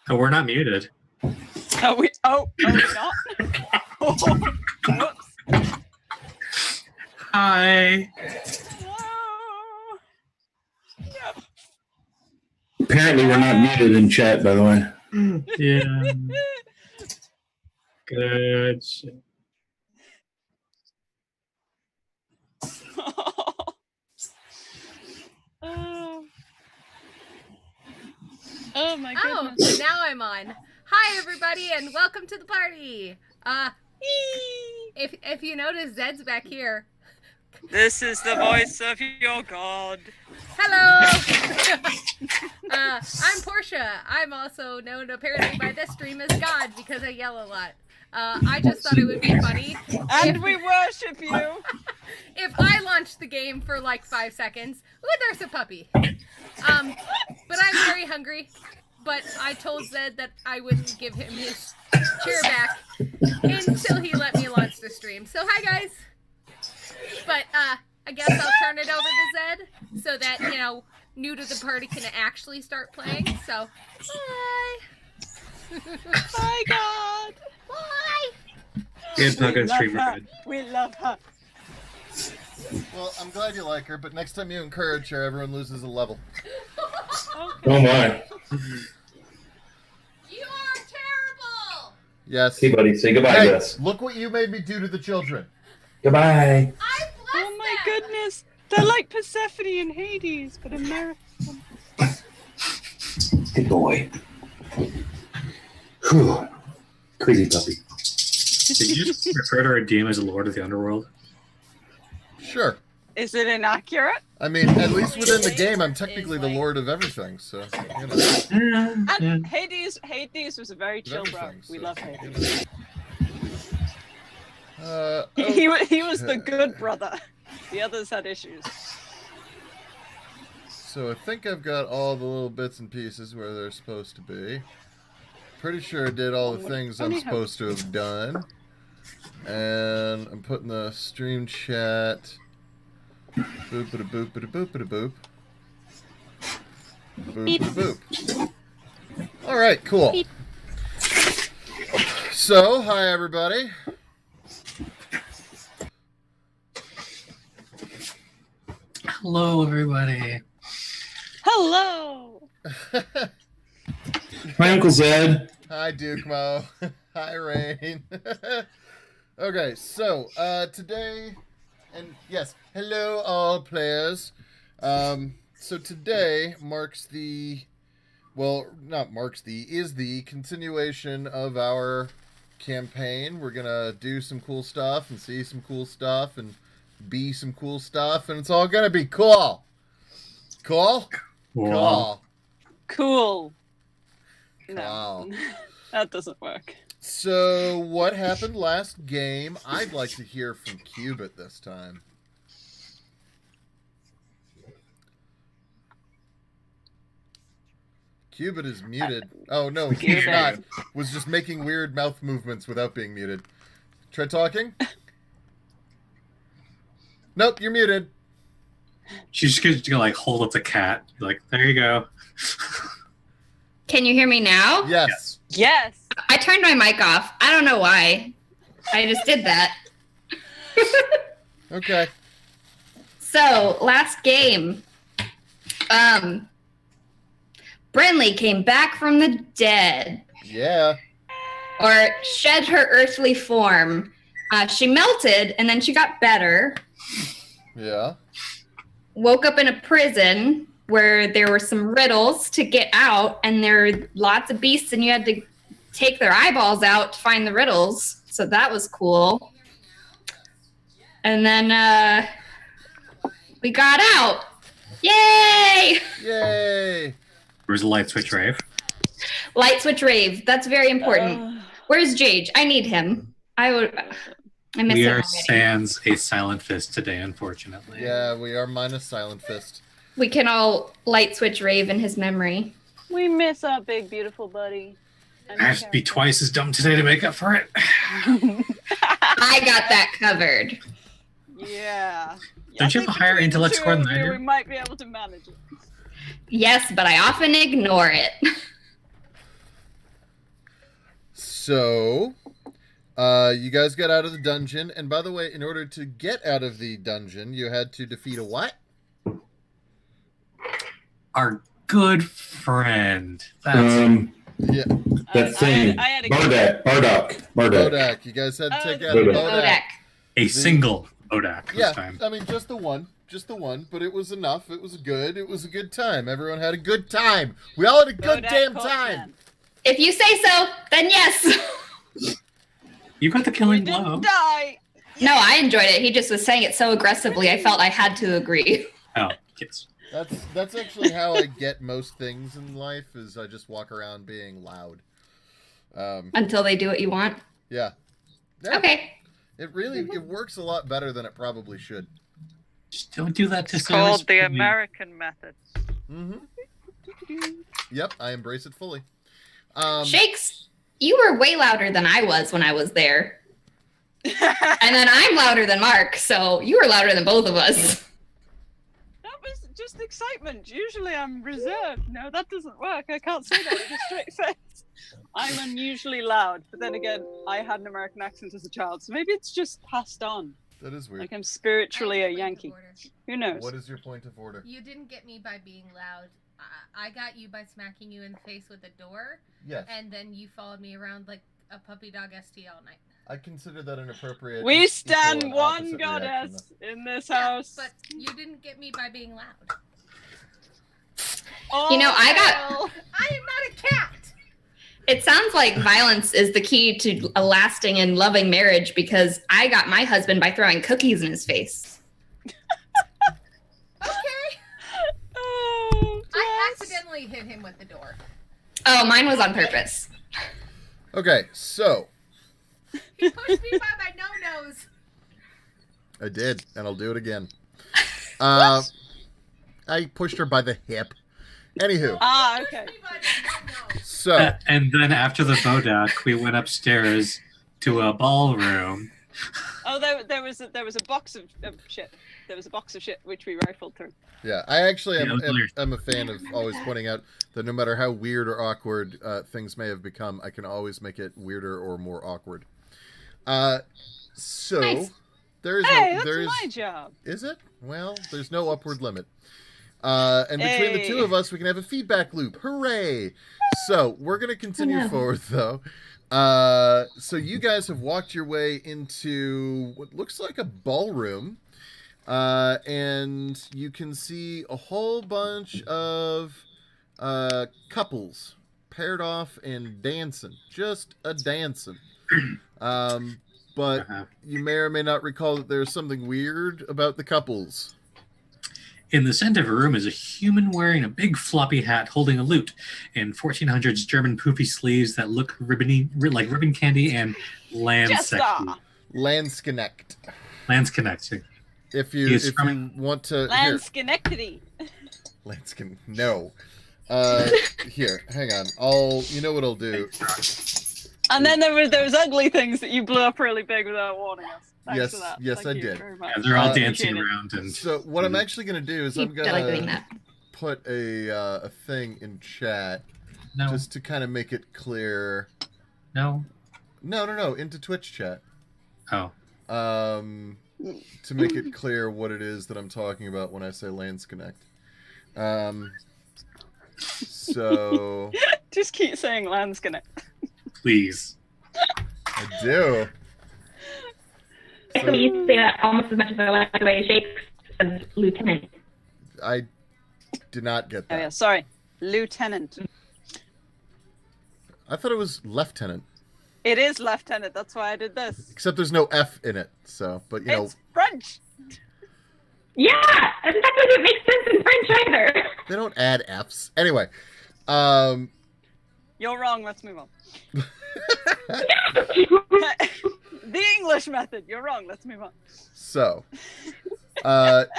Oh, we're not muted. Oh, we're not? Oh, whoops. Hi. Oh. Yep. Apparently, we're not muted in chat, by the way. Yeah. Good shit. Oh my goodness. Oh, now I'm on. Hi everybody and welcome to the party. If you notice, Zed's back here. This is the voice of your god. Hello. I'm Portia. I'm also known apparently by this stream as God because I yell a lot. I just thought it would be funny. And we worship you. If I launched the game for like 5 seconds. Ooh, there's a puppy. But I'm very hungry. But I told Zed that I wouldn't give him his chair back until he let me launch the stream. So hi guys. But I guess I'll turn it over to Zed so that, you know, new to the party can actually start playing. So bye. Bye God. Bye. Good fucking streamer. Good. We love her. Well, I'm glad you like her, but next time you encourage her, everyone loses a level. Okay. Oh my. You are terrible. Yes. Hey, buddy, say goodbye Hey, to us. look what you made me do to the children. Goodbye. I bless Oh my them. goodness. They're like Persephone and Hades, but American. Good boy. Whew. Crazy puppy. Did you just refer to Redeem as the Lord of the Underworld? Sure. Is it inaccurate? I mean, at least within the game, I'm technically the lord of everything, so, you know. And Hades was a very chill bro. Everything, We so, love Hades. He was the good brother. The others had issues. So I think I've got all the little bits and pieces where they're supposed to be. Pretty sure I did all the things I'm supposed to have done. And I'm putting the stream chat. Boop-a-da-boop-a-da-boop-a-da-boop. Boop-a-da-boop. Alright, cool. Beep. So, hi everybody. Hello, everybody. Hello. My Uncle Zed. Hi, Duke Mo. Hi, Rain. Okay, so, today, and yes, hello all players. So today marks the, well, not marks the, is the continuation of our campaign. We're gonna do some cool stuff and see some cool stuff and be some cool stuff, and it's all gonna be cool. Cool? Wow. Cool. Cool. No, Wow. that doesn't work. So, what happened last game? I'd like to hear from Cubit this time. Cubit is muted. Oh, no, he's Cubit. not. Was just making weird mouth movements without being muted. Try talking? Nope, you're muted. She's just gonna like hold up the cat. Like, there you go. Can you hear me now? Yes. Yes. I turned my mic off. I don't know why. I just did that. Okay. So, last game. Brinley came back from the dead. Yeah. Or shed her earthly form. She melted and then she got better. Yeah. Woke up in a prison where there were some riddles to get out, and there were lots of beasts, and you had to take their eyeballs out to find the riddles. So that was cool. And then we got out. Yay! Yay. Where's the light switch rave? Light switch rave. That's very important. Where's Jage? I need him. I miss We him are already. sans a silent fist today, unfortunately. Yeah, we are minus Silent Fist. We can all light switch rave in his memory. We miss our big beautiful buddy. I have to be twice as dumb today to make up for it. I got that covered. Yeah. Don't you have a higher intellect score than I do? We might be able to manage it. Yes, but I often ignore it. So, you guys got out of the dungeon, and by the way, in order to get out of the dungeon, you had to defeat a what? Our good friend. That's Yeah, That thing. I had a Bardock. Bodak. You guys had to take out Bodak. Bodak. Bodak. a single Odak this Yeah, time. I mean, just the one, but it was enough. It was a good time. Everyone had a good time. We all had a good Bodak damn caught time. man. If you say so, then yes. You got the We killing blow. didn't die. No, I enjoyed it. He just was saying it so aggressively, I felt I had to agree. Oh, yes. That's actually how I get most things in life. Is I just walk around being loud. Until they do what you want. Yeah. Yeah. Okay. It works a lot better than it probably should. Just don't do that to It's Sarah's called the family. American method. Mm-hmm. Yep, I embrace it fully. Shakes, you were way louder than I was when I was there. And then I'm louder than Mark, so you were louder than both of us. That was just excitement. Usually I'm reserved. No, that doesn't work. I can't say that with a straight face. I'm unusually loud, but then again, I had an American accent as a child, so maybe it's just passed on. That is weird. Like I'm spiritually a I have point of Yankee. order. Who knows? What is your point of order? You didn't get me by being loud. I got you by smacking you in the face with a door, Yes, and then you followed me around like a puppy dog ST all night. I consider that an appropriate. We equal stand and one opposite goddess in this Yeah, house. but you didn't get me by being loud. Oh, You know, I got- well. I am not a cat. It sounds like violence is the key to a lasting and loving marriage because I got my husband by throwing cookies in his face. Okay. Oh, I bless. accidentally hit him with the door. Oh, mine was on purpose. Okay, so He pushed me by my no-nose. I did, and I'll do it again. I pushed her by the hip. Anywho, Ah, He pushed okay. me by my no-nose. so And then after the Bodak, we went upstairs to a ballroom. Oh, there was a box of shit. There was a box of shit which we rifled through. yeah, I actually am Yeah, weird. I'm a fan of always pointing out that no matter how weird or awkward things may have become, I can always make it weirder or more awkward. So Nice. there is Hey, no, that's there is my job. Is it? Well, there's no upward limit. And between the two Hey. of us, we can have a feedback loop. Hooray! So we're going to continue no. forward, though. So you guys have walked your way into what looks like a ballroom. And you can see a whole bunch of couples paired off and dancing. Just a dancing. But Uh-huh. you may or may not recall that there's something weird about the couples. In the center of a room is a human wearing a big floppy hat holding a lute in 1400s German poofy sleeves that look like ribbon candy and land Just sexy. Landsknecht. Lands connected. If He you is if from- you want to Land Schenectady. Lanskin, no. Here, hang on. You know what I'll do? And then there was those ugly things that you blew up really big without warning us. Thanks Yes, for that. yes, Thank I you did. very much. Yeah, they're all Uh, dancing Appreciate it. around and So what I'm actually gonna do is I'm I like doing gonna that. put a thing in chat no, just to kind of make it clear. no. No, into Twitch chat. Oh, To make it clear what it is that I'm talking about when I say Landsknecht. So Just keep saying Land Schenectady. please. I do. So you say that almost as much as I like the way Shakes says lieutenant. I did not get Oh that. yeah, sorry. Lieutenant. I thought it was lieutenant, It is lieutenant, that's why I did this. except there's no F in it. So, but you know, It's French. Yeah, and that doesn't make sense in French either. they don't add Fs. Anyway, You're wrong, let's move on. The English method. You're wrong, let's move on. so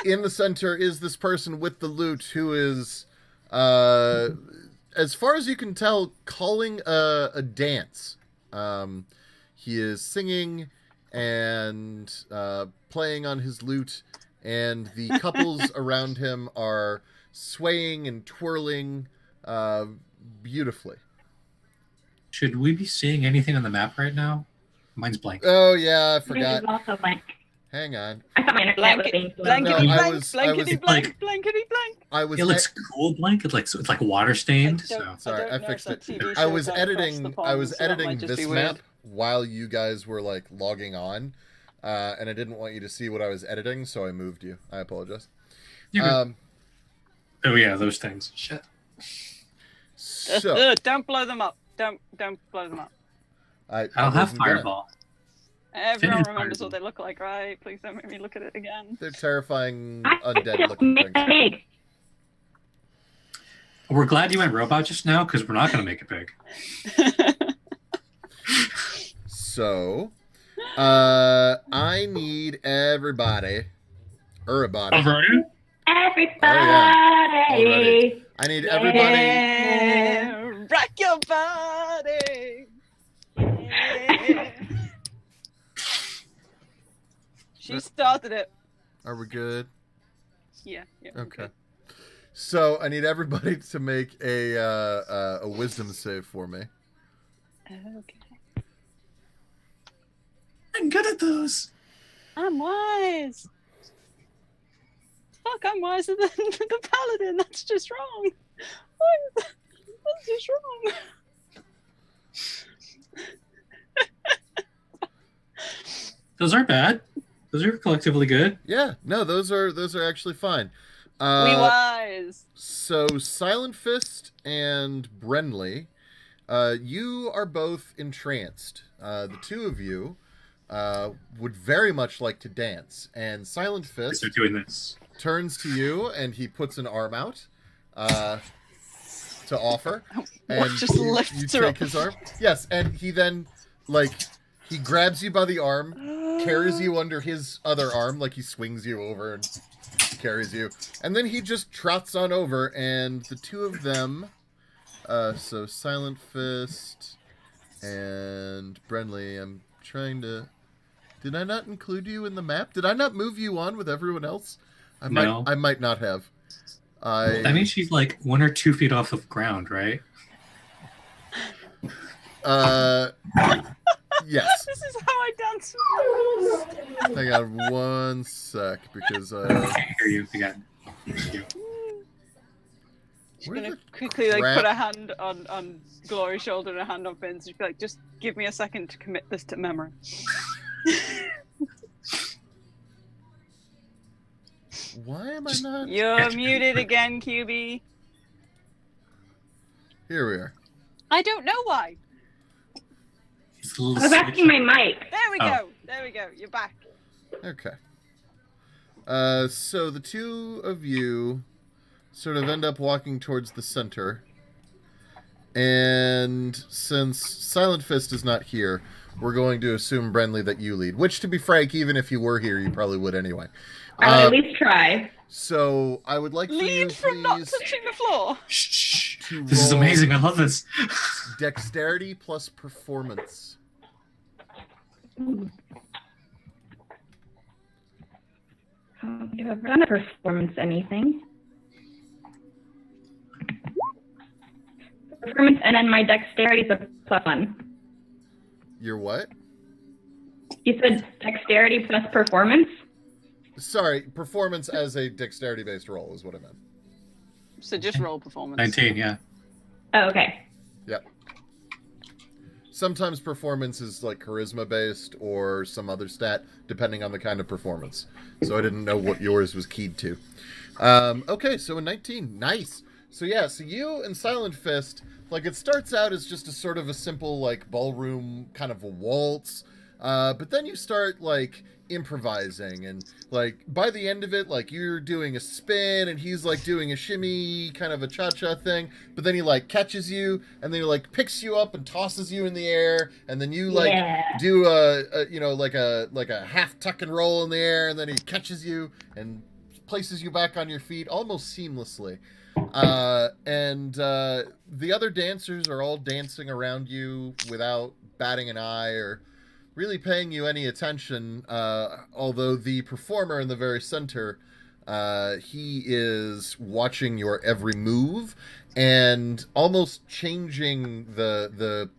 in the center is this person with the lute who is, as far as you can tell, calling a dance. He is singing and playing on his lute, and the couples around him are swaying and twirling beautifully. should we be seeing anything on the map right now? Mine's blank. Oh yeah, I Mine forgot. is also blank. Hang on. I thought my internet was being slow. Blankety No, I blank, was- blankety like- blankety blank. I was It looks cool blank. It's like water stained. Sorry, I fixed it. TV I was shows out across the editing. I pond, was so that editing might just this be weird. map while you guys were like logging on, and I didn't want you to see what I was editing, so I moved you. I apologize. You're good. Oh yeah, those things. Shit. So Don't blow them up. Don't blow them up. I I'll have wasn't gonna. fireball. Everyone Finish remembers fireball. what they look like, right? Please don't make me look at it again. They're terrifying, I undead just looking made things. it big. We're glad you went robot just now because we're not going to make it big. So, I need everybody. Everybody. Alrighty. Everybody. Already. I need everybody. Yeah, rock your body. Yeah. She started it. Are we good? Yeah. Okay. So I need everybody to make a wisdom save for me. Okay. I'm good at those. I'm wise. Fuck, I'm wiser than the paladin. That's just wrong. That's just wrong. Those aren't bad. Those are collectively good. Yeah, no, those are actually fine. We wise. So Silent Fist and Brenly, you are both entranced. The two of you would very much like to dance, and Silent Fist They're doing this. turns to you and he puts an arm out to offer, What and just lifts you her take up? his arm. Yes, and he then he grabs you by the arm, carries you under his other arm, like he swings you over and carries you, and then he just trots on over, and the two of them, so Silent Fist and Brenly, I'm trying to. Did I not include you in the map? Did I not move you on with everyone else? No. I might not have. That means she's like 1 or 2 feet off the ground, right? Yes. This is how I dance. Hang on one sec, because I can't hear you again. She's Where gonna the quickly like crap- put a hand on Glory's shoulder and a hand on Finn's. She'd be like, "Just give me a second to commit this to memory." Why am I not? You're muted again, QB. Here we are. I don't know why. It's a little I was asking my mic. There we Oh. go. There we go. You're back. Okay. So the two of you sort of end up walking towards the center. And since Silent Fist is not here, we're going to assume, Brenly, that you lead. Which, to be frank, even if you were here, you probably would anyway. I would at least try. So I would like for you, Lead from not please, touching the floor. Shh. to This is roll amazing. I love this. Dexterity plus performance. If I've done a performance anything. Performance, and then my dexterity is a +1. Your what? You said dexterity plus performance? Sorry, performance as a dexterity-based roll is what I meant. So just roll performance. 19, yeah. Oh, okay. Yep. Sometimes performance is like charisma-based or some other stat, depending on the kind of performance. So I didn't know what yours was keyed to. Okay, so a 19. Nice. So yeah, so you and Silent Fist, like it starts out as just a sort of a simple like ballroom kind of a waltz, but then you start like improvising, and like by the end of it, like you're doing a spin and he's like doing a shimmy kind of a cha-cha thing, but then he like catches you and then he like picks you up and tosses you in the air, and then you like do a you know like a half tuck and roll in the air, and then he catches you and places you back on your feet almost seamlessly. And the other dancers are all dancing around you without batting an eye or really paying you any attention, although the performer in the very center, he is watching your every move and almost changing the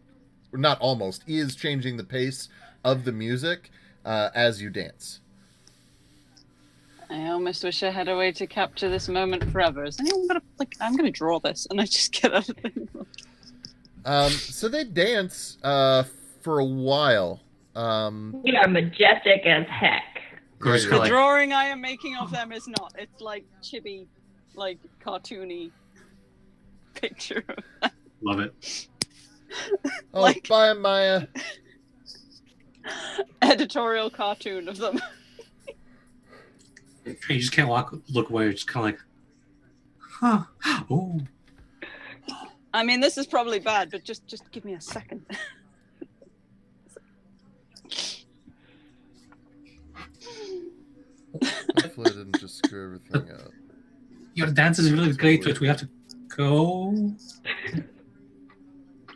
not almost, is changing the pace of the music as you dance. I almost wish I had a way to capture this moment forever. Is anyone gonna I'm gonna draw this, and I just get out of it. So they dance for a while. We are majestic as heck. Gorgeous The color. drawing I am making of them is not. It's like chibi, like cartoony picture. Love it. Oh, Like- bye, Maya. Editorial cartoon of them. You just can't look away. You're just kind of like, huh? Oh, I mean, this is probably bad, but just give me a second. Hopefully I didn't just screw everything up. your dance is really great, but we have to go.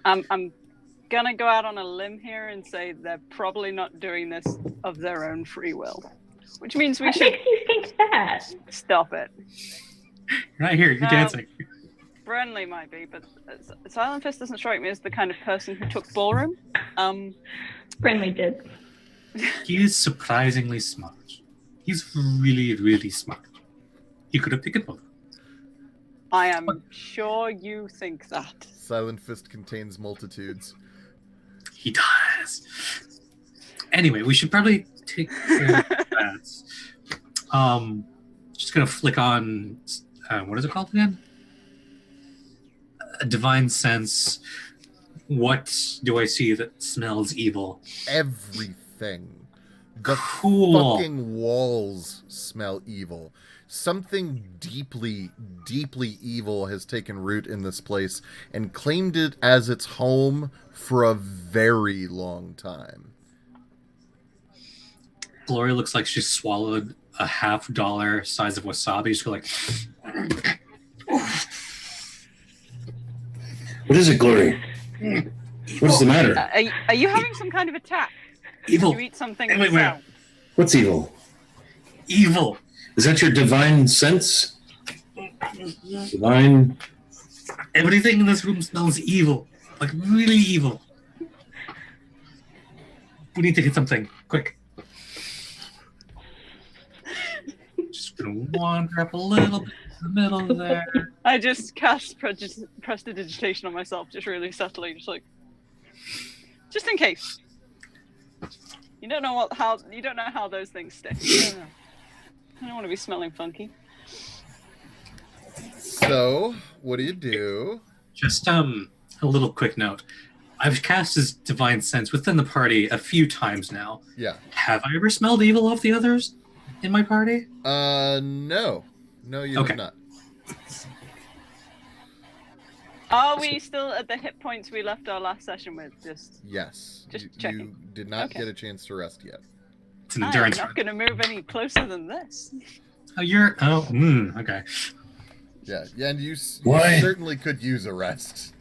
I'm gonna go out on a limb here and say they're probably not doing this of their own free will, which means we What should makes you think that? stop it. You're not here. You're No. dancing. Brenly might be, but Silent Fist doesn't strike me as the kind of person who took ballroom. Friendly did. He is surprisingly smart. He's really, really smart. He could have taken both. I am sure you think that. Silent Fist contains multitudes. He does. Anyway, we should probably take care of that. Just gonna flick on. What is it called again? A divine sense. What do I see that smells evil? Everything. The Cool. fucking walls smell evil. Something deeply, deeply evil has taken root in this place and claimed it as its home for a very long time. Glory looks like she swallowed a $50 size of wasabi. She's like, What is it, Glory? What's the matter? Are you having some kind of attack? evil, Did you eat something? Wait, with wait. sound? What's evil? evil. Is that your divine sense? Divine? Everything in this room smells evil. Like, really evil. We need to hit something. Quick. Just gonna wander up a little bit to the middle there. I just cast prestidigitation on myself, just really subtly, just in case. You don't know how those things stick. You don't know. I don't want to be smelling funky. So, what do you do? Just a little quick note. I've cast his divine sense within the party a few times now. Yeah. Have I ever smelled evil of the others in my party? No. No, you Okay. did not. Are we still at the hit points we left our last session with? Yes. Just you checking. did not Okay. get a chance to rest yet. It's an I'm endurance not run. going to move any closer than this. Okay. Yeah, and you Why? certainly could use a rest.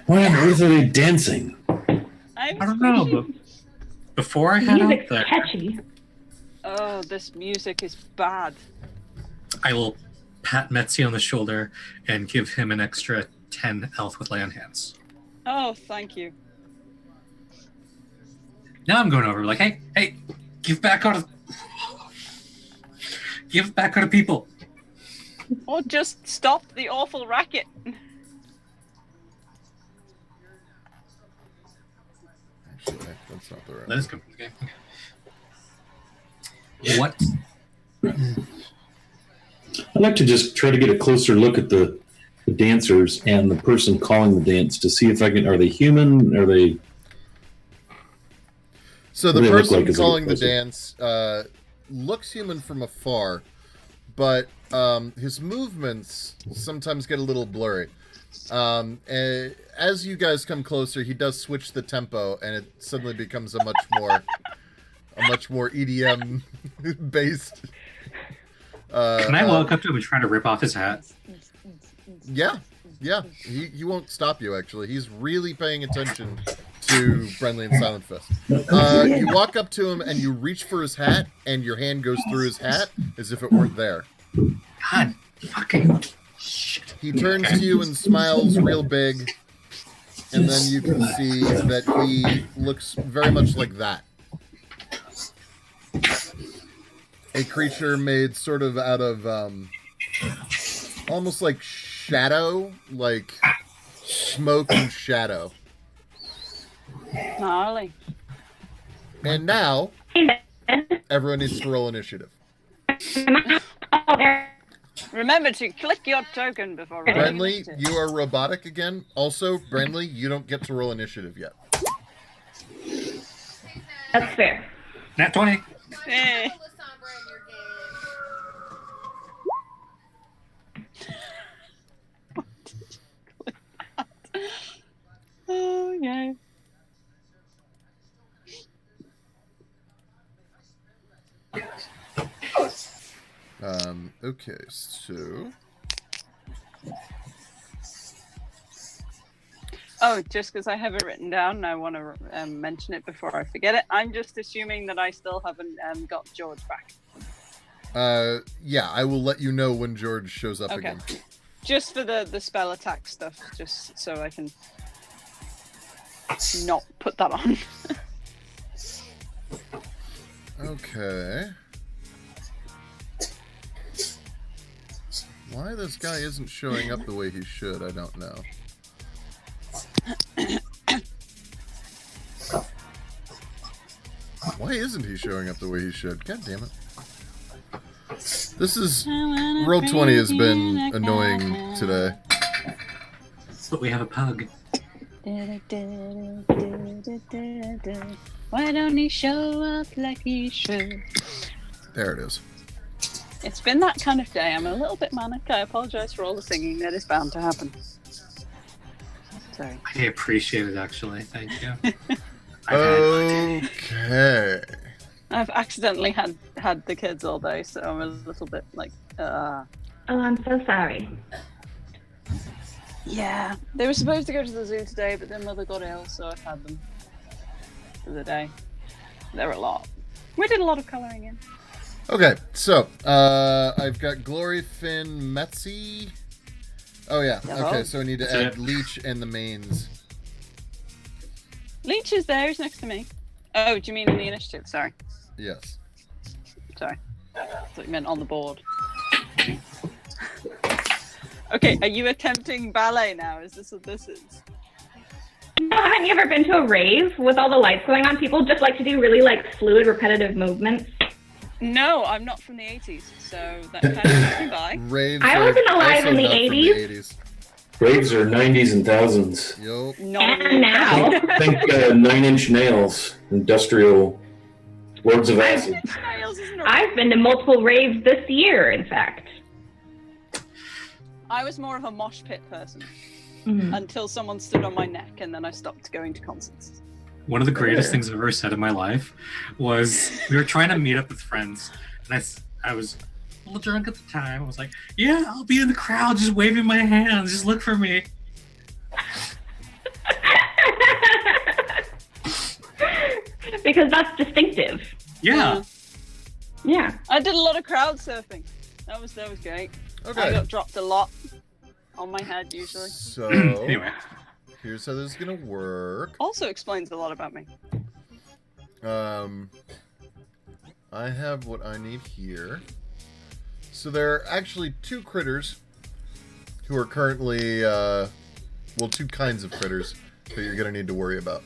Why on earth are they dancing? I don't know, but before I head out Music's there, catchy. Oh, this music is bad. I will pat Metzi on the shoulder and give him an extra 10 health with lay on hands. Oh, thank you. Now I'm going over like, hey, give back out of people. Or just stop the awful racket. Actually, that's not the right Let one. us go. Okay. What? I'd like to just try to get a closer look at the dancers and the person calling the dance to see if I can. Are they human? Are they? So What the do they look person like as they calling the get dance looks human from afar, but his movements sometimes get a little blurry. As you guys come closer, he does switch the tempo, and it suddenly becomes a much more EDM based. Can I walk up to him and try to rip off his hat? Yeah. He won't stop you. Actually, he's really paying attention to Friendly and Silent Fist. You walk up to him and you reach for his hat, and your hand goes through his hat as if it weren't there. God fucking shit. He turns to you and smiles real big. and then you can see that he looks very much like that. A creature made sort of out of almost like shadow, like smoke and shadow. Gnarly. And now, everyone needs to roll initiative. Remember to click your token before rolling. Brenly, you are robotic again. Also, Brenly, you don't get to roll initiative yet. That's fair. Nat 20. Eh. Oh, yeah. Okay, so... Oh, just because I have it written down and I want to mention it before I forget it, I'm just assuming that I still haven't got George back. Yeah, I will let you know when George shows up Okay. again. Just for the spell attack stuff, just so I can not put that on. Okay. Why this guy isn't showing up the way he should, I don't know. Why isn't he showing up the way he should? God damn it. This is... Roll20 has been annoying today. But we have a pug. Why don't he show up like he should? There it is. It's been that kind of day. I'm a little bit manic. I apologize for all the singing that is bound to happen. Sorry. I appreciate it, actually. Thank you. Okay. I've accidentally had the kids all day, so I'm a little bit like, Oh, I'm so sorry. Yeah. They were supposed to go to the zoo today, but their mother got ill, so I've had them for the day. They're a lot. We did a lot of colouring in. Okay, so, I've got Glory, Finn, Metzi. Oh, yeah. Okay, so I need to add Leech and the mains. Leech is there. He's next to me. Oh, do you mean in the initiative? Sorry. Yes. Sorry. I thought you meant on the board. Okay, are you attempting ballet now? Is this what this is? No, haven't you ever been to a rave with all the lights going on? People just like to do really like fluid, repetitive movements. No, I'm not from the 80s, so that kind of gets me by. Raves I wasn't alive in the also not from 80s. Raves are 90s and thousands. Yup. And now. Think 9 Inch Nails, industrial words of acid. I've been to multiple raves this year, in fact. I was more of a mosh pit person until someone stood on my neck, and then I stopped going to concerts. One of the greatest things I've ever said in my life was we were trying to meet up with friends, and I was a little drunk at the time. I was like, yeah, I'll be in the crowd just waving my hands. Just look for me. Because that's distinctive. Yeah. Yeah. I did a lot of crowd surfing. That was great. Okay. I got dropped a lot on my head usually. So, Anyway. here's how this is going to work. Also explains a lot about me. I have what I need here. So there are actually two critters who are currently, two kinds of critters that you're going to need to worry about.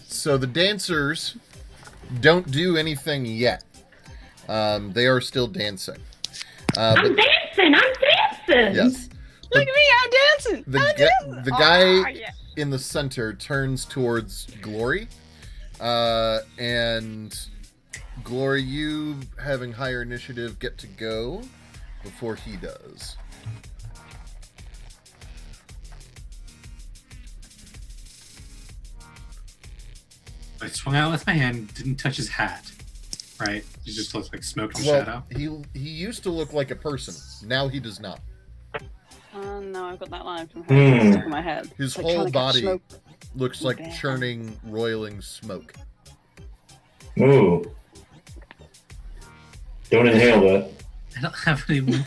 So the dancers don't do anything yet. They are still dancing. I'm dancing! Yes. Look at me, I'm dancing! The guy in the center turns towards Glory. And Glory, you having higher initiative get to go before he does. I swung out with my hand, didn't touch his hat. Right? He just looks like smoke and shadow. He used to look like a person. Now he does not. Oh no, I've got that line from her stuck in my head. His Like whole trying to catch body smoke. looks like Bad. churning, roiling smoke. Ooh. Don't inhale that. I don't have any.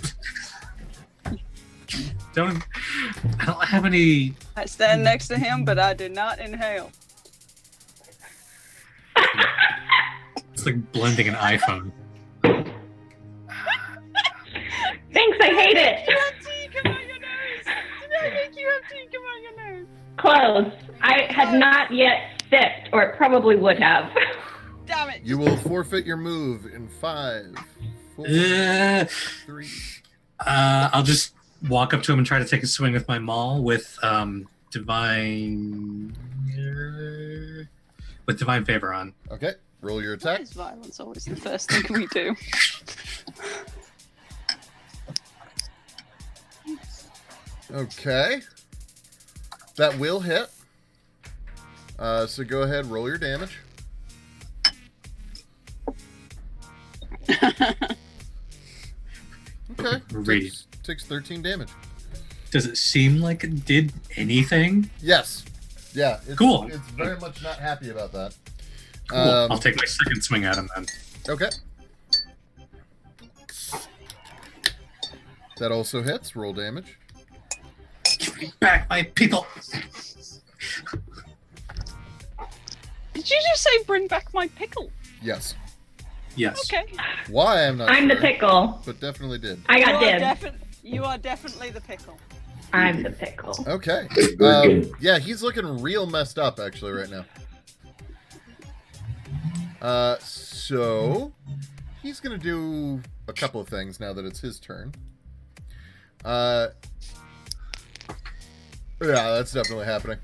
I don't have any I stand next to him, but I do not inhale. It's like blending an iPhone. Thanks, I hate it. You have tea come out your nose. Did I make you have tea come out your nose? Close. I had not yet sipped, or it probably would have. Damn it. You will forfeit your move in 5, 4, Uh, 3. I'll just walk up to him and try to take a swing with my maul with divine favor on. Okay, roll your Why attack. is violence always the first thing we do? Okay. That will hit. So go ahead, roll your damage. Okay. Read. Takes 13 damage. Does it seem like it did anything? Yes. Yeah. It's, Cool. It's very much not happy about that. Cool. I'll take my second swing at him then. Okay. That also hits. Roll damage. Give me back my people. Did you just say bring back my pickle? Yes. Yes. Okay. Why I'm not I'm the sure, pickle. but definitely did. I got dibs. You are definitely the pickle. I'm the pickle. Okay. Very good. Yeah, he's looking real messed up actually right now. So he's gonna do a couple of things now that it's his turn. Yeah, that's definitely happening.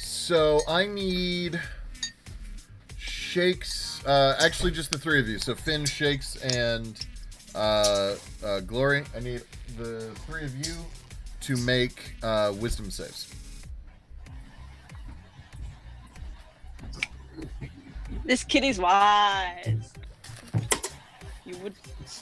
So I need Shakes, actually just the three of you. So Finn, Shakes, and Glory. I need the three of you to make wisdom saves. This kid is wise. You would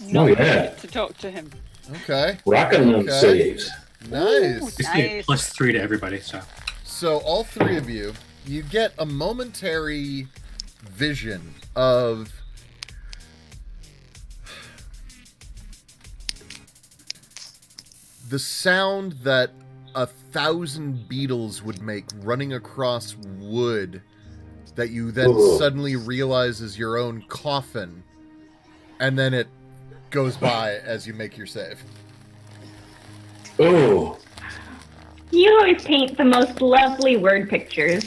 Oh, not yeah. forget to talk to him. Okay. Rocking them Okay. saves. Nice. Just need +3 to everybody, so. So all three of you, you get a momentary vision of the sound that 1,000 beetles would make running across wood that you then Ugh. suddenly realize is your own coffin, and then it goes by as you make your save. Oh, You always paint the most lovely word pictures.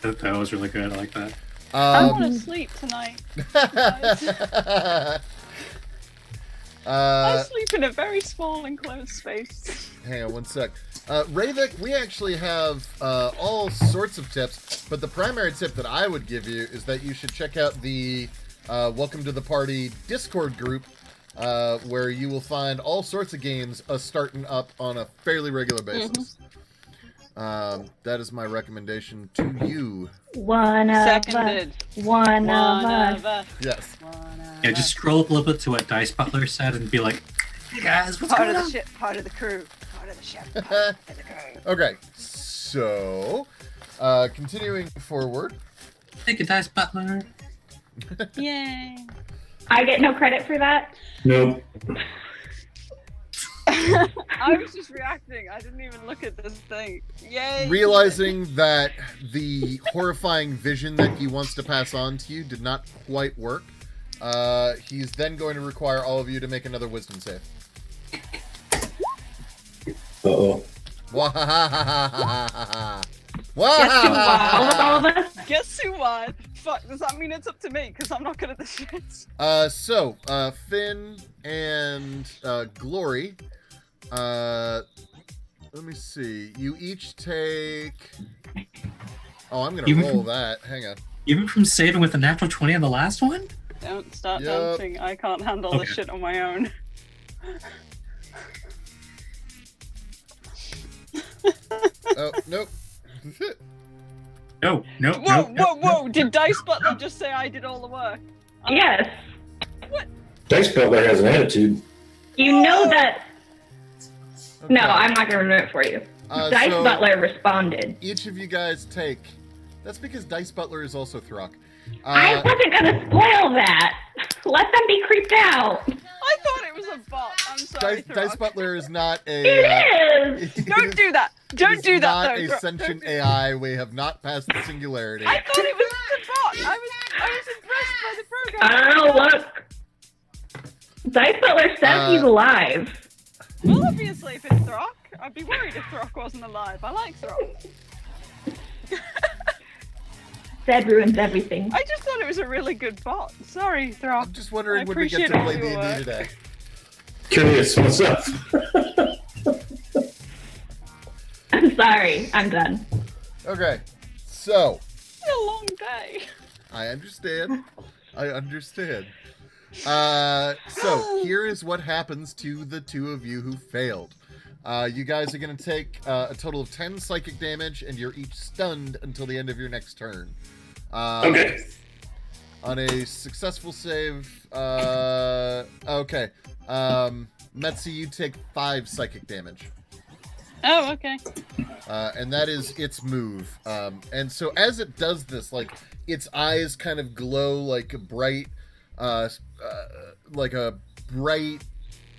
That was really good. I like that. I want to sleep tonight. I sleep in a very small enclosed space. Hang on one sec. Ravik, we actually have all sorts of tips, but the primary tip that I would give you is that you should check out the Welcome to the Party Discord group, where you will find all sorts of games starting up on a fairly regular basis. That is my recommendation to you. One of Seconded. us. One of us. us. Yes. Yeah, just scroll up a little bit to what Dice Butler said and be like, hey guys, what's Part going of the on? ship, part of the crew, part of the ship, part of the crew. Okay, so continuing forward. Thank you, Dice Butler. Yay. I get no credit for that. nope. I was just reacting. I didn't even look at this thing. Yay. Realizing that the horrifying vision that he wants to pass on to you did not quite work, he's then going to require all of you to make another wisdom save. Uh-oh. Wahahahahaha. All of us. Guess who won? Fuck, does that mean it's up to me? Because I'm not good at this shit. So, Finn and Glory, let me see. You each take... Oh, I'm going to Even roll from- that. Hang on. Even from saving with a natural 20 on the last one? Don't start Yup. dancing. I can't handle this Okay. shit on my own. Oh, nope. No, no, Whoa, no. whoa, whoa! Did Dice Butler just say I did all the work? Yes. Dice Butler has an attitude. You know that. No, Okay. I'm not going to ruin it for you. Dice So Butler responded. each of you guys take... That's because Dice Butler is also Throck. I wasn't going to spoil that. Let them be creeped out. I thought it it was a bot. I'm sorry. Dice Butler is not It a. is. Don't do that. Don't do that. Not though. a sentient AI. We have not passed the singularity. I thought it was the bot. I was impressed by the program. Oh, look. Dice Butler says he's alive. Well, obviously, if it's Throck, I'd be worried if Throck wasn't alive. I like Throck. Zed ruins everything. I just thought it was a really good bot. Sorry, Throck. I'm just wondering I when we get to appreciate play all your D&D work. today. Curious, what's up? I'm sorry. I'm done. Okay, so It's been a long day. I understand. So here is what happens to the two of you who failed. You guys are going to take a total of 10 psychic damage, and you're each stunned until the end of your next turn. Okay. On a successful save, okay. Metzi, you take 5 psychic damage. Oh, okay. And that is its move. And so as it does this, like, its eyes kind of glow like a bright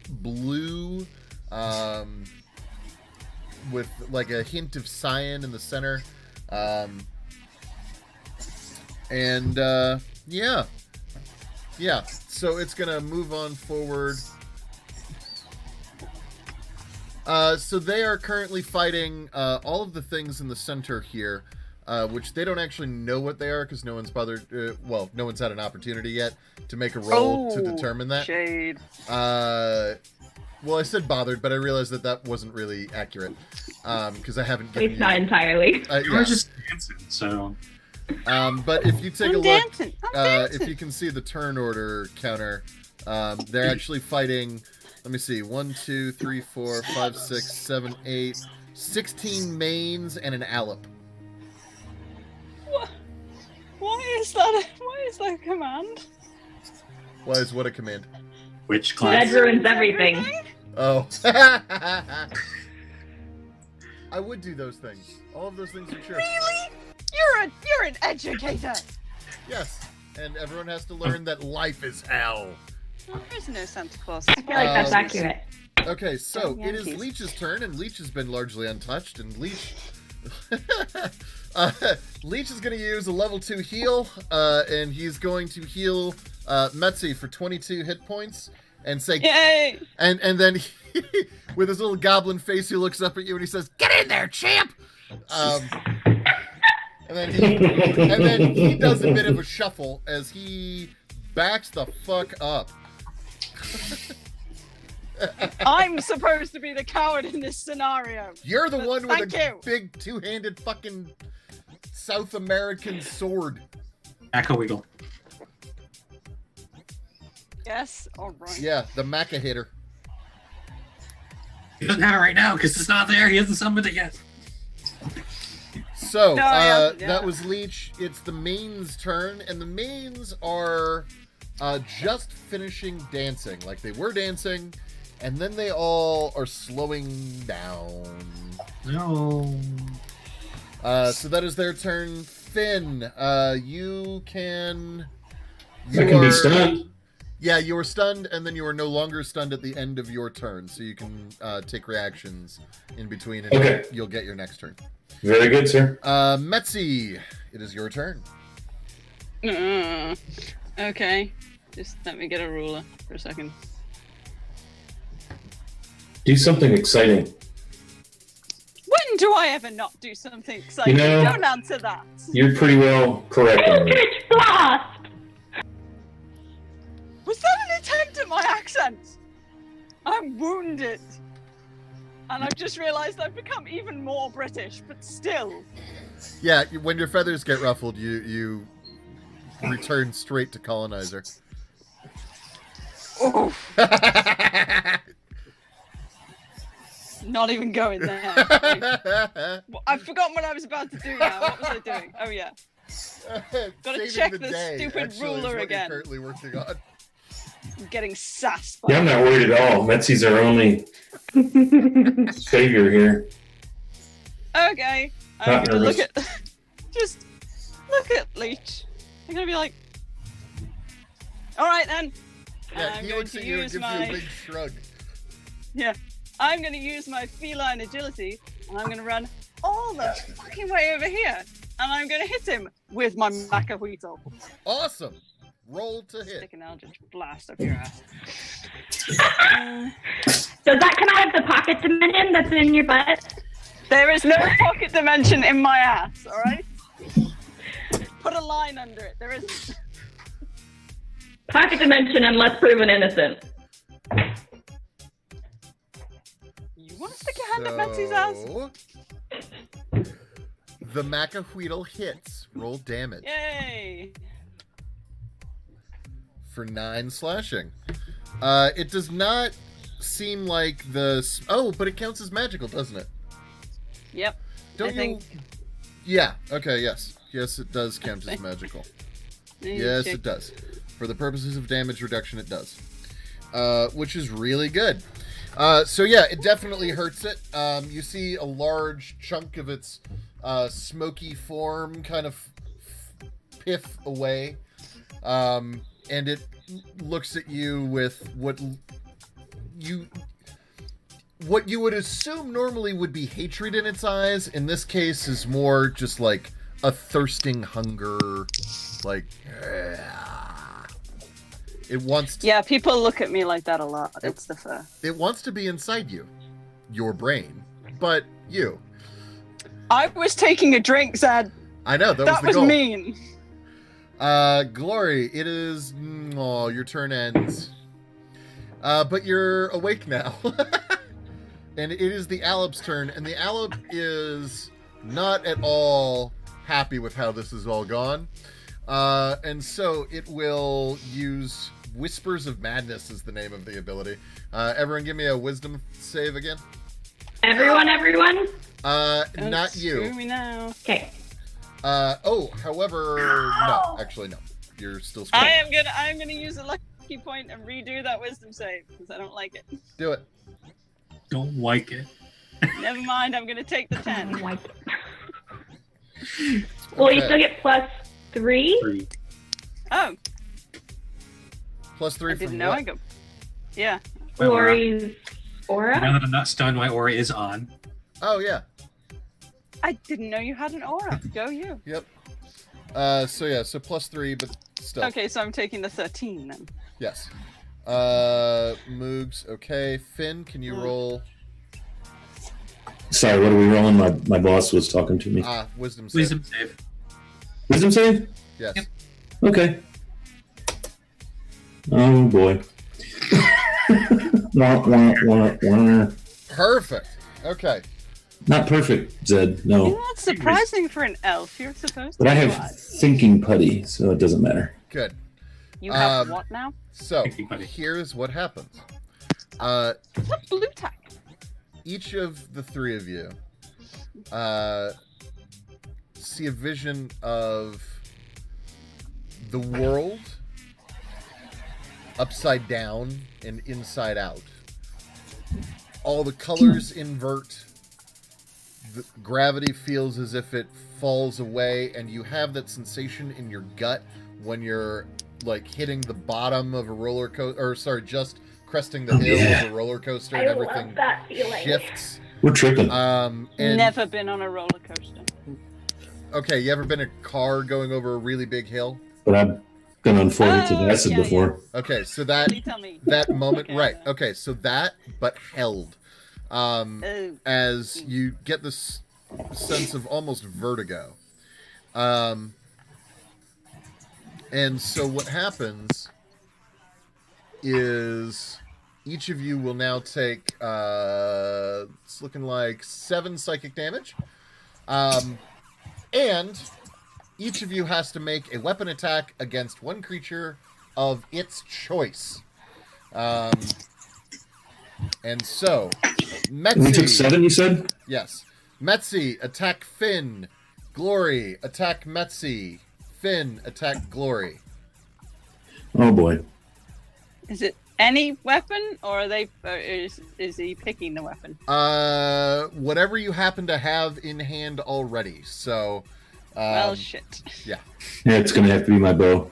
blue, with like a hint of cyan in the center. Yeah. So it's gonna move on forward. So they are currently fighting all of the things in the center here, which they don't actually know what they are because no one's bothered. No one's had an opportunity yet to make a roll to determine that. Shade. Well, I said bothered, but I realized that wasn't really accurate because I haven't At given least not entirely. You were just dancing, so. But if you take I'm a look, dancing. I'm dancing. if you can see the turn order counter, they're actually fighting. Let me see. 1, 2, 3, 4, 5, 6, 7, 8, 16 mains and an allop. Why is that a command? Why is what a command? Which class? Zed ruins everything. Oh. I would do those things. All of those things are true. Really? You're an educator. Yes. And everyone has to learn that life is hell. Well, there's no Santa Claus. I feel like that's accurate. Okay, so Yeah, it is Yankees. Leech's turn, and Leech has been largely untouched, and Leech... Leech is going to use a level 2 heal, and he's going to heal Metzi for 22 hit points, and say... Yay! And then, with his little goblin face, he looks up at you and he says, "Get in there, champ!" And then he does a bit of a shuffle as he backs the fuck up. I'm supposed to be the coward in this scenario. You're the one with Thank a you. big two-handed fucking South American sword. Echo Wiggle. Yes, alright. Yeah, the Maca hitter. He doesn't have it right now because it's not there. He hasn't summoned it yet. So, No, yeah. that was Leech. It's the mains' turn, and the mains are just finishing dancing. Like, they were dancing, and then they all are slowing down. No. So that is their turn. Finn, you can... I can be stunned. Yeah, you were stunned, and then you are no longer stunned at the end of your turn, so you can take reactions in between, and Okay. you'll get your next turn. Very good, sir. Metzi, it is your turn. Okay. Just let me get a ruler for a second. Do something exciting. When do I ever not do something exciting? You know- Don't answer that. You're pretty well correct on that. Eldritch Blast! Was that an attempt at my accent? I'm wounded. And I've just realised I've become even more British, but still. Yeah, when your feathers get ruffled, you return straight to colonizer. Oh, not even going there. I've forgotten what I was about to do now. What was I doing? Oh yeah. Gotta Saving check the the day, stupid actually, is ruler what again. You're currently working on. I'm getting sassed by Yeah, I'm not worried at all. Metzi's our only savior here. Okay. I'm Not gonna nervous. look at just look at Leech. I'm gonna be like, alright then, Yeah, I'm he going looks to at you and use gives you my- a big shrug. Yeah. I'm going to use my feline agility, and I'm going to run all the fucking way over here, and I'm going to hit him with my Macahuito. Awesome. Roll to hit. Stick an Eldritch Blast up your ass. Does that come out of the pocket dimension that's in your butt? There is no pocket dimension in my ass, alright? Put a line under it. There isn't. Pocket dimension unless proven innocent. You want to stick your hand up Metsy's ass? So, the Macahuitl hits. Roll damage Yay! for 9 slashing. It does not seem like oh, but it counts as magical, doesn't it? Yep. Don't I you? think- Yeah. Okay. Yes. Yes, it does count as magical. Yes, it does. For the purposes of damage reduction, it does. Which is really good. So yeah, it definitely hurts it. You see a large chunk of its smoky form kind of piff away. And it looks at you with what you would assume normally would be hatred in its eyes. In this case is more just like a thirsting hunger, like it wants to, Yeah, people look at me like that a lot. It's the fur. it wants to be inside you, your brain, but you. I was taking a drink, Zed. I know that That was was the goal. mean. Glory, it is. Oh, your turn ends. But you're awake now. And it is the Alip's turn, and the Alip is not at all happy with how this has all gone. And so it will use Whispers of Madness is the name of the ability. Everyone give me a wisdom save again. Everyone? Don't Not screw you. me now. Okay. However, no, actually no. You're still screwed. I'm gonna use a lucky point and redo that wisdom save because I don't like it. Do it. Don't like it. Never mind, I'm gonna take the 10. Well, you Okay. still get +3. 3. Oh, Plus 3 I from didn't know what? I got. Yeah. My aura. Glory's aura. Now that I'm not stunned, my aura is on. Oh, yeah. I didn't know you had an aura. Go you. Yep. So plus 3, but still. Okay, so I'm taking the 13 then. Yes. Moogs, okay. Finn, can you roll? Sorry, what are we rolling? My boss was talking to me. Wisdom save. Wisdom save. Wisdom save? Yes. Yep. Okay. Oh boy. Wah, wah, wah, wah. Perfect. Okay. Not perfect, Zed. No. You're not surprising for an elf. You're supposed to. But I be have wise. thinking putty, so it doesn't matter. Good. You have um, what now? So, Thank you, buddy. here's what happens. What's a blue tack? Each of the three of you see a vision of the world upside down and inside out. All the colors invert. The gravity feels as if it falls away, and you have that sensation in your gut when you're like hitting the bottom of a roller coaster, or sorry, just cresting the hill Yeah. of a roller coaster, I and everything love that feeling. shifts. We're tripping. And Never been on a roller coaster. okay, you ever been in a car going over a really big hill? But I've been on forwards of acid yeah, before. Okay, so that Please tell me. moment, Okay, right? so- Okay, so that, but held. Oh. As you get this sense of almost vertigo. And so what happens is each of you will now take, it's looking like 7 psychic damage. And each of you has to make a weapon attack against one creature of its choice. And so, We took Metsy, 7, you said? yes. Metsy, attack Finn. Glory, attack Metsy. Finn, attack Glory. Oh boy. Is it any weapon, or are they? Or is he picking the weapon? Whatever you happen to have in hand already. So, Well, shit. Yeah, it's gonna have to be my bow.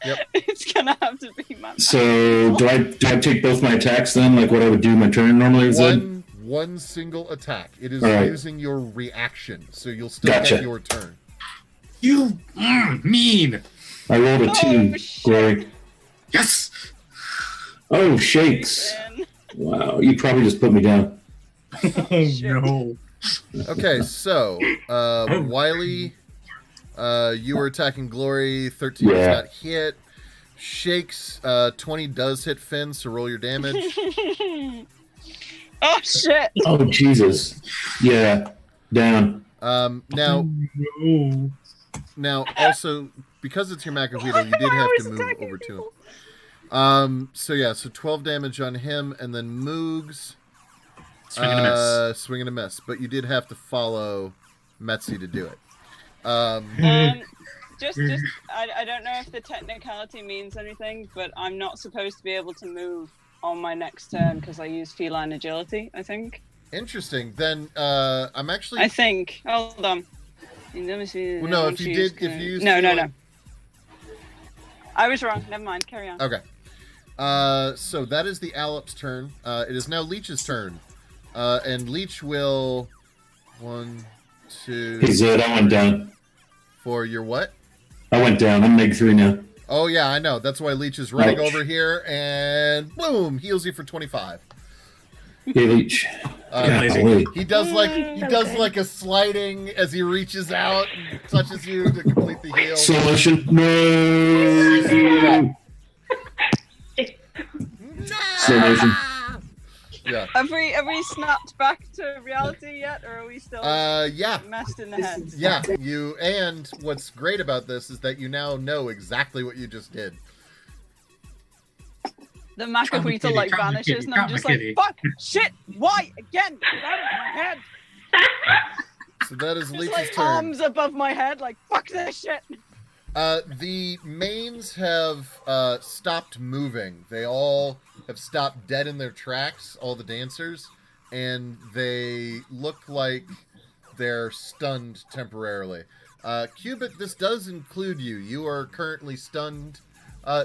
Yep. It's gonna have to be my. So do I take both my attacks then, like what I would do my turn normally? Is it? One single attack. It is All right. using your reaction, so you'll still Gotcha. get your turn. You mean. I rolled a 2, shit. Glory. Yes. Oh, shakes. Wow, you probably just put me down. Oh no. Okay, so Wiley, you were attacking Glory. 13 does Yeah. not hit. Shakes, 20 does hit Finn, so roll your damage. Oh shit! Oh, Jesus. Yeah, down. Now, No. also, because it's your Macahuito, you did have to move over to him. So 12 damage on him, and then Moogs. Swing and a miss. Swing and a miss, but you did have to follow Metzi to do it. Just, I don't know if the technicality means anything, but I'm not supposed to be able to move on my next turn because I use feline agility, I think. Interesting. Then I'm actually. I think. Hold on. Let me see. Well, no, if you used No. I was wrong. Never mind. Carry on. Okay. So that is the Allep's turn. It is now Leech's turn. And Leech will 1, 2. Hey, Zed, I went down. For your what? I went down. I'm Meg 3 now. Oh yeah, I know. That's why Leech is running Ouch. over here, and boom, heals you for 25. Hey, Leech. He does like a sliding as he reaches out and touches you to complete the heal. Slow motion. No. Slow motion. Yeah. Have we snapped back to reality yet, or are we still Yeah. messed in the head? Yeah, and what's great about this is that you now know exactly what you just did. The Macahuita like vanishes, and I'm just like, fuck, shit, why again? Get out of my head! So that is Just Leech's like turn. arms above my head, like fuck this shit. The mains have stopped moving. They all have stopped dead in their tracks, all the dancers, and they look like they're stunned temporarily. Cubit, this does include you. You are currently stunned.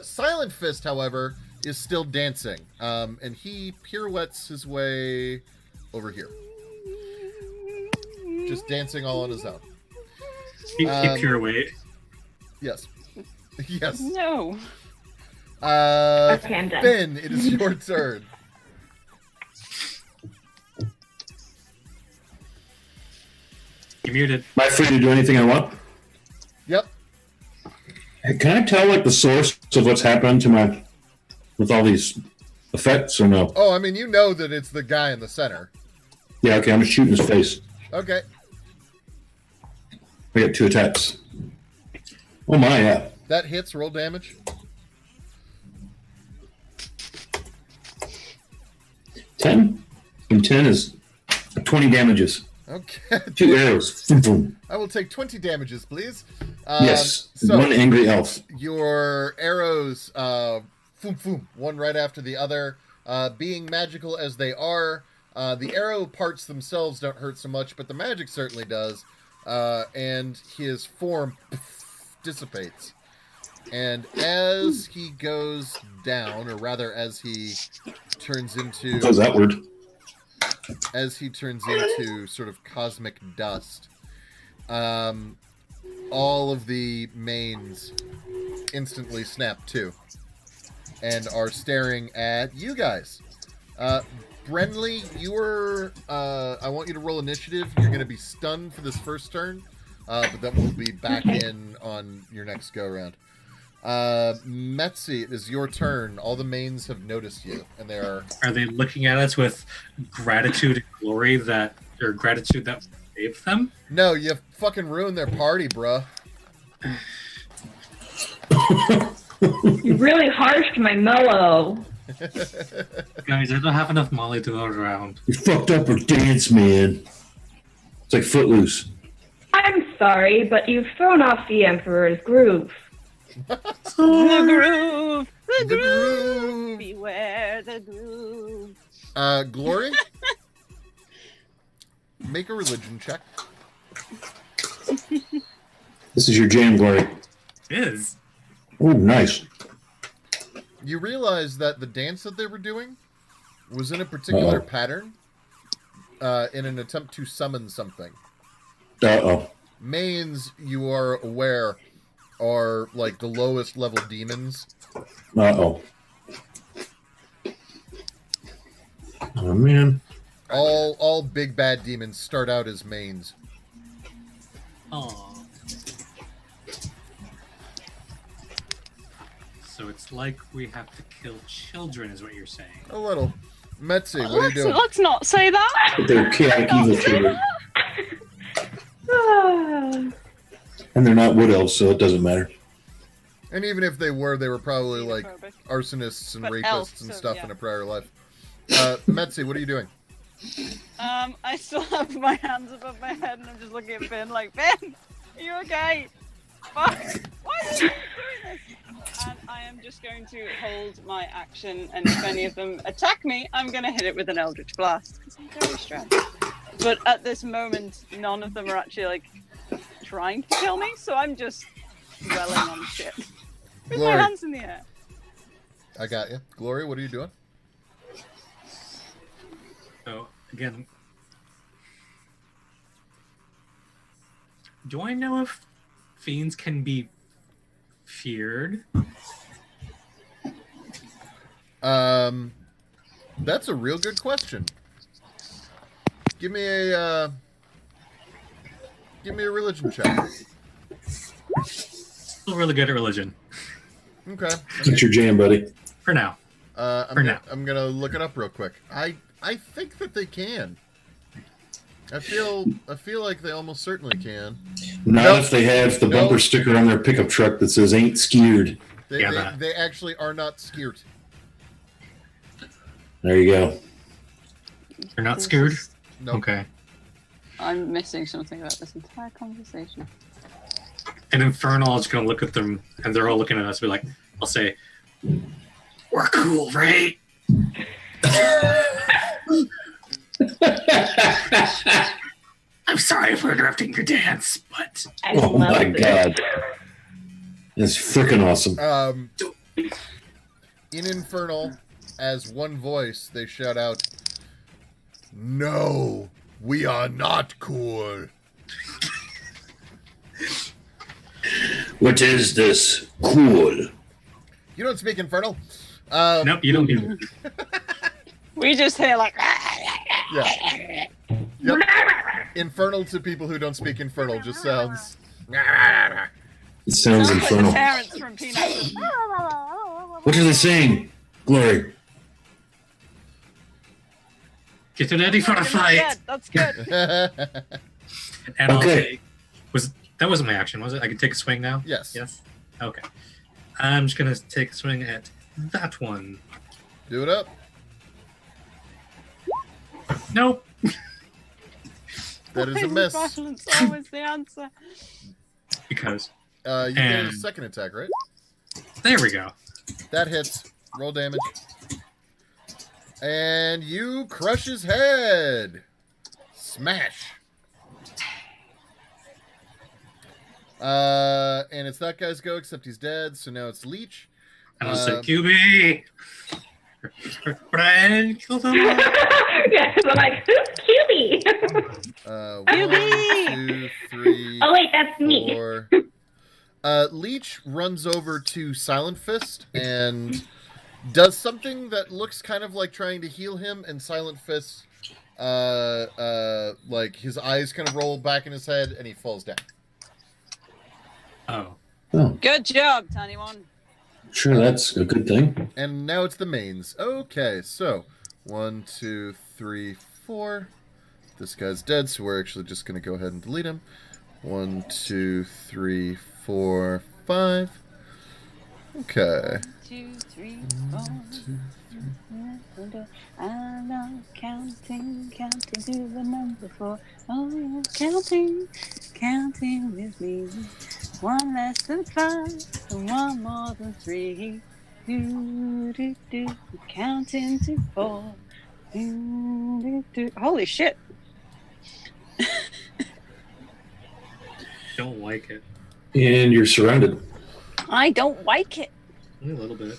Silent Fist, however, is still dancing, and he pirouettes his way over here. Just dancing all on his own. Keep your weight. Yes. Yes. No. Okay, I'm done. Finn, it is your turn. You're muted. Am I free to do anything I want? Yep. Can I tell, like, the source of what's happened to my... with all these effects, or no? Oh, I mean, you know that it's the guy in the center. Yeah, okay, I'm just shooting his face. Okay. I got 2 attacks. Oh my, yeah. That hits, roll damage. 10? And 10 is 20 damages. Okay. 2 arrows. Boom, boom. I will take 20 damages, please. Yes, So, 1 angry elf. your arrows, boom, boom, one right after the other. Being magical as they are, the arrow parts themselves don't hurt so much, but the magic certainly does. And his form dissipates. And as he goes down, or rather as he turns into... Goes outward. As he turns into sort of cosmic dust, all of the mains instantly snap to and are staring at you guys. Brenly, you're... I want you to roll initiative. You're going to be stunned for this first turn, but then we'll be back in on your next go-around. Metzi, it is your turn. All the mains have noticed you, and they are... Are they looking at us with gratitude and glory that, or gratitude that we gave them? No, you fucking ruined their party, bruh. You really harshed my mellow. Guys, I don't have enough Molly to go around. You fucked up our dance, man. It's like Footloose. I'm sorry, but you've thrown off the Emperor's groove. The groove, the The groove, groove. beware the groove. Glory? Make a religion check. This is your jam, Glory. It is. Oh, nice. You realize that the dance that they were doing was in a particular Uh-oh. pattern in an attempt to summon something. Uh-oh. Mains, you are aware, are like the lowest level demons. Uh-oh. Oh, man. All big bad demons start out as mains. Oh. So it's like we have to kill children, is what you're saying. A little. Metzi, what are you doing? Let's not say that. They're chaotic evil children. And they're not wood elves, so it doesn't matter. And even if they were probably like Xenophobic. arsonists and But rapists elves, and so, stuff yeah. in a prior life. Metzi, what are you doing? I still have my hands above my head and I'm just looking at Ben like, Ben, are you okay? Fuck! Why are you doing this? And I am just going to hold my action, and if any of them attack me, I'm going to hit it with an Eldritch Blast, because I'm very stressed. But at this moment, none of them are actually, like, trying to kill me, so I'm just dwelling on shit. With Glory. my hands in the air. I got you. Glory, what are you doing? So, again, do I know if fiends can be feared? That's a real good question. Give me a religion check. Still really good at religion. Okay. That's your jam, buddy. For now. I'm gonna look it up real quick. I think that they can. I feel like they almost certainly can. Not Nope. if they have the bumper Nope. sticker on their pickup truck that says "Ain't skeered." They actually are not scared. There you go. You're not scared? Nope. Okay. I'm missing something about this entire conversation. And Infernal is going to look at them, and they're all looking at us, be like, I'll say, we're cool, right? I'm sorry for interrupting your dance, but I Oh love my this. god. That's freaking awesome. In Infernal, as one voice, they shout out, "No, we are not cool." What is this? Cool. You don't speak Infernal? nope, you don't need We just hear like, yeah. Yep. Infernal to people who don't speak Infernal just sounds. It sounds Sounds like the infernal. parents from Peanuts. What are they saying? Glory. Get ready for a fight. Good, that's good. And I'll Okay. take, that wasn't my action, was it? I can take a swing now? Yes. Yes? Okay. I'm just going to take a swing at that one. Do it up. Nope. That is a Why miss. violence always the answer? Because You get a And- second attack, right? there we go. That hits. Roll damage. And you crush his head. Smash. And it's that guy's go, except he's dead, so now it's Leech. And I'll say, QB! Brian, kill them all. Yeah, 'cause I'm like, who's QB? 1, 2, 3, Oh wait, that's me. 4. Leech runs over to Silent Fist and does something that looks kind of like trying to heal him, and Silent Fist, like his eyes kind of roll back in his head, and he falls down. Oh. Oh, Good job, Tiny One. sure, that's a good thing. And now it's the mains. Okay, so 1, 2, 3, 4. This guy's dead, so we're actually just going to go ahead and delete him. 1, 2, 3, 4, 5. Okay. 2, 3, 4. I'm not counting to the number 4. Oh, yeah, counting with me. 1 less than 5, and 1 more than 3. Counting to 4. Holy shit. Don't like it. And you're surrounded. I don't like it. A little bit.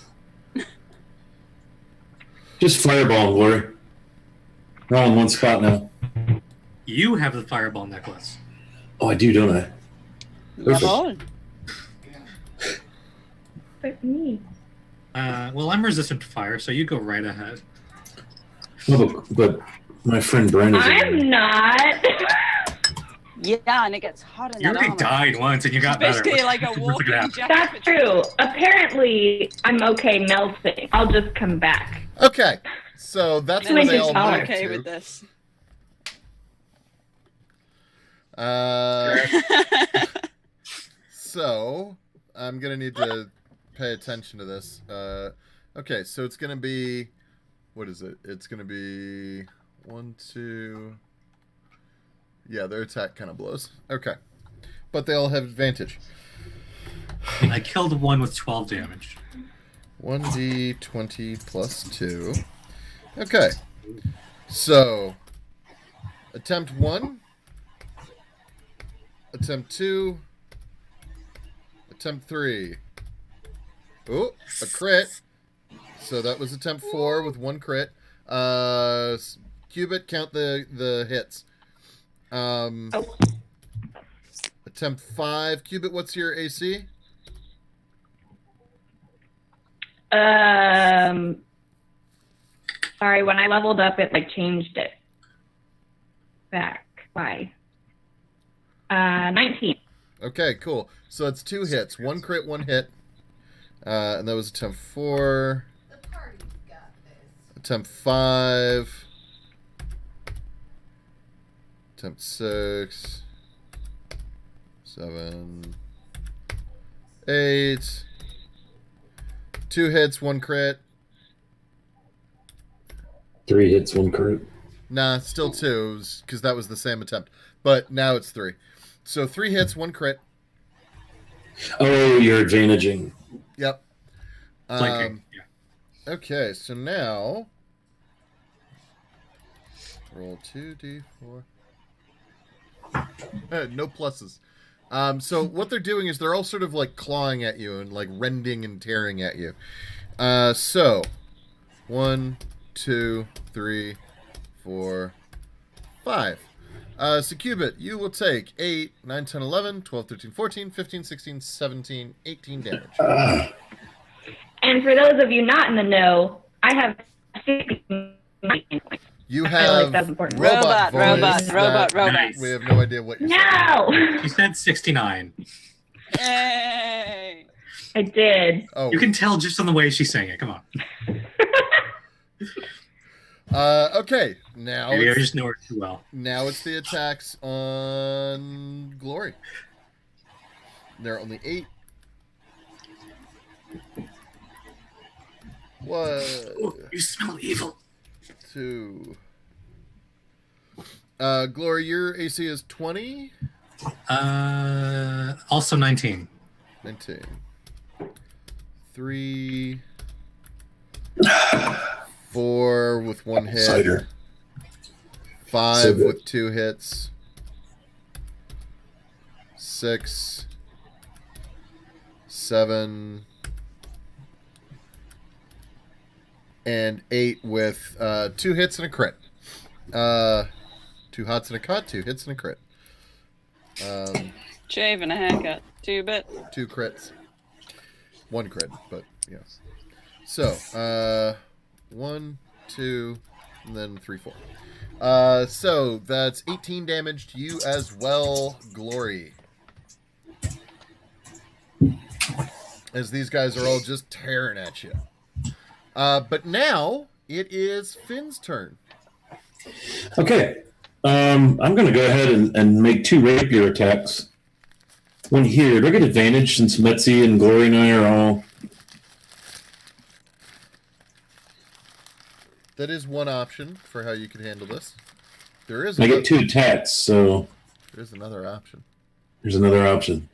Just fireball, Glory. We're all in one spot now. You have the fireball necklace. Oh, I do, don't I? Lol. But me. Well, I'm resistant to fire, so you go right ahead. No, but my friend Brandon's. I'm not. Yeah, and it gets hot in You that already armor. died once, and you got better. Basically like a What's walking gonna happen? jacket. That's true. Apparently, I'm okay melting. I'll just come back. Okay, so that's Then where Make they it all taller. moved okay to. with this. So I'm gonna need to pay attention to this. Okay, so it's gonna be, what is it? It's gonna be 1, 2. Yeah, their attack kind of blows. Okay, but they all have advantage. I killed one with 12 damage. 1d20 plus 2. Okay, so attempt 1, attempt 2, attempt 3. Oh, a crit. So that was attempt 4 with 1 crit. Cubit, count the hits. Attempt 5. Cubit, what's your AC? Sorry, when I leveled up, it like changed it back. Why? 19. Okay, cool. So it's 2 hits. 1 crit, 1 hit. And that was attempt 4. The party's got this. Attempt 5. Attempt 6. 7. 8. 2 hits, 1 crit. 3 hits, 1 crit. Nah, still 2, because that was the same attempt. But now it's 3. So 3 hits, 1 crit. Oh, you're advantaging. Yep. Flanking. Yeah. Okay, so now roll 2d4. No pluses. So what they're doing is they're all sort of like clawing at you and like rending and tearing at you. So 1, 2, 3, 4, 5. So Cubit, you will take 8, 9, 10, 11, 12, 13, 14, 15, 16, 17, 18 damage. And for those of you not in the know, I have 16. You I feel have like that's important. robot voice. Robot. Nice. We have no idea what you're saying. No! She said 69. Yay! I did. Oh, You can tell just on the way she's saying it. Come on. Okay, now Maybe I it's, just know her too well. now it's the attacks on Glory. There are only 8. Ooh, 1, you smell evil. 2. Glory, your AC is 20. Also 19. 19. 3. 4 with 1 hit. Cider. 5 So good. with 2 hits. 6. 7. And 8 with 2 hits and a crit. 2 hots and a cut, 2 hits and a crit. Shave and a haircut. 2-bit. 2 crits. 1 crit, but yes. So, 1, 2, and then 3, 4. So that's 18 damage to you as well, Glory. As these guys are all just tearing at you. But now it is Finn's turn. Okay. I'm going to go ahead and make 2 rapier attacks. One here. Do I get advantage since Metzi and Glory and I are all... That is one option for how you can handle this. There is I another, get 2 attacks, so there's another option. there's another option.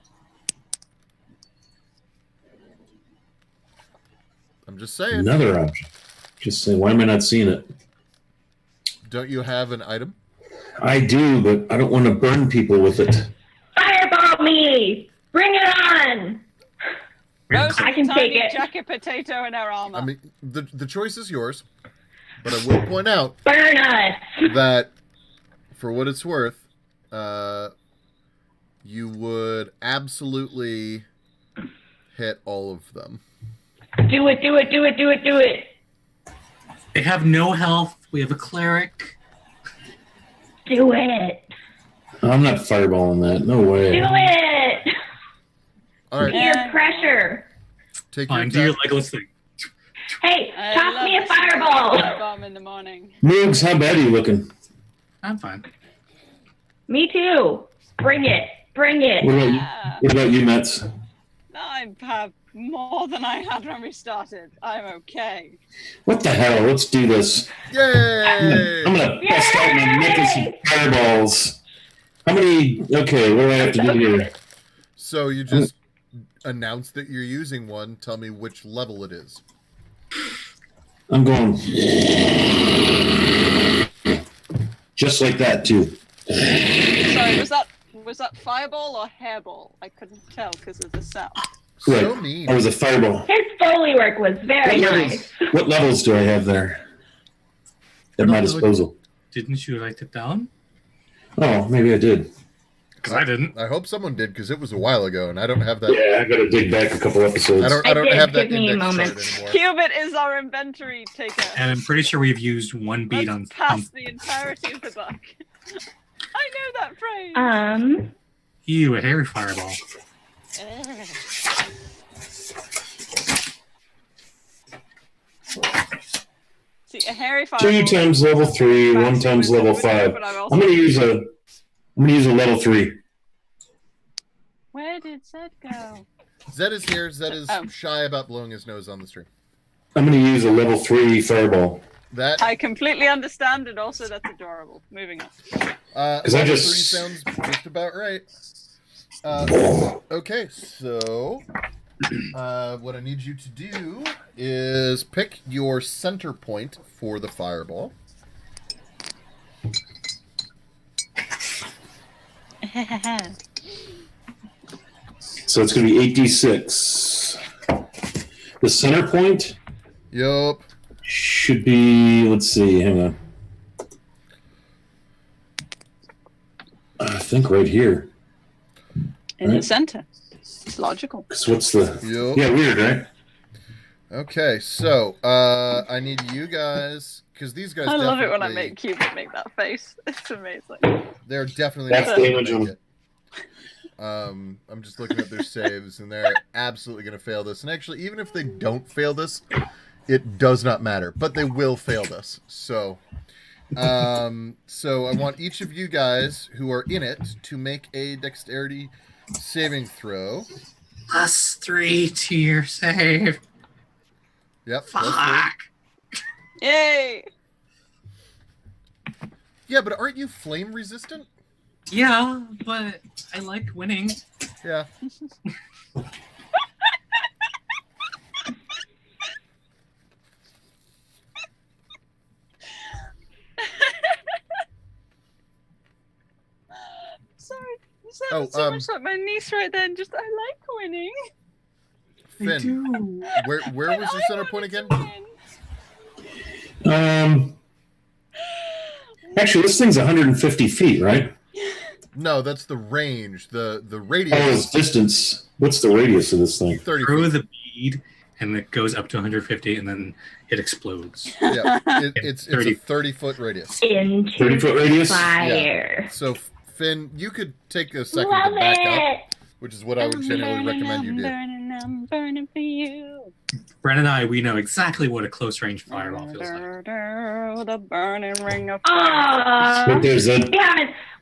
I'm just saying. Another option. Just saying, why am I not seeing it? Don't you have an item? I do, but I don't want to burn people with it. Fireball me! Bring it on! Roast I can tiny take it. jacket potato in her armor. I mean, the choice is yours, but I will point out Burn us. that, for what it's worth, you would absolutely hit all of them. Do it, do it, do it, do it, do it. They have no health. We have a cleric. Do it. I'm not fireballing that. No way. Do it. All right, Peer pressure. take Fine, do your your attack. Legolas thing. Hey, I toss love me a this fireball. bomb in the morning. Moogs, how bad are you looking? I'm fine. Me too. Bring it. Bring it. What about you, Yeah. what about you Mets? I have more than I had when we started. I'm okay. What the hell? Let's do this. Yay! I'm gonna bust out my magnificent fireballs. How many? Okay, what do I have to do here? So you just announce that you're using one. Tell me which level it is. I'm going just like that too. Sorry, was that fireball or hairball? I couldn't tell because of the sound. So Right. mean. That was a fireball. His Foley work was very nice. What levels do I have there at my disposal? Didn't you write it down? Oh, maybe I did. Because I didn't. I hope someone did because it was a while ago, and I don't have that. Yeah, I gotta dig back a couple episodes. I don't I did. have that Give me a index moment. chart anymore. Cubit is our inventory taker. And I'm pretty sure we've used one beat Let's on. pass the entirety of the buck. I know that phrase. You, a hairy fireball. See, a hairy fireball. 2 times level 3, 1 times level 5. But I've I'm also- gonna use a level 3. Where did Zed go? Zed is here. Zed is Oh. shy about blowing his nose on the stream. I'm gonna use a level 3 fireball. That I completely understand, and also that's adorable. Moving on. 'Cause I just- 3 sounds just about right. Okay, so what I need you to do is pick your center point for the fireball. So it's gonna be 8d6. The center point Yup. should be, let's see, hang on. I think right here. In the Right. center. It's logical. 'Cause what's the... Yup. Yeah, weird, right? Okay, so I need you guys, because these guys. I love it when I definitely- make Cubit make that face. It's amazing. They're definitely. That's not gonna damage make on- it. I'm just looking at their saves, and they're absolutely going to fail this. And actually, even if they don't fail this, it does not matter. But they will fail this. So I want each of you guys who are in it to make a dexterity saving throw. +3 to your save. Yep. plus three. Fuck. Yay! Yeah, but aren't you flame resistant? Yeah, but I like winning. Yeah. Sorry. You sounded so much like my niece right then. Just, I like winning. I Finn, do. where was your I center point wanted again? to win. Actually, this thing's 150 feet, right? No, that's the range. The Oh, radius it's is distance. What's the radius of this thing? 30 Throw feet. the bead, and it goes up to 150, and then it explodes. Yeah, it's a 30. 30-foot radius. Into 30-foot radius? fire. So, Finn, you could take a second Love to back up, it. which is what I would generally recommend you do. I'm burning for you. Bren and I, we know exactly what a close range fireball feels like. The burning ring of fire. Aw. Right there's a...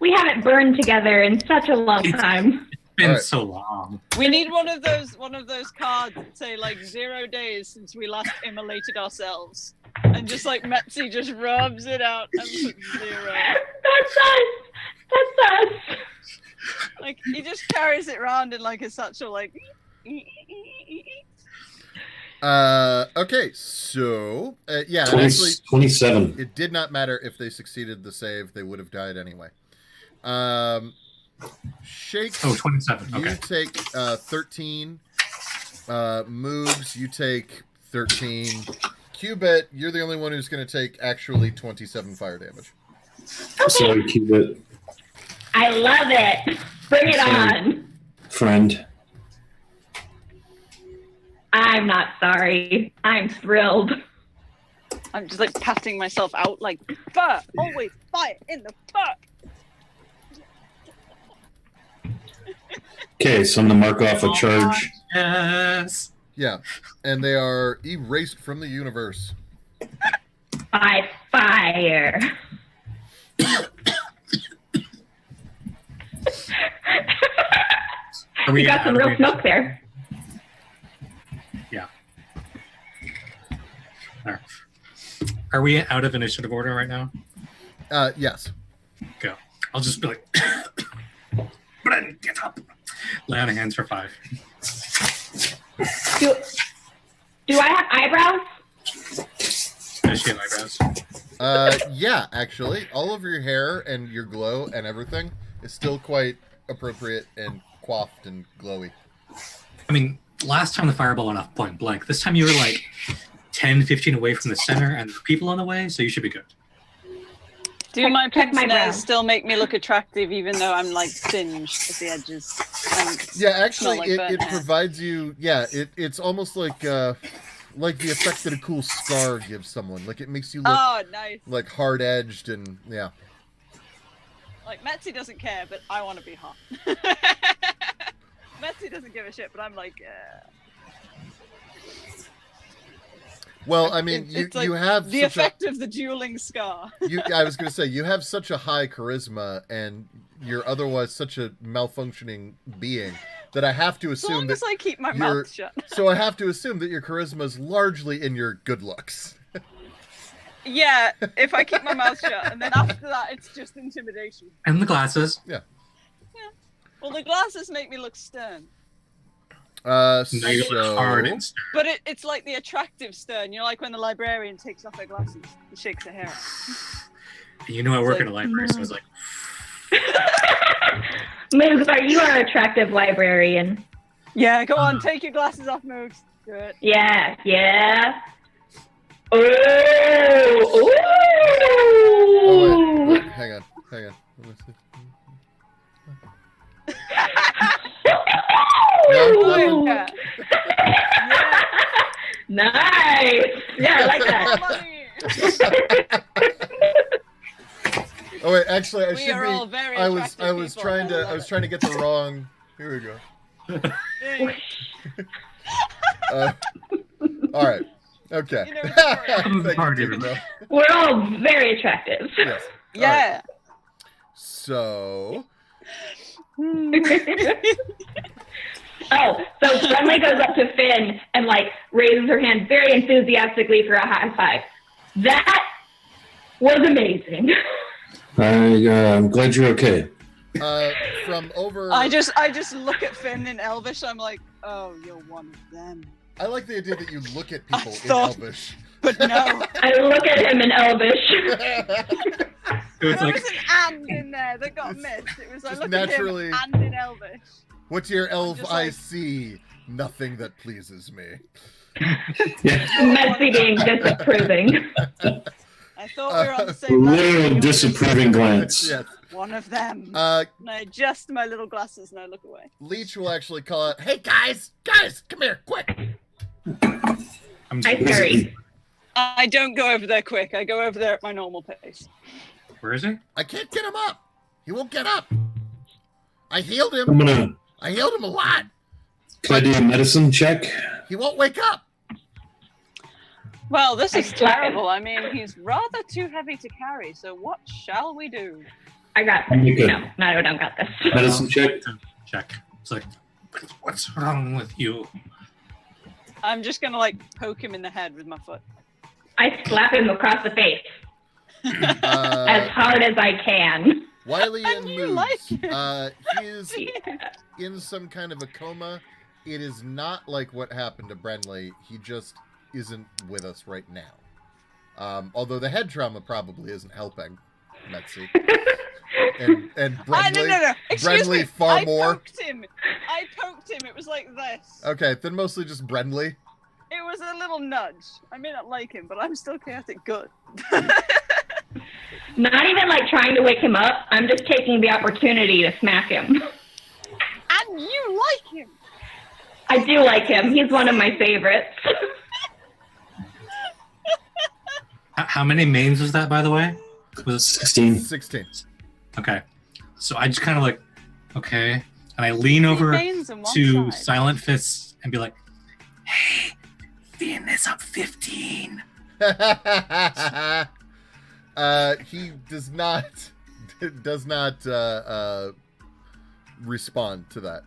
We haven't burned together in such a long time. It's been Alright. so long. We need one of those cards that say like 0 days since we last immolated ourselves. And just like Metzi just rubs it out and puts 0. That's us. That's us. Like he just carries it around in like a satchel like Okay, so, yeah, 20, actually, 27. it did not matter if they succeeded the save. They would have died anyway. Shakes, Oh, 27. you Okay. take 13 Moogs, you take 13. Cubit, you're the only one who's going to take actually 27 fire damage. Sorry, Cubit. I love it. Bring it on. Friend. I'm not sorry. I'm thrilled. I'm just like patting myself out, like fur. Always fire in the fur. Okay, so I'm going to mark off a charge. Yes. Yeah, and they are erased from the universe. By fire. You got some real smoke there. Yeah. All right. Are we out of initiative order right now? Yes. Go. I'll just be like, Bren, get up. Lay on hands for 5. Do I have eyebrows? Does she have eyebrows? Yeah, actually. All of your hair and your glow and everything is still quite appropriate and coiffed and glowy. I mean, last time the fireball went off point blank. This time you were like 10, 15 away from the center and people on the way, so you should be good. Do my check my pince brow. nails still make me look attractive even though I'm like singed at the edges? And Yeah, actually, smell like it burnt hair? provides you... Yeah, it's almost like the effect that a cool scar gives someone. Like, it makes you look Oh, nice. like hard-edged and... Yeah. Like, Metzi doesn't care, but I want to be hot. Metzi doesn't give a shit, but I'm like, Well, I mean, it's like you have the such effect of the dueling scar. I was going to say, you have such a high charisma, and you're otherwise such a malfunctioning being that I have to As assume long that as I keep my you're- mouth shut. So I have to assume that your charisma is largely in your good looks. Yeah, if I keep my mouth shut, and then after that, it's just intimidation. And the glasses. Well, the glasses make me look stern, No, you look hard So... and stern. but it's like the attractive stern. You know, like when the librarian takes off her glasses and shakes her hair out. You know I work It's in a library, so I was like, Moogs, are you our attractive librarian? Yeah, go on, take your glasses off, Moogs. Do it. Yeah, yeah. Oh, Ooh! wait, hang on. Let me see. Ooh! Yeah. Nice. Yeah, I like that. Oh wait, actually, I We should are all be. very I was attractive people. trying to. I I love was it. trying to get the wrong. Here we go. Yeah. All right. Okay. You know, it's Thank you, Party, David, bro. We're all very attractive. Yes. All right. Yeah. So. Oh, so Friendly goes up to Finn and like raises her hand very enthusiastically for a high five. That was amazing. I'm glad you're okay. From over. I just look at Finn in Elvish. I'm like, oh, you're one of them. I like the idea that you look at people in thought- Elvish. But no. I look at him in Elvish. so it's There like, was an and in there that got missed. It was I Just look naturally- at him and in Elvish. What's your elf just I like- see? Nothing that pleases me. Yeah. Messy being disapproving. I thought we were on the same level. Literal disapproving glance. Yes. One of them. Uh, And I adjust my little glasses and I look away. Leech will actually call out, "Hey guys, come here, quick!" I'm I just, scurry. I don't go over there quick. I go over there at my normal pace. where is he? I can't get him up. He won't get up. I healed I'm him. gonna. I healed him a lot. Can I do a medicine check? He won't wake up. Well, this is I slap him. terrible. I mean, he's rather too heavy to carry. So what shall we do? I got this. You good. No, I don't got this. Medicine check. Check. It's like, what's wrong with you? I'm just gonna like poke him in the head with my foot. I slap him across the face as Uh, hard as I can. Wiley and you moves. like it. He is in some kind of a coma. It is not like what happened to Brenly. He just isn't with us right now. Although the head trauma probably isn't helping, Metzi. and No. Brenly Excuse me. far I more. Poked him. I poked him. It was like this. Okay, then mostly just Brenly. It was a little nudge. I may not like him, but I'm still chaotic good. Not even like trying to wake him up. I'm just taking the opportunity to smack him. And you like him. I do like him. He's one of my favorites. How many mains was that, by the way? Was it 16. 16. Okay. So I just kind of like, okay. And I lean over Mains on one to side. Silent Fist and be like, hey, Finn is up 15. He does not respond to that.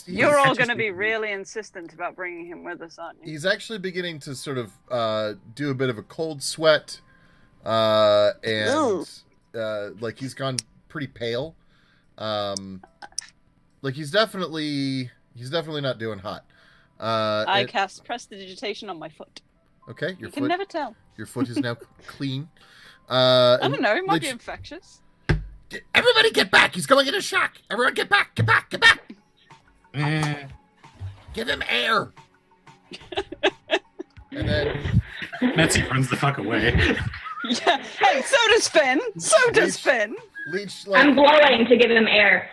You're all going to be really insistent about bringing him with us, aren't you? He's actually beginning to sort of do a bit of a cold sweat, and like he's gone pretty pale. Like he's definitely not doing hot. I cast prestidigitation on my foot. Okay, You can never tell. your foot is now clean. I don't know. It might be infectious. Everybody get back! He's going into shock! Everyone get back! Get back! Get back! Give him air! And then Metsy runs the fuck away. Yeah. Hey, so does Finn. So does Finn. Leech I'm blowing to give him air.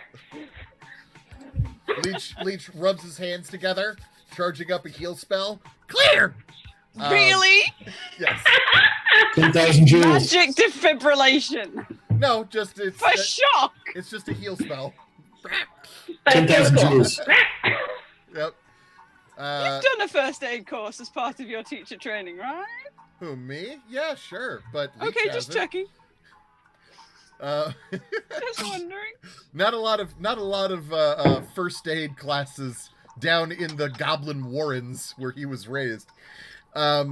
Leech rubs his hands together, charging up a heal spell. Clear! Really? Yes. 10,000 joules. Magic defibrillation. No, just it's For shock. it's just a heal spell. But 10,000 it's cool. joules. Yep. You've done a first aid course as part of your teacher training, right? Who, me? Yeah, sure, but Leech Okay, just hasn't. checking. Just Just wondering. not a lot of first aid classes down in the Goblin Warrens where he was raised. Yeah,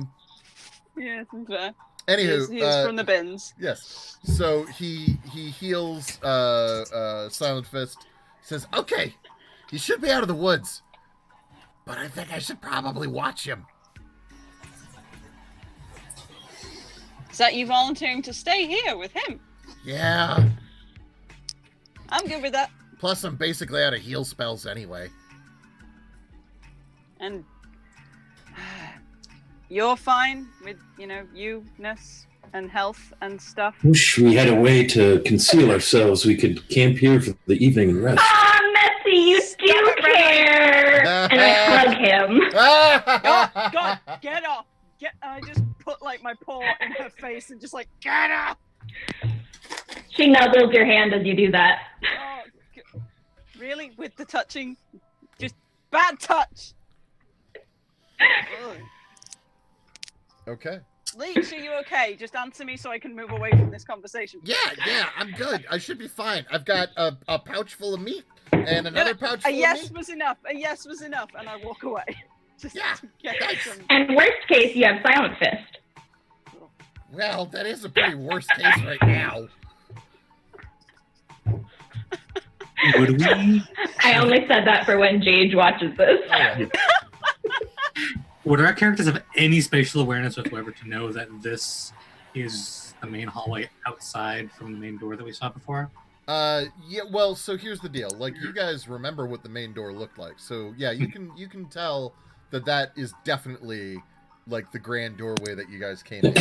to be fair. Anywho, He is from the bins. yes. So he heals Silent Fist. Says, "Okay, he should be out of the woods, but I think I should probably watch him." Is that you volunteering to stay here with him? Yeah. I'm good with that. Plus, I'm basically out of heal spells anyway. And you're fine with, you-ness and health and stuff. Wish we had a way to conceal ourselves. We could camp here for the evening and rest. Ah, Messy, you do care. And I hug him. Oh, God, get off. I just put, my paw in her face and just, get up. She nuzzles your hand as you do that. Oh, really? With the touching? Just bad touch. Ugh. Okay. Leech, are you okay? Just answer me so I can move away from this conversation. Yeah, I'm good. I should be fine. I've got a pouch full of meat and another pouch full A of yes meat. was enough. A yes was enough, and I walk away. Just Yeah, to get nice. some. And worst case, you have Silent Fist. Well, that is a pretty worst case right now. Would we? I only said that for when Jade watches this. Oh, yeah. Would our characters have any spatial awareness whatsoever to know that this is the main hallway outside from the main door that we saw before? Yeah, well, so here's the deal. You guys remember what the main door looked like. So, yeah, you can tell that is definitely, the grand doorway that you guys came in.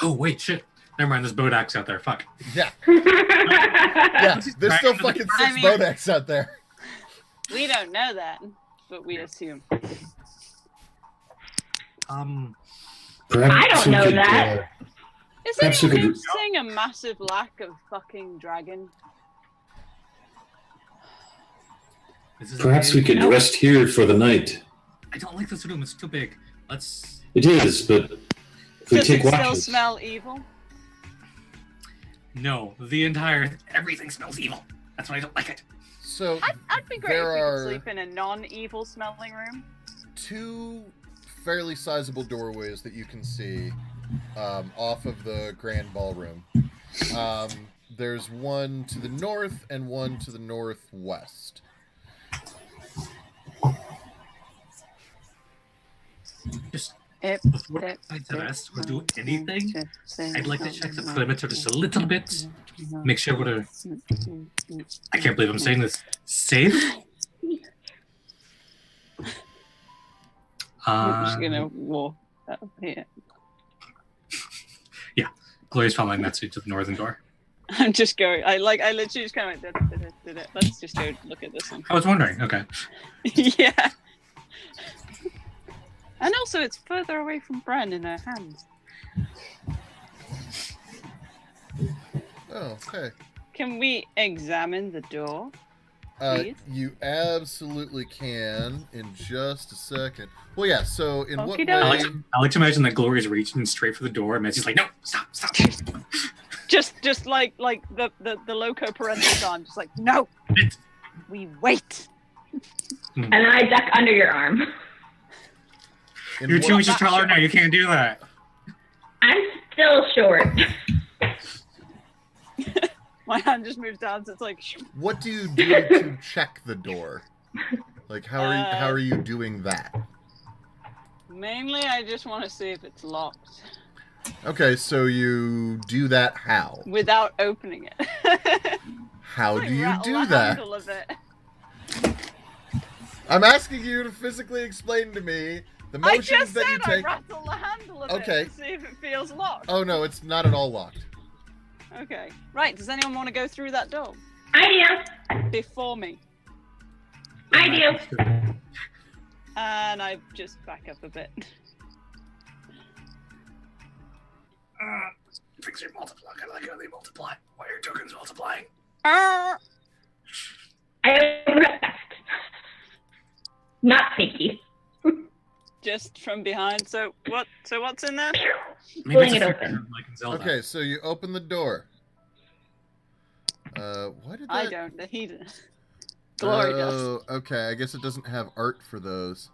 Oh, wait, shit. Never mind, there's Bodax out there. Fuck. Yeah. Yeah, there's still fucking 6 I mean- Bodex out there. We don't know that, but we assume. Perhaps I don't we know could, that. Is Perhaps we anyone could- seeing a massive lack of fucking dragon? This is a Perhaps we big- could rest here for the night. I don't like this room. It's too big. Let's. It is, but if we Does take it still watches. smell evil? No, everything smells evil. That's why I don't like it. So, I'd be great if there we are could sleep in a non-evil smelling room. 2 fairly sizable doorways that you can see off of the grand ballroom. There's one to the north and one to the northwest. Just Before I decide to rest or do anything, I'd like to check the perimeter just a little bit. Make sure we're... I can't believe I'm saying this. Safe? I'm just gonna walk up here. Yeah, Gloria's following Metsu to the northern door. I'm just going. I literally just kind of did it. Let's just go look at this one. I was wondering. Okay. Yeah. And also, it's further away from Bren in her hands. Oh, okay. Can we examine the door? Please? You absolutely can in just a second. Well, yeah, so in what way... Okey-doke. I like to imagine that Gloria's reaching straight for the door, and Metsu's like, no, stop. just like the loco parental arm, just like, no, we wait. And then I duck under your arm. You're 2 inches taller now, you can't do that. I'm still short. My hand just moves down, so it's like... What do you do to check the door? Like, how are you doing that? Mainly, I just want to see if it's locked. Okay, so you do that how? Without opening it. How Like do you rattle do the that? handle of it. I'm asking you to physically explain to me the I motions just that said you take. I rattle the handle of Okay. it to see if it feels locked. Oh no, it's not at all locked. Okay. Right, does anyone want to go through that door? I do. Before me. I do. And I just back up a bit. Things are multiplying. I like how they multiply. Why are tokens multiplying? Ah! I rest. Not sneaky. Just from behind. So what's in there? Maybe Pulling it's it a open. figure like in Zelda. Okay, so you open the door. Why did that? I don't. He does. Glory does. Oh, okay. I guess it doesn't have art for those.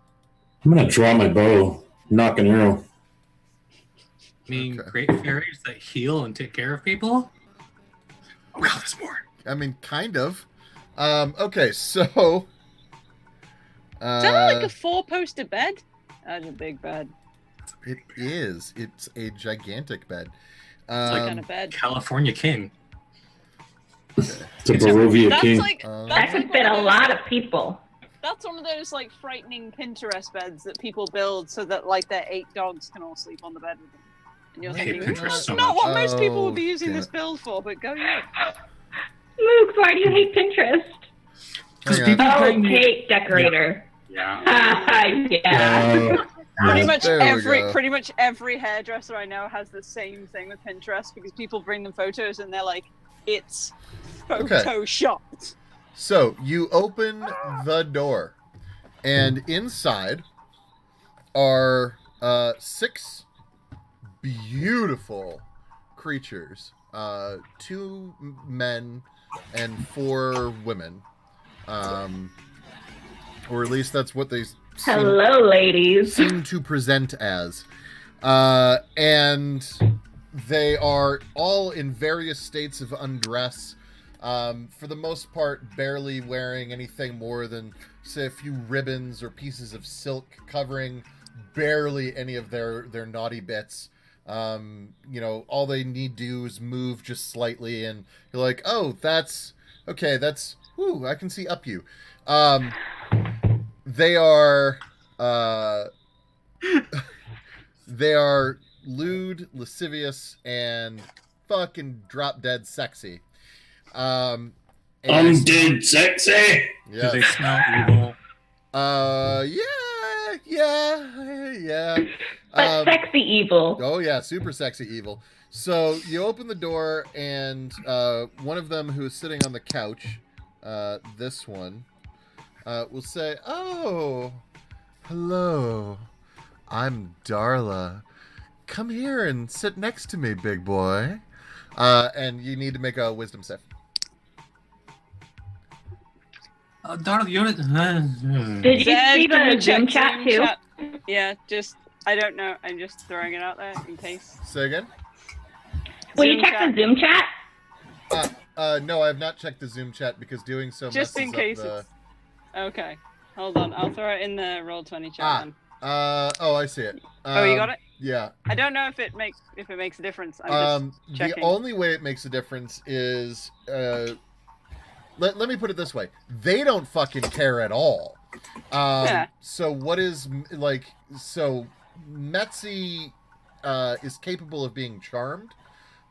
I'm gonna draw my bow, knock an arrow. I mean, Okay. great fairies that heal and take care of people? Oh god, there's more. I mean, kind of. Okay, so. Is that like a 4-poster bed? That's a big bed. It is. It's a gigantic bed. What kind of bed? California King. It's a Barovia That's King. like Um, That that's could like fit one a of lot those, of people. That's one of those like frightening Pinterest beds that people build so that like their 8 dogs can all sleep on the bed with them. And you're I hate thinking, Pinterest that's so not much. what most people would be Oh, using damn this it. build for, but go you. Luke, why do you hate Pinterest? Because Hang on. people Oh, bring me... cake decorator. Yeah. Yeah. Pretty much every hairdresser I know has the same thing with Pinterest because people bring them photos and they're like, it's Okay. photoshopped. So you open the door, and inside are 6 beautiful creatures, 2 men and 4 women, or at least that's what they Hello, ladies. seem to present as, and they are all in various states of undress. For the most part, barely wearing anything more than, say, a few ribbons or pieces of silk covering barely any of their naughty bits. You know, all they need to do is move just slightly, and you're like, oh, that's okay. That's I can see up you. They are they are lewd, lascivious, and fucking drop dead sexy. And- Undead sexy. Do yeah. they smell evil? Yeah. But sexy evil. Oh yeah, super sexy evil. So you open the door, and one of them who is sitting on the couch, this one, will say, "Oh, hello, I'm Darla. Come here and sit next to me, big boy." And you need to make a wisdom save. Donald, you're... Did you Zed, see can we the check Zoom chat too? Yeah, I don't know. I'm just throwing it out there in case. Say again? Will you Zoom check chat. the Zoom chat? No, I have not checked the Zoom chat because doing so Just in messes up case the... it's... Okay, hold on. I'll throw it in the Roll20 chat then. Oh, I see it. Oh, you got it? Yeah. I don't know if it makes a difference. I'm just The checking. only way it makes a difference is let me put it this way: they don't fucking care at all. Yeah. So what is like? So Metzi is capable of being charmed.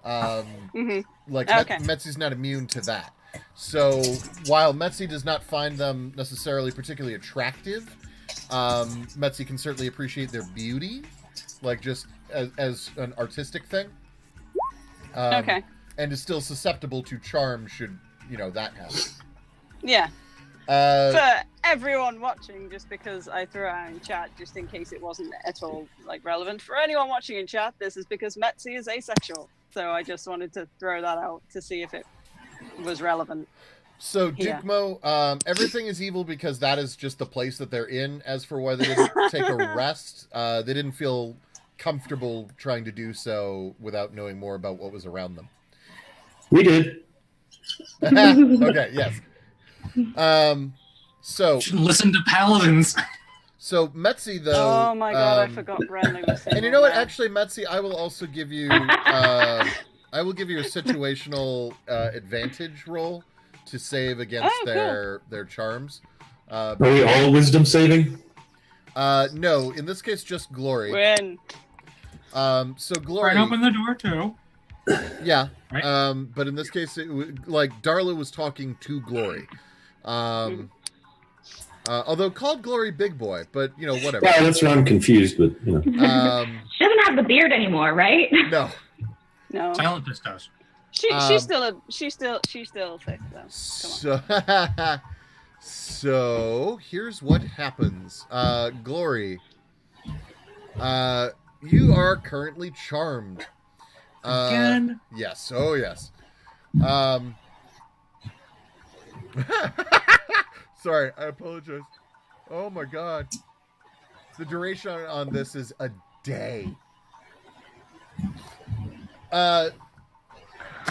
Like Okay. Metzi's not immune to that. So while Metzi does not find them necessarily particularly attractive, Metzi can certainly appreciate their beauty, like just as an artistic thing. Okay. And is still susceptible to charm should that happen. Yeah. Uh, For everyone watching, just because I threw it out in chat, just in case it wasn't at all relevant. For anyone watching in chat, this is because Metzi is asexual. So I just wanted to throw that out to see if it was relevant. So Yeah. Dukmo, everything is evil because that is just the place that they're in. As for why they didn't take a rest, they didn't feel comfortable trying to do so without knowing more about what was around them. We did. Okay, yes. So Shouldn't listen to paladins. So Metzi, though. Oh my god, I forgot Bradley was saying. And you know what? Actually, Metzi, I will also give you. I will give you a situational advantage roll to save against their charms. Are we all wisdom saving? No, in this case, just glory. Win. So glory. Right, open the door too. Yeah. Right. But in this case, like Darla was talking to glory. Although called Glory Big Boy, but whatever. Yeah, that's where I'm confused, but She doesn't have the beard anymore, right? No. No. Silent does. She's still thick though. Come on. So here's what happens. Glory, you are currently charmed. Again? Yes. Oh yes. Sorry, I apologize. Oh my god. The duration on this is a day.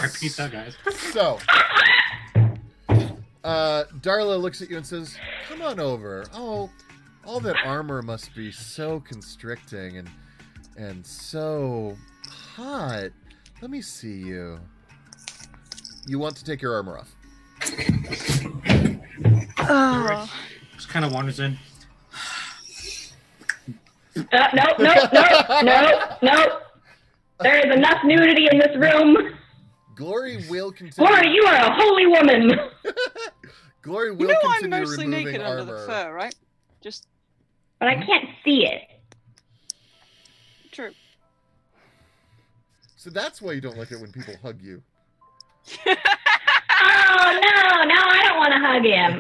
Repeat that, guys. So, Darla looks at you and says, "Come on over. Oh, all that armor must be so constricting and so hot. Let me see you. You want to take your armor off?" Oh. Just kind of wanders in. No. There is enough nudity in this room. Glory will continue. Glory, you are a holy woman. Glory You will know I'm continue mostly removing naked armor. under the fur, right? Just But I can't see it. true. So that's why you don't like it when people hug you. Oh, no, I don't want to hug him.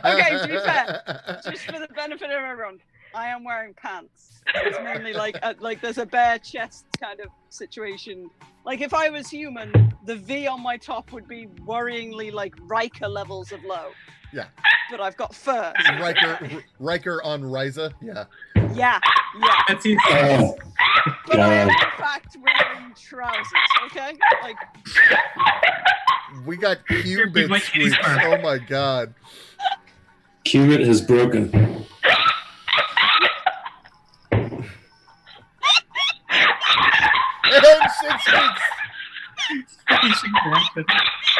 Okay, to be fair, just for the benefit of everyone, I am wearing pants. It's mainly like there's a bare chest kind of situation. Like if I was human, the V on my top would be worryingly like Riker levels of low. Yeah. But I've got fur. Riker on Ryza. Yeah. Yeah. That's easy. oh, But I am God. in fact wearing trousers. Okay. Like We got Cubit like squeaks. Eastern. Oh my god. Cubit has broken. And shit squeaks.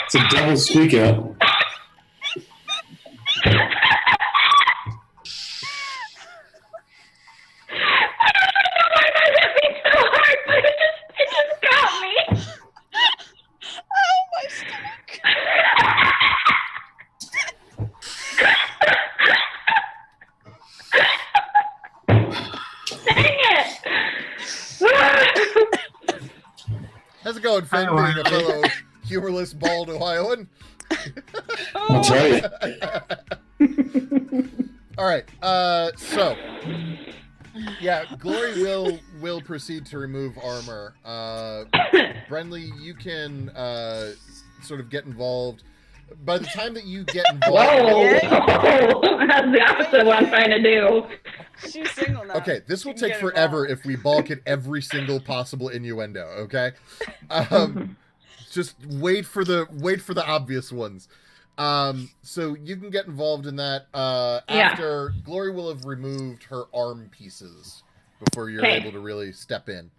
It's a double squeak out. It just got me. oh my stomach. Dang it. How's it going, Finn, being a fellow humorless bald Ohioan? I'll tell you. All right. So, yeah, Glory will proceed to remove armor. Brenly, you can sort of get involved. By the time that you get involved, Whoa. That's the opposite of what I'm trying to do. She's single now. okay, this will She can take get forever involved. if we balk at every single possible innuendo. Okay, just wait for the obvious ones. So you can get involved in that Yeah. after Glory will have removed her arm pieces before you're Okay. able to really step in.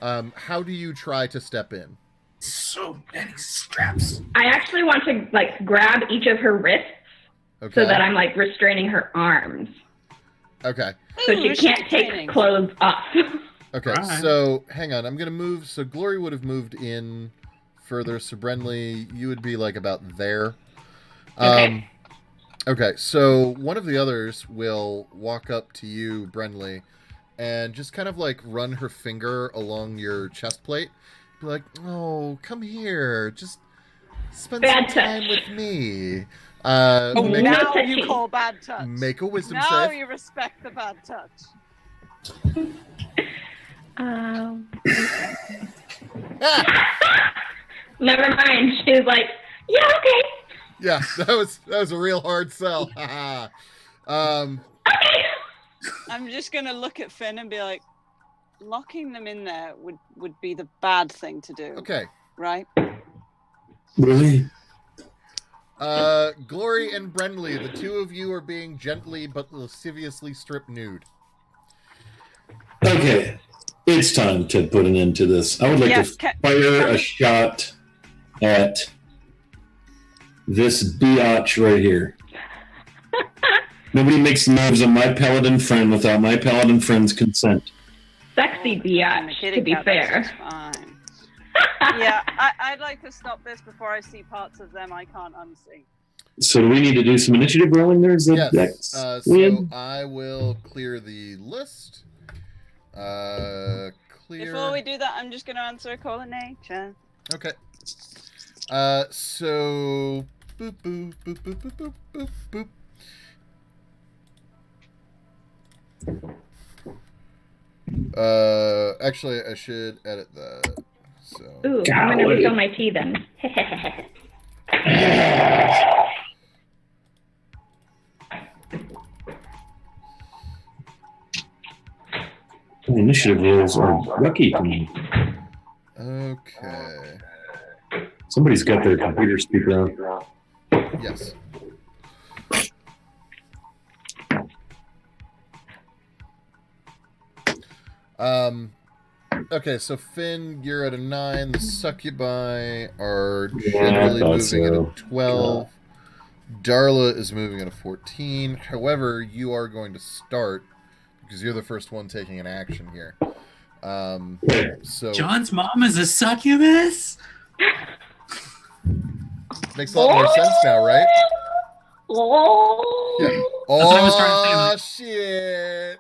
How do you try to step in? So many straps. I actually want to like grab each of her wrists Okay. so that I'm like restraining her arms, Okay. so she Ooh, can't take restraining. clothes off. Okay. Right. So hang on. I'm gonna move. So Glory would have moved in further. So Brenly, you would be like about there. Okay. Okay. So one of the others will walk up to you, Brenly, and just kind of like run her finger along your chest plate. Be like, "Oh, come here. Just spend Bad some time touch. with me." Oh, Make, no now touching. you call bad touch. make a wisdom Now save. you respect the bad touch. Never mind. She's like, yeah, okay. Yeah, that was a real hard sell. Okay. I'm just gonna look at Finn and be like, locking them in there would be the bad thing to do, Okay. right? Really? Glory and Brenly, the two of you are being gently but lasciviously stripped nude. Okay. It's time to put an end to this. I would like to fire a shot at this biatch right here. Nobody makes moves on my paladin friend without my paladin friend's consent. Sexy biatch, to be fair. Fine. Yeah, I'd like to stop this before I see parts of them I can't unsee. So do we need to do some initiative rolling there? Is that Yes. that's So win? I will clear the list. Clear. Before we do that, I'm just going to answer a call of nature. Okay. So boop boop boop boop boop boop boop boop. Actually, I should edit that. So. Ooh, I'm gonna Golly. refill my tea then. Initiative rolls are lucky to me. Okay. Somebody's got their computer speaker on. Yes. Okay, so Finn, you're at a 9. The Succubi are generally thought moving at so. a 12. Darla is moving at a 14. However, you are going to start because you're the first one taking an action here. So John's mom is a succubus? makes a lot more sense now, right? Oh. Yeah. That's what I was trying Oh to shit!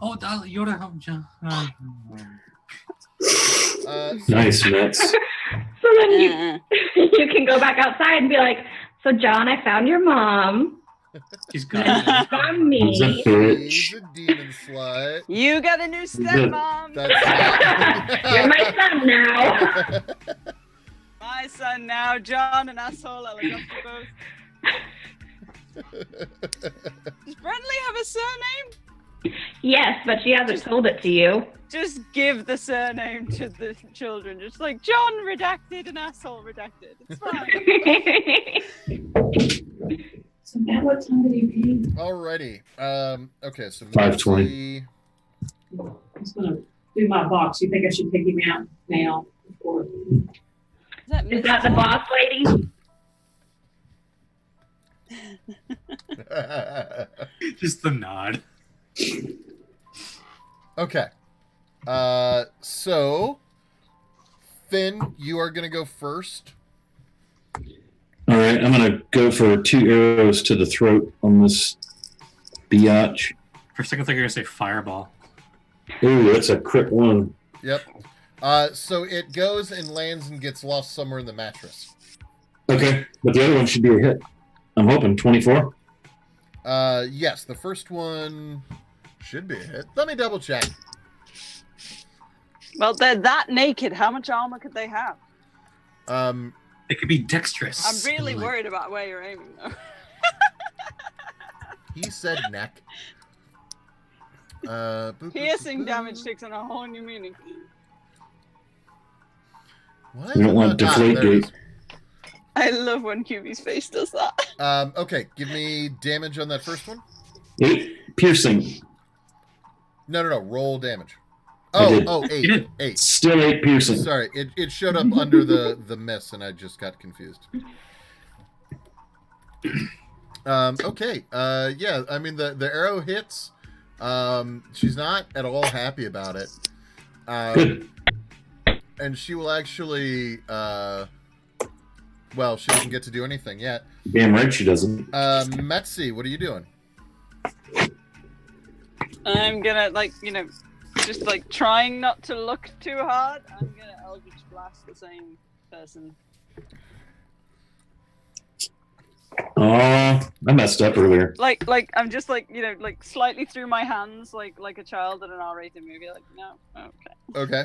Oh, Yoda help John. Nice, Mets. So then you can go back outside and be like, so John, I found your mom. She's And got you found He's a me. bitch. He's a demon slut. You got a new stepmom. That's You're my son now. My son now, John, an asshole. I look up to both. Does Brenly have a surname? Yes, but she hasn't told it to you. Just give the surname to the children. Just like John redacted and asshole redacted. It's fine. So now what time do you pay? Alrighty. Okay, so 5:20. I'm just gonna do my box. You think I should take him out now? Before... Is that the boss lady? just the nod. Okay. So Finn, you are gonna go first. All right, I'm gonna go for 2 arrows to the throat on this biatch. For a second, I thought you were going to say fireball. Ooh, that's a crit one. Yep. So it goes and lands and gets lost somewhere in the mattress. Okay, but the other one should be a hit. I'm hoping 24. Yes, the first one should be a hit. Let me double check. Well, they're that naked. How much armor could they have? It could be dexterous. I'm really Like, worried about where you're aiming, though. He said neck. Piercing damage takes on a whole new meaning. What? We don't want deflate there it gate. I love when Newbie's face does that. Okay, give me damage on that first one. 8 piercing. No. Roll damage. I did. Oh, You 8. did. 8. Still 8 piercing. Sorry, it showed up under the miss, and I just got confused. Okay. Yeah, I mean, the arrow hits. She's not at all happy about it. Good. And she will actually... well, she doesn't get to do anything yet. Damn right she doesn't. Metzi, what are you doing? I'm gonna, just, trying not to look too hard, I'm gonna Eldritch Blast the same person. Oh, I messed up earlier. I'm just, slightly through my hands, like a child in an R-rated movie, no, okay. Okay,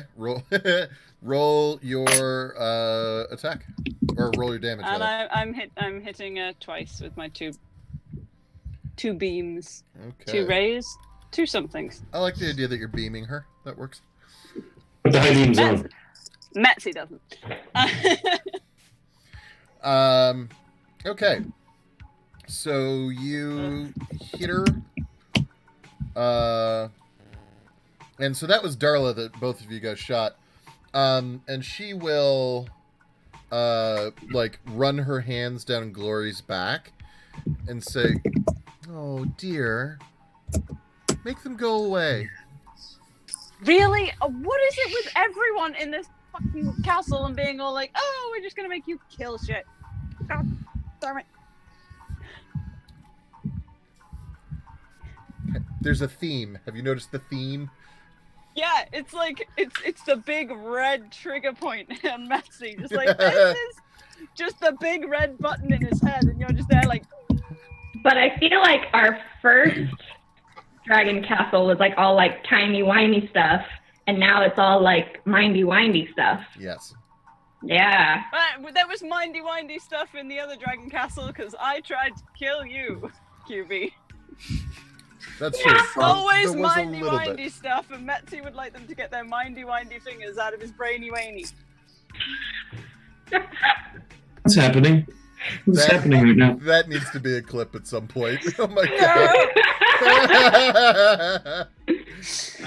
roll your attack. Or roll your damage, And rather. I'm hitting twice with my two beams. Okay. 2 rays, 2 somethings. I like the idea that you're beaming her. That works. Put the high beams on. Metzi doesn't. Okay. So you hit her. And so that was Darla that both of you guys shot. And she will run her hands down Glory's back and say, "Oh dear. Make them go away." Really? What is it with everyone in this fucking castle and being all like, "Oh, we're just gonna make you kill shit"? God damn it. There's a theme. Have you noticed the theme? Yeah, it's it's the big red trigger point on Metzi. Just this is just the big red button in his head, and you're just there like. But I feel like our first Dragon Castle was all timey-wimey stuff, and now it's all mindy-windy stuff. Yes. Yeah. But there was mindy-windy stuff in the other Dragon Castle because I tried to kill you, QB. That's true. Always There was a mindy little windy bit. stuff, and Metzi would like them to get their mindy windy fingers out of his brainy wainy. What's happening? What's happening right now? That needs to be a clip at some point. Oh my god.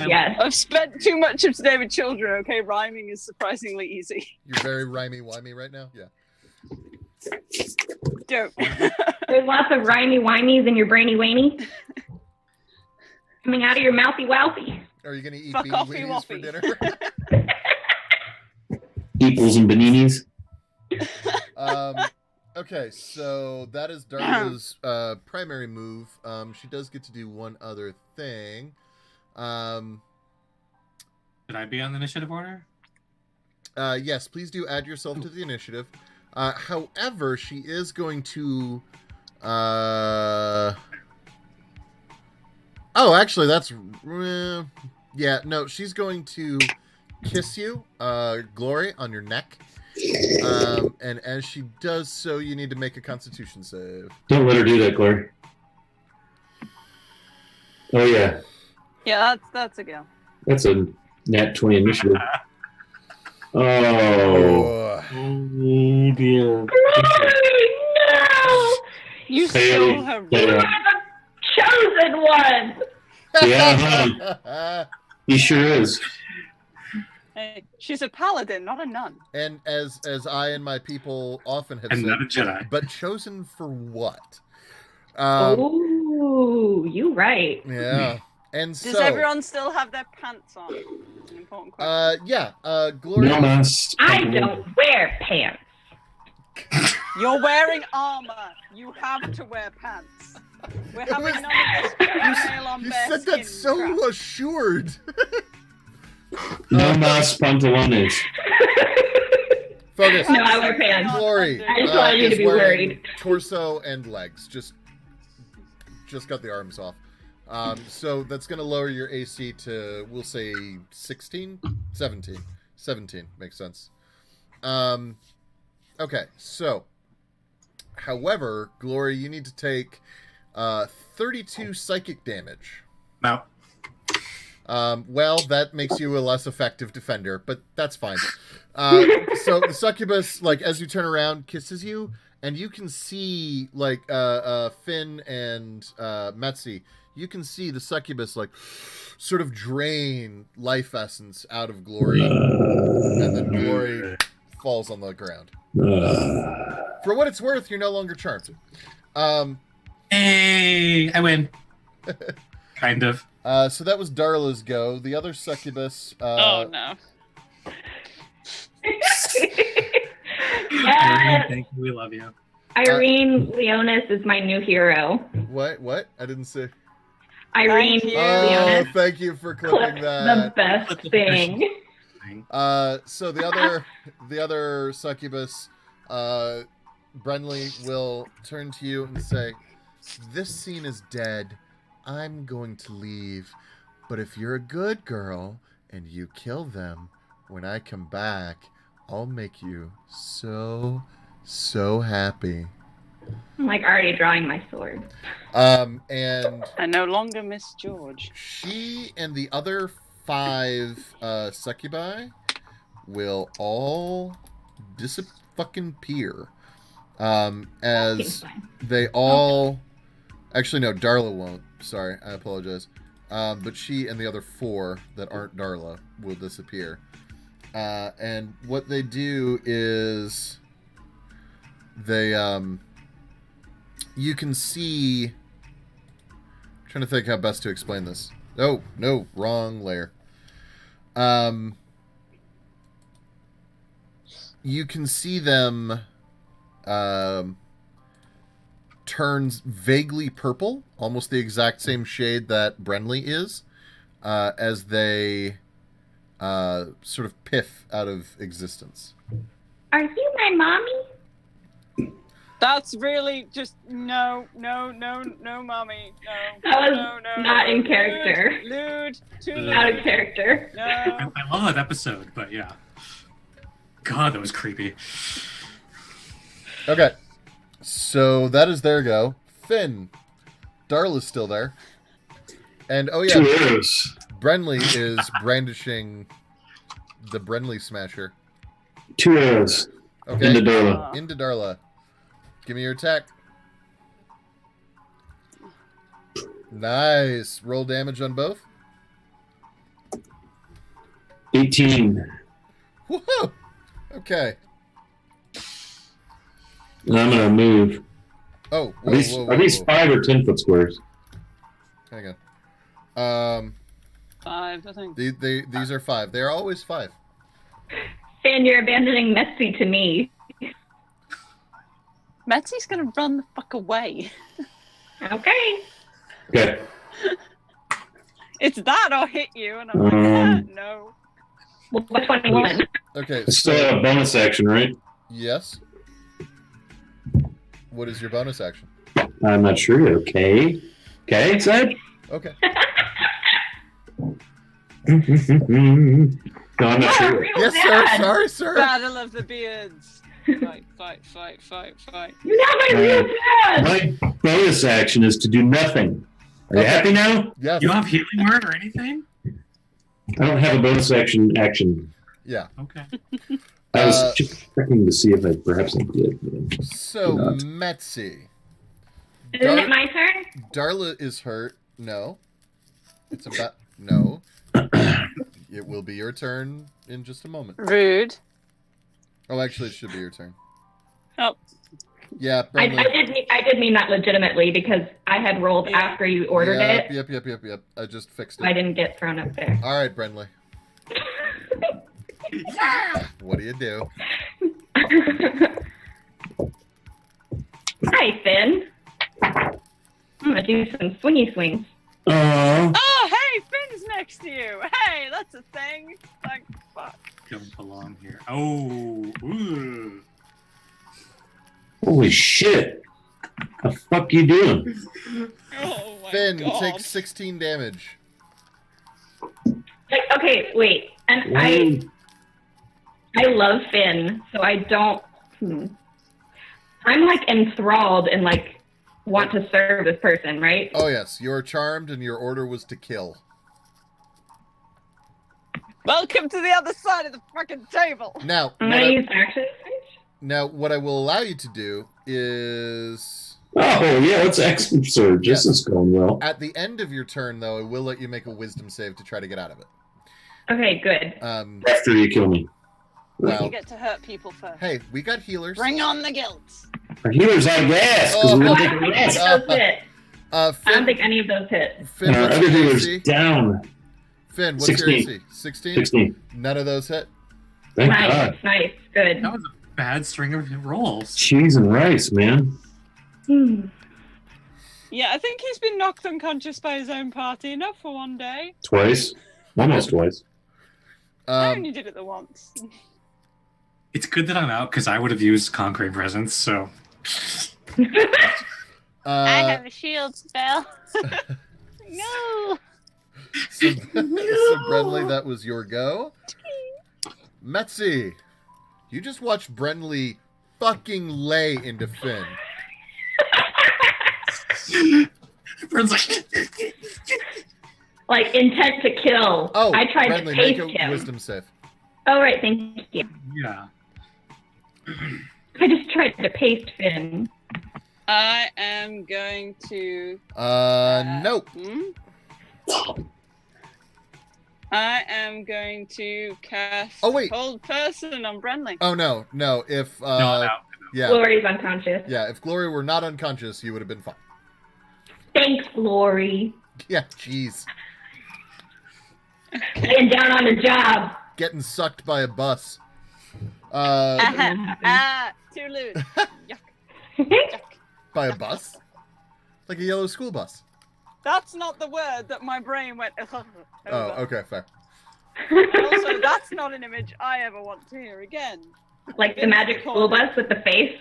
Yes. I've spent too much of today with children, okay? Rhyming is surprisingly easy. You're very rhymey-wimey right now? Yeah. Dope. There's lots of rhymey-wimies in your brainy-wainy. Coming out of your mouthy-wouthy. Are you going to eat Fuck beanie off, you weenies for waffy. dinner? Equals and baninis. Okay, so that is Darla's primary move. She does get to do one other thing. Should I be on the initiative order? Yes, please do add yourself to the initiative. However, she is going to... Oh, actually, that's... yeah, no, she's going to kiss you, Glory, on your neck. And as she does so, you need to make a Constitution save. Don't let her do that, Glory. Oh, yeah. Yeah, that's a go. That's a nat 20 initiative. Oh. Oh. Oh, dear. No! You Fail. stole her. Yeah. You're the chosen one! Yeah, huh? He sure is. Hey, she's a paladin, not a nun. And as I and my people often have I'm said, not a Jedi. but chosen for what? Oh, you right. Yeah. And Does so, everyone still have their pants on? An important question. yeah, Gloria. No mask. I don't wear pants. You're wearing armor. You have to wear pants. We're having none of this nail on You bare said that skin so crap. assured. No mas pantalones. Focus. No, I wear pants. Glory. I just wanted you to is be wearing worried. Torso and legs. Just got the arms off. So that's going to lower your AC to, we'll say, 16? 17. 17 makes sense. Okay, so, however, Glory, you need to take 32 psychic damage. No. Well, that makes you a less effective defender, but that's fine. So the succubus, like, as you turn around, kisses you, and you can see, like, Finn and Metzi, you can see the succubus, like, sort of drain life essence out of Glory, and then Glory falls on the ground. For what it's worth, you're no longer charmed. Hey, I win. Kind of. So that was Darla's go. The other succubus. Oh no. Irene, thank you. We love you. Irene Leonis is my new hero. What? I didn't say. Irene Thank you. Leonis. Oh, thank you for clipping Clip that. the best thing. So the other succubus, Brenly will turn to you and say, "This scene is dead. I'm going to leave. But if you're a good girl and you kill them, when I come back, I'll make you so happy." I'm like already drawing my sword. And I no longer miss George. she and the other 5 succubi will all disappear. As they all... Actually, no, Darla won't. Sorry, I apologize. But she and the other 4 that aren't Darla will disappear. And what they do is... They, you can see... I'm trying to think how best to explain this. Oh, no, wrong layer. You can see them turns vaguely purple, almost the exact same shade that Brenly is, as they sort of piff out of existence. Are you my mommy? That's really just no, mommy, no. That was no, not in character. Lewd, too lewd. Out of character. No. I love that episode, but yeah. God, that was creepy. Okay, so that is their go. Finn, Darla's still there, and oh yeah, 2 arrows. Brenly is brandishing the Brenly Smasher. 2 arrows. Okay, Into Darla. Into Darla. Give me your attack. Nice. Roll damage on both. 18. Woohoo! Okay. And I'm gonna move. Oh, Are these 5 or 10 foot squares? Hang on. 5, I think. These are 5. They are always 5. Finn, you're abandoning Metzi to me. Metzi's gonna run the fuck away. Okay. Okay. It's that or hit you, and I'm like, no. Well, 21. Okay. I still have a bonus action, right? Yes. What is your bonus action? I'm not sure. Okay. Okay, Zed? Okay. No, I'm not sure. Yes, sir. Sorry, sir. Battle of the Beards. Fight. You're not my real dad! My bonus action is to do nothing. Are you happy now? Yes. You don't have healing word or anything? I don't have a bonus action. Yeah. Okay. I was just checking to see if I perhaps I did. But So, not. Metzi. Isn't it my turn? Darla is hurt. No. It's about... No. It will be your turn in just a moment. Rude. Oh, actually, it should be your turn. Oh. Yeah, I Brenly. did mean that legitimately because I had rolled after you ordered it. Yep. I just fixed it. I didn't get thrown up there. All right, Brenly. What do you do? Hi, Finn. I'm gonna do some swingy swings. Oh, hey, Finn's next to you. Hey, that's a thing. Like, fuck. Don't belong here. Oh. Ooh. Holy shit! The fuck you doing? Oh my Finn God. takes 16 damage. Like, okay, wait, and I love Finn, so I don't. I'm like enthralled and like want to serve this person, right? Oh yes, you're charmed, and your order was to kill. Welcome to the other side of the fucking table. Now, I'm gonna use action. what I will allow you to do is Oh, yeah, let's action surge. This is going well. at the end of your turn, though, I will let you make a wisdom save to try to get out of it. Okay, good. After you kill me. Well, You get to hurt people first. hey, we got healers. Bring on the guilt. Our healer's out of gas because Oh. we're I going to don't take a think rest. any of those hit. I Finn, don't think any of those hit. Finn, And our what's other your healer's AC? down. Finn, what's 16. your AC? 16? 16. None of those hit? Thank Nice, God. nice, good. That was a bad string of rolls. Cheese and rice, man. Yeah, I think he's been knocked unconscious by his own party. Enough for one day. Twice. Almost twice. I only did it the once. It's good that I'm out because I would have used Conquering Presence. So a shield spell. No. So Brenly, that was your go. Metzi, you just watched Brenly fucking lay into Finn. Friends like, Like intent to kill. Oh, I tried Brenly, to make paste a him. wisdom save. Oh right, thank you. yeah. I just tried to paste Finn. I am going to. Nope. I am going to cast Oh, wait. Hold Person on Brenly. Oh, no. If, No, I'm out. yeah. Glory's unconscious. Yeah, if Glory were not unconscious, you would have been fine. Thanks, Glory. Yeah, jeez. Laying down on the job. Getting sucked by a bus. Too loose. Yuck. By a bus? Like a yellow school bus. That's not the word that my brain went. Over. Oh, okay, fair. Also, that's not an image I ever want to hear again. Like the magic school bus with the face.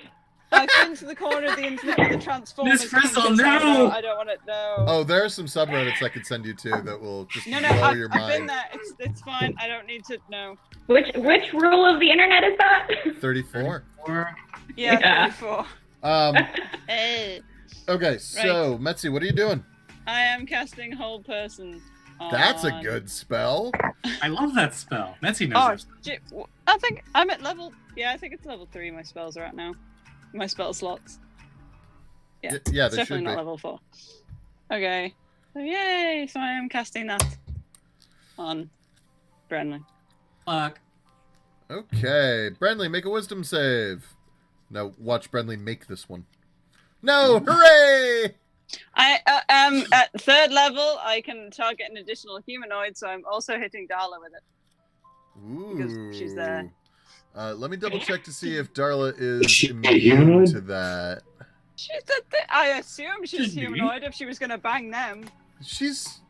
I've been to the corner of the internet with the Transformers. Miss Frizzle, pictures. no! I don't want it. No. Oh, there are some subreddits I could send you to that will just No, blow I've your been mind. there. It's fine. I don't need to know. Which rule of the internet is that? 34. Or Yeah, Yeah. 34. Okay, so, Metzi, what are you doing? I am casting Hold Person. That's a on- good spell. I love that spell. Metzi knows Oh, that spell. shit. I think I'm at level. Yeah, I think it's level 3. My spells are at now. My spell slots. Yeah, Yeah, it's they should definitely be. not level 4. Okay. So yay! So I am casting that on Brenly. Fuck. Okay, Brenly, make a wisdom save. Now, watch Brenly make this one. No, hooray! I am at 3rd level. I can target an additional humanoid, so I'm also hitting Darla with it. Ooh. Because she's there. Let me double check to see if Darla is She a immune humanoid? to that. She's I assume she's Should be. humanoid if she was gonna bang them. She's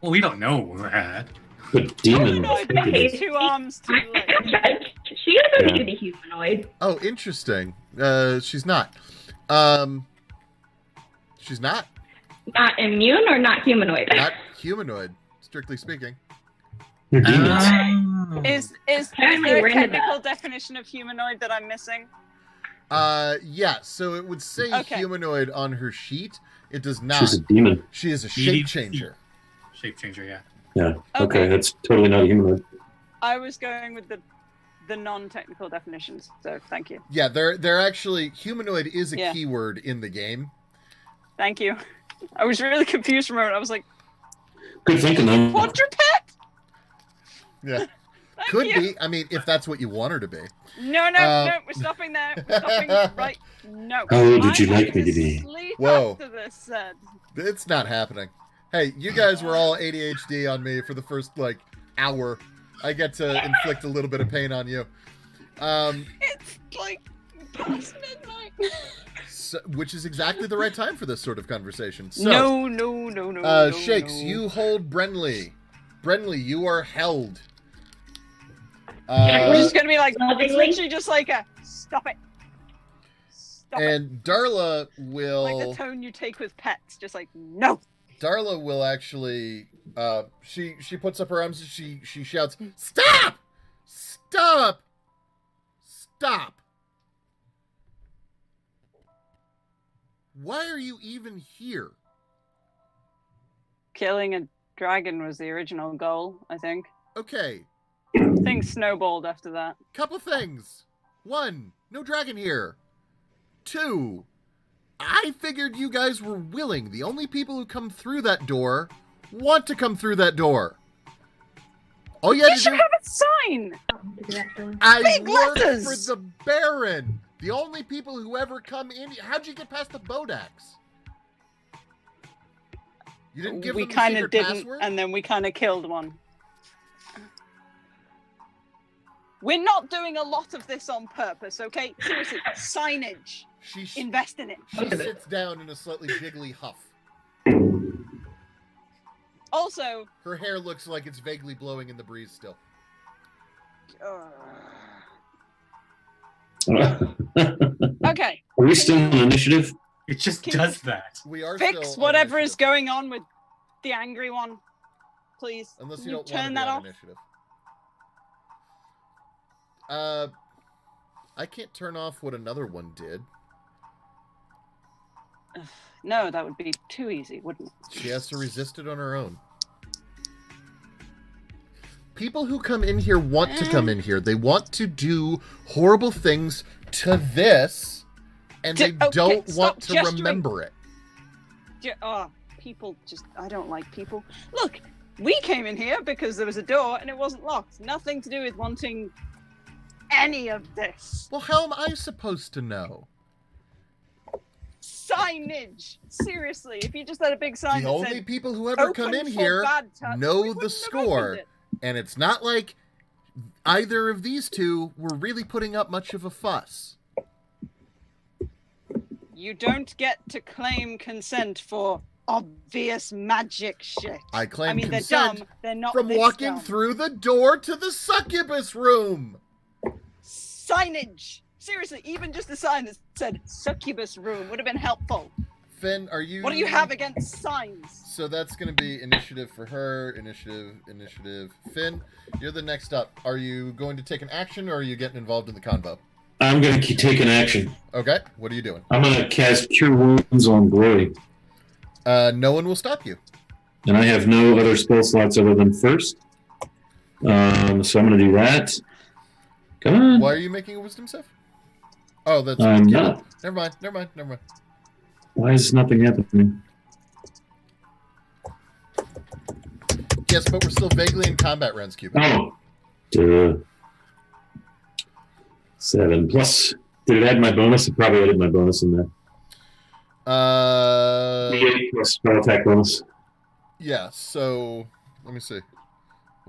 Well, we don't know that. But demon. Humanoid Okay. with 2 arms, 2 legs. She doesn't Yeah. need a humanoid. oh, interesting. She's not. She's not Not immune or not humanoid? not humanoid, strictly speaking. You're demons. Is Apparently there we're a into technical that. definition of humanoid that I'm missing? Yeah. So it would say Okay. humanoid on her sheet. It does not. She's a demon. She is a Medium- shape changer. Shape changer, yeah. Yeah. Okay, Okay. that's totally not a humanoid. I was going with the non-technical definitions, so thank you. Yeah, they're actually humanoid is a Yeah. keyword in the game. Thank you. I was really confused for a moment. I was like, Good thinking, though. quadruped? Yeah, Thank could you. be. I mean, if that's what you want her to be. No, we're stopping there. We're stopping right. No. How old did you I like me to be? Sleep Whoa. after this said. It's not happening. Hey, you guys were all ADHD on me for the first hour. I get to inflict a little bit of pain on you. It's like past midnight. So, which is exactly the right time for this sort of conversation. So, No. Shakes, no. you hold Brenly. Brenly, you are held. We're just gonna be like, it's Lovingly. literally just like a stop it. Stop it. And Darla Like the will. tone you take with pets, just like no. Darla will actually. She puts up her arms and she shouts, "Stop! Stop! Stop! Why are you even here?" Killing a dragon was the original goal, I think. Okay. Things snowballed after that. Couple things. 1, no dragon here. 2, I figured you guys were willing. The only people who come through that door want to come through that door. All you had to should do... have a sign. I Big work letters. for the Baron. The only people who ever come in... How'd you get past the Bodax? You didn't give We them the kind of secret didn't, password? and then we kind of killed one. We're not doing a lot of this on purpose, okay? Seriously, signage. Invest in it. She sits down in a slightly jiggly huff. Also, her hair looks like it's vaguely blowing in the breeze still. Okay. Are we still on initiative? It just does that. We are Fix still whatever on is going on with the angry one, please. Unless Can you don't turn want that to be off. on initiative. I can't turn off what another one did. No, that would be too easy, wouldn't it? She has to resist it on her own. People who come in here want to come in here. They want to do horrible things to this, and they don't want to remember it. People just... I don't like people. Look, we came in here because there was a door and it wasn't locked. Nothing to do with wanting any of this. Well, how am I supposed to know? Signage! Seriously, if you just had a big sign The that only said, people who ever come "Open in for here bad touch," we know wouldn't the have score, opened it. and it's not like either of these two were really putting up much of a fuss. You don't get to claim consent for obvious magic shit. I claim they're consent dumb. They're not from this walking dumb. through the door to the succubus room. Signage. Seriously, even just a sign that said succubus room would have been helpful. Finn, are you... What do you have against signs? So that's going to be initiative for her. Initiative. Finn, you're the next up. Are you going to take an action, or are you getting involved in the convo? I'm going to take an action. Okay, what are you doing? I'm going to cast Cure Wounds on Glory. No one will stop you. And I have no other spell slots other than first. So I'm going to do that. Come on. Why are you making a wisdom save? Oh, that's... I'm not. Never mind. Why is nothing happening? Yes, but we're still vaguely in combat rounds, Cupid. Oh. Duh. 7 plus. Did it add my bonus? It probably added my bonus in there. 8 plus spell attack bonus. Yeah, so... Let me see.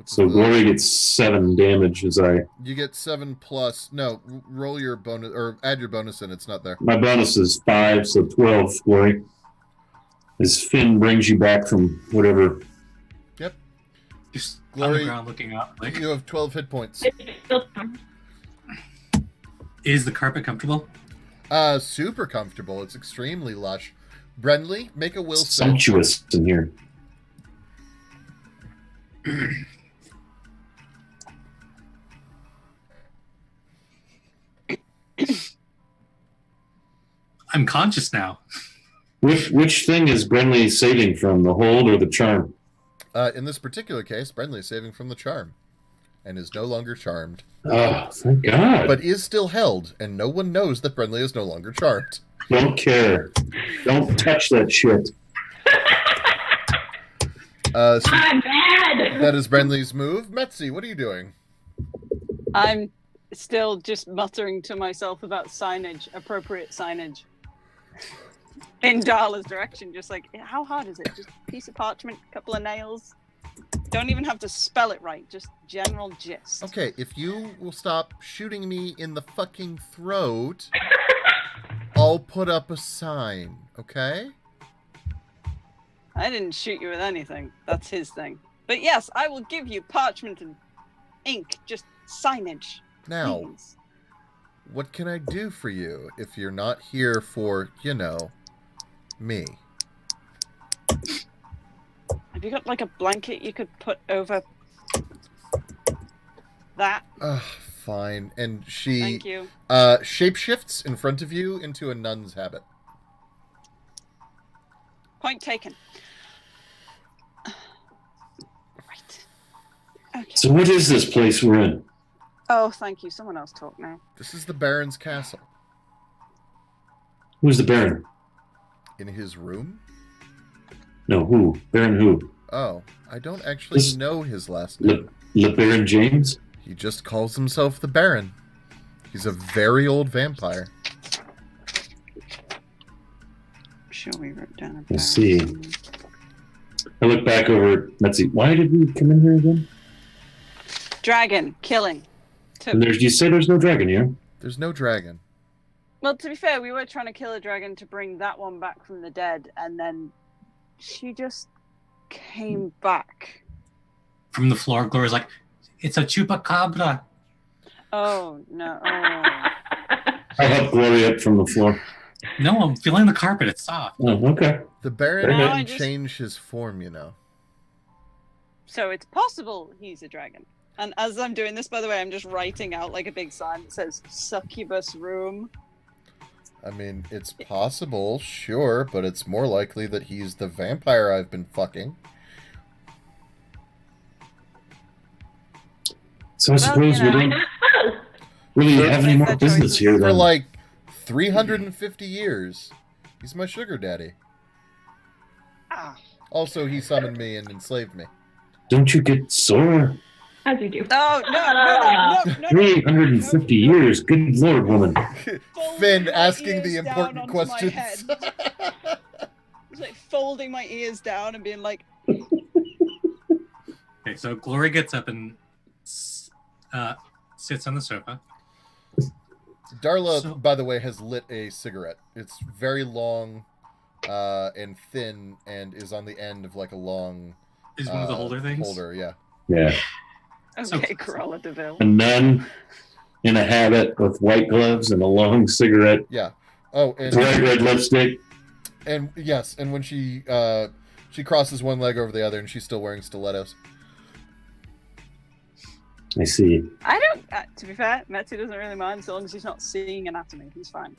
So Glory gets 7 damage as I... You get 7 plus... No, roll your bonus... Or add your bonus in. It's not there. My bonus is 5, so 12, Glory. As Finn brings you back from whatever... Yep. Just Glory, on the ground looking up. Like, you have 12 hit points. is the carpet comfortable? Super comfortable. It's extremely lush. Brenly, make a will save. Sumptuous in here. I'm conscious now. Which thing is Brenly saving from, the hold or the charm? In this particular case, Brenly is saving from the charm. And is no longer charmed. Oh, thank God. But is still held, and no one knows that Brenly is no longer charmed. Don't care. Don't touch that shit. I'm bad! That is Brenly's move. Metzi, what are you doing? I'm still just muttering to myself about signage, appropriate signage. In Darla's direction, just like, how hard is it? Just a piece of parchment, couple of nails. Don't even have to spell it right, just general gist. Okay, if you will stop shooting me in the fucking throat, I'll put up a sign, okay? I didn't shoot you with anything. That's his thing. But yes, I will give you parchment and ink, just signage. Now, please. what can I do for you if you're not here for, you know, me? Have you got like a blanket you could put over that? Fine. And she Thank you. shapeshifts in front of you into a nun's habit. Point taken. Right. Okay. So what is this place we're in? Oh, thank you. Someone else talk now. This is the Baron's castle. Who's the Baron? In his room? No, who? Baron who? Oh, I don't actually This- know his last name. Le Baron James? He just calls himself the Baron. He's a very old vampire. I'm sure we wrote down a Let's see. Baron. I look back over at Metzi. Why did we come in here again? Dragon killing. And you say there's no dragon here. There's no dragon. Well, to be fair, we were trying to kill a dragon to bring that one back from the dead, and then she just came back. From the floor, Gloria's like, it's a chupacabra. Oh, no. Oh. I help Gloria up from the floor. No, I'm feeling the carpet. It's soft. Oh, okay. The Baron Now didn't I just- change his form, you know. So it's possible he's a dragon. And as I'm doing this, by the way, I'm just writing out like a big sign that says succubus room. I mean, it's possible, sure, but it's more likely that he's the vampire I've been fucking. So I suppose you know, we don't really Sure. have any more Make that business choices. here For then. like 350 years. He's my sugar daddy. Ah. Also, he summoned me and enslaved me. Don't you get sore? As you do. Oh, no. 350 years. Good lord, woman. Finn my asking the ears down important onto my questions. head. It's like folding my ears down and being like, Okay, so Gloria gets up and sits on the sofa. Darla, So- by the way, has lit a cigarette. It's very long and thin and is on the end of like a long Is one of the holder things. Holder, yeah. Yeah. okay, Corolla DeVille. A nun in a habit with white gloves and a long cigarette, Yeah. Oh, and bright red lipstick. and yes, and when she crosses one leg over the other and she's still wearing stilettos. I see. I don't, to be fair, Metsu doesn't really mind so long as he's not seeing anatomy. He's fine.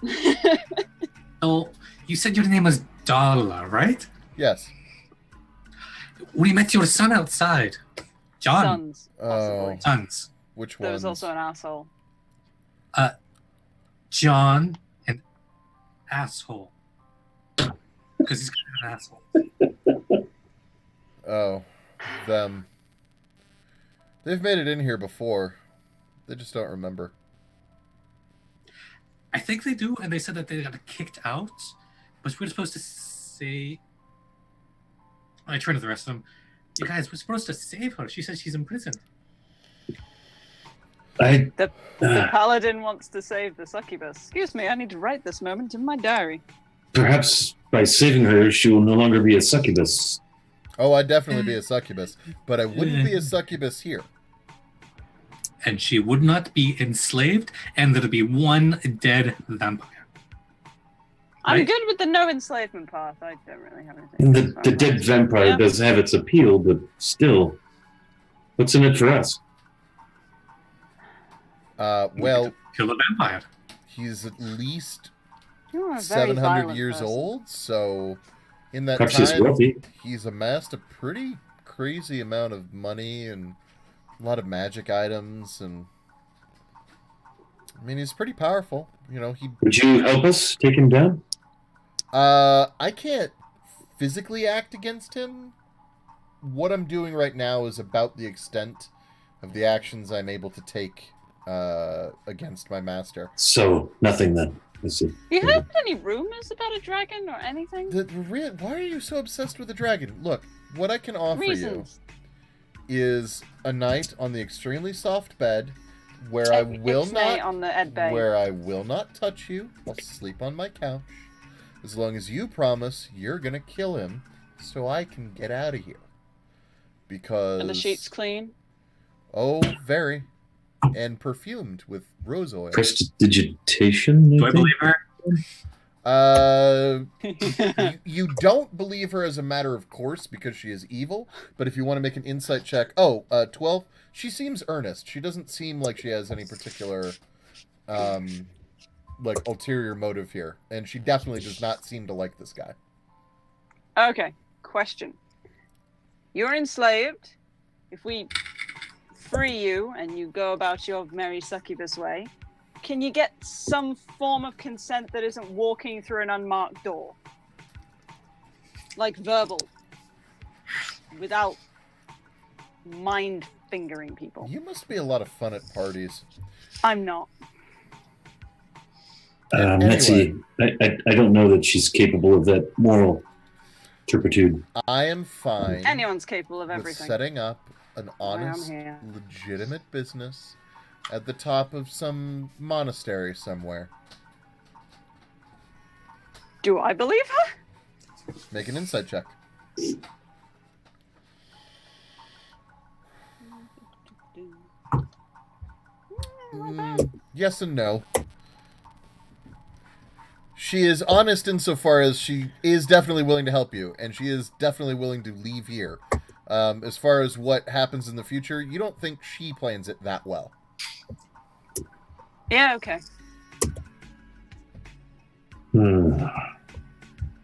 Oh, you said your name was Darla, right? Yes. We met your son outside. John. Sons, possibly. Sons. Which There one? was also an asshole. John and asshole. Because he's kind of an asshole. Oh, them. They've made it in here before. They just don't remember. I think they do, and they said that they got kicked out. But we're supposed to say. I turned to the rest of them. You guys, we're supposed to save her. She says she's in prison. The paladin wants to save the succubus. Excuse me, I need to write this moment in my diary. Perhaps by saving her, she will no longer be a succubus. Oh, I'd definitely be a succubus, but I wouldn't be a succubus here. And she would not be enslaved, and there'd be one dead vampire. I'm Right. good with the no enslavement path. I don't really have anything. And else the about dead that. vampire Yeah. does have its appeal, but still, what's in it for us? Well, Kill the vampire. he's at least You are a very 700 violent years person. old, so in that Perhaps he's time, wealthy. he's amassed a pretty crazy amount of money and a lot of magic items, and I mean, he's pretty powerful. You know, Would you help us take him down? I can't physically act against him. What I'm doing right now is about the extent of the actions I'm able to take against my master. So, nothing then. I see. You heard any rumors about a dragon or anything? Why are you so obsessed with the dragon? Look, what I can offer Reasons. you is a night on the extremely soft bed where I will Ixnay not on the Ed Bay. where I will not touch you. I'll sleep on my couch as long as you promise you're gonna kill him so I can get out of here. Because And the sheets clean. oh, very, and perfumed with rose oil. Prestidigitation? Do I believe her? You don't believe her as a matter of course because she is evil, but if you want to make an insight check, 12, she seems earnest. She doesn't seem like she has any particular, like, ulterior motive here, and she definitely does not seem to like this guy. Okay, question. You're enslaved. If we free you and you go about your merry succubus way, can you get some form of consent that isn't walking through an unmarked door? Like verbal. Without mind fingering people. You must be a lot of fun at parties. I'm not. Mitzi, I don't know that she's capable of that moral turpitude. I am fine. Anyone's capable of with everything. setting up an I'm honest, here. legitimate business at the top of some monastery somewhere. Do I believe her? Make an insight check. Yes and no. She is honest insofar as she is definitely willing to help you, and she is definitely willing to leave here. As far as what happens in the future, you don't think she plans it that well. Yeah, okay.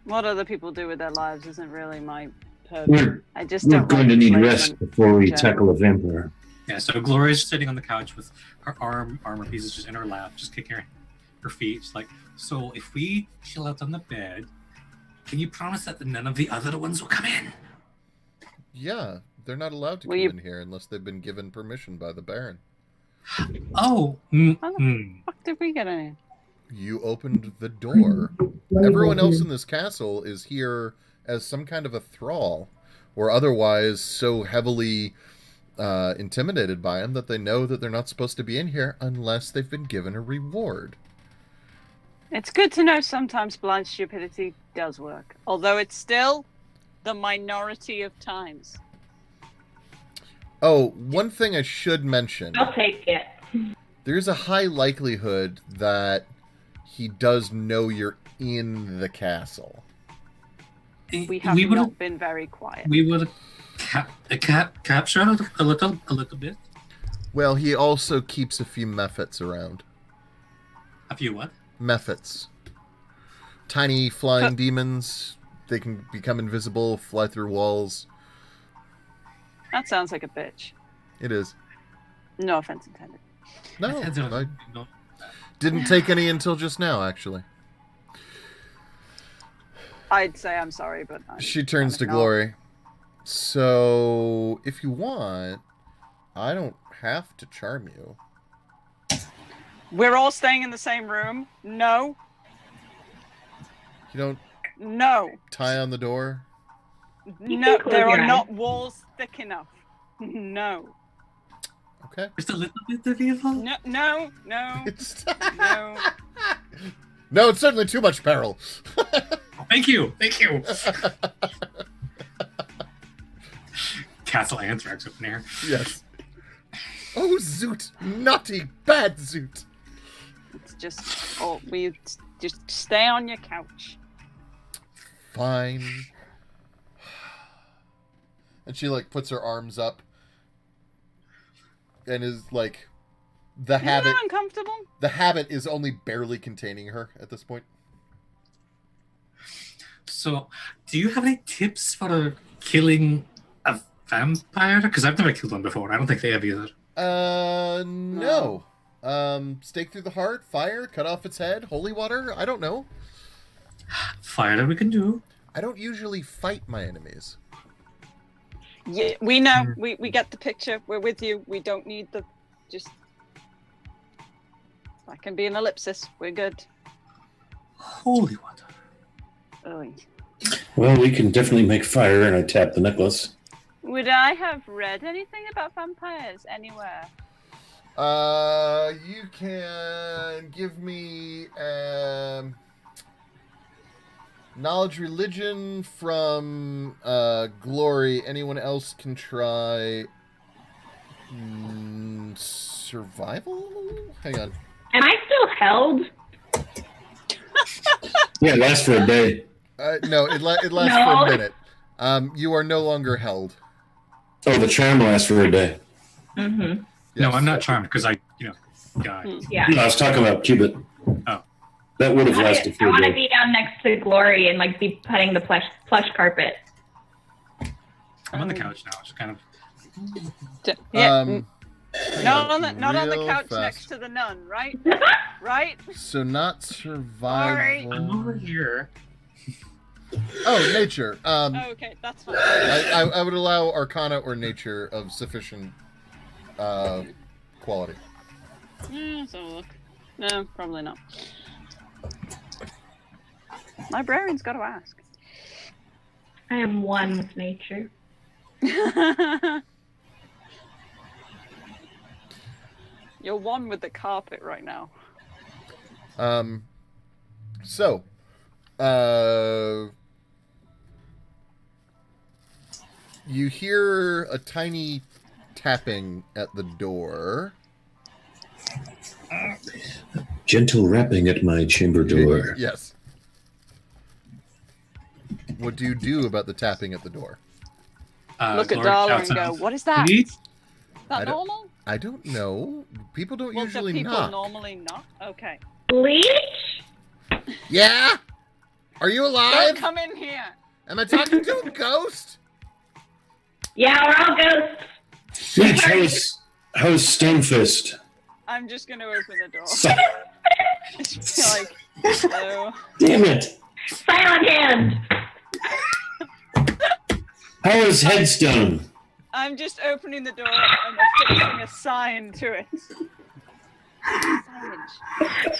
What other people do with their lives isn't really my purview. I just We're don't going like to need placement rest before we in general. tackle a vampire. Yeah, so Gloria's sitting on the couch with her armor pieces just in her lap, just kicking her feet. She's like, so if we chill out on the bed, can you promise that none of the other ones will come in? Yeah, they're not allowed to come in here unless they've been given permission by the Baron. Oh. How the fuck did we get in here? You opened the door. Everyone else in this castle is here as some kind of a thrall, or otherwise so heavily intimidated by him that they know that they're not supposed to be in here unless they've been given a reward. It's good to know sometimes blind stupidity does work, although it's still the minority of times. Oh, one thing I should mention. I'll take it. There's a high likelihood that he does know you're in the castle. We have not been very quiet. We would capture a little bit. Well, he also keeps a few mephits around. A few what? Mephits. Tiny flying demons. They can become invisible, fly through walls. That sounds like a bitch. It is. No offense intended. No, I didn't take any until just now, actually. I'd say I'm sorry, but She turns to Glory. So, if you want, I don't have to charm you. We're all staying in the same room. No. You don't No. tie on the door? No, close there your are eyes. not walls thick enough. No. Okay. Just a little bit of evil? No, no, no. No. No, it's certainly too much peril. Thank you. Castle Anthrax up in here. Yes. Oh, Zoot! Naughty, bad Zoot! It's just, we just stay on your couch. Fine. And she, puts her arms up. And is, the Isn't habit... that uncomfortable? The habit is only barely containing her at this point. So, do you have any tips for killing a vampire? Because I've never killed one before. I don't think they have either. No. Stake through the heart, fire, cut off its head, holy water, I don't know. Fire that we can do. I don't usually fight my enemies. Yeah, we know. We get the picture. We're with you. We don't need the... Just... That can be an ellipsis. We're good. Holy water. Oh. Well, we can definitely make fire, and I tap the necklace. Would I have read anything about vampires anywhere? You can give me knowledge religion from Glory. Anyone else can try survival? Hang on. Am I still held? Yeah, it lasts for a day. No, it lasts for No. a minute. You are no longer held. Oh, the charm lasts for a day. Mm-hmm. No, I'm not charmed because I died. Yeah. No, I was talking about Cubit. Oh. That would have lasted I for a want to day. be down next to Glory and be petting the plush carpet. I'm on the couch now. Just kind of. Yeah. Not on the Real couch fast. next to the nun, right? Right? So not survival. I'm over here. Oh, nature. Okay, that's fine. I would allow Arcana or nature of sufficient quality. Let's have a look. No, probably not. Librarian's got to ask. I am one with nature. You're one with the carpet right now. So, you hear a tiny tapping at the door. Gentle rapping at my chamber door. Yes. What do you do about the tapping at the door? Look at Glory Darla shouts and go, out, what is that? "Please?" Is I that don't- normal? I don't know. People don't Well, usually do people knock. normally knock? Okay. Bleach? Yeah? Are you Don't alive? come in here. Am I talking to a ghost? Yeah, we're all ghosts. Bleach, how's Stonefist? I'm just going to open the door. So- Just be like, hello. Damn it! Silent hand. How is Headstone? I'm just opening the door and affixing a sign to it. Signage.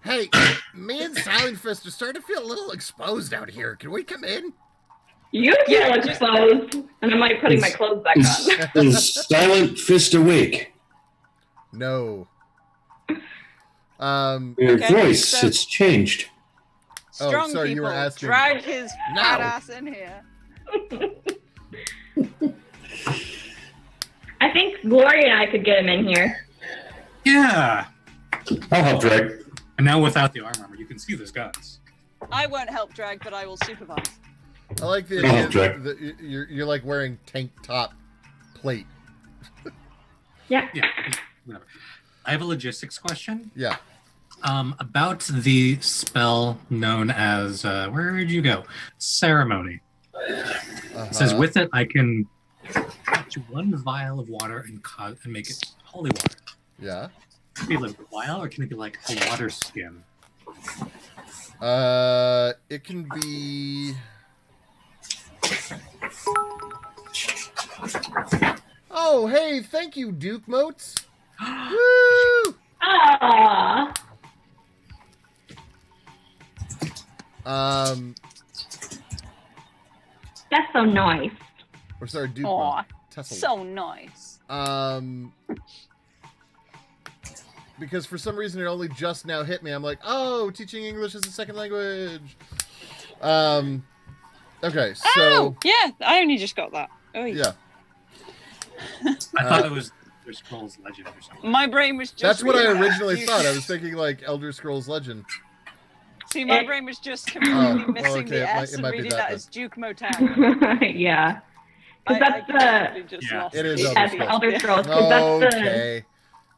Hey, me and Silent Fist are starting to feel a little exposed out here. Can we come in? You feel exposed. And I'm like putting my clothes back on. Is Silent Fist awake? No. Your Okay, voice, so- it's changed. Oh, Strong sorry, you people were asking- drag his No. fat ass in here. I think Glory and I could get him in here. Yeah. I'll help drag. And now without the arm armor, you can see those guns. I won't help drag, but I will supervise. I like the Oh, idea Jack. that you're like wearing tank top plate. Yeah. Yeah. Whatever. I have a logistics question. Yeah. About the spell known as where did you go? Ceremony. It says with it I can touch one vial of water and make it holy water. Yeah. Can it be like a vial or can it be like a water skin? It can be. Oh, hey, thank you, Duke Motes. Woo! Aww. That's so nice. Or sorry, Duke Aw, Mote. Tessel. so nice. Because for some reason it only just now hit me. I'm like, oh, teaching English as a second language. Okay, so Oh, yeah, I only just got that. Oh, yeah, I thought it was Elder Scrolls Legend or something. My brain was just. that's what I reading originally that. thought. I was thinking like Elder Scrolls Legend. See, my brain was just completely Oh, missing okay, the it might- S it and might be reading that that then. as Duke Motown. Yeah. Because that's completely just Yeah. lost It is it. Elder that's Scrolls. Elder Scrolls. Because that's Okay.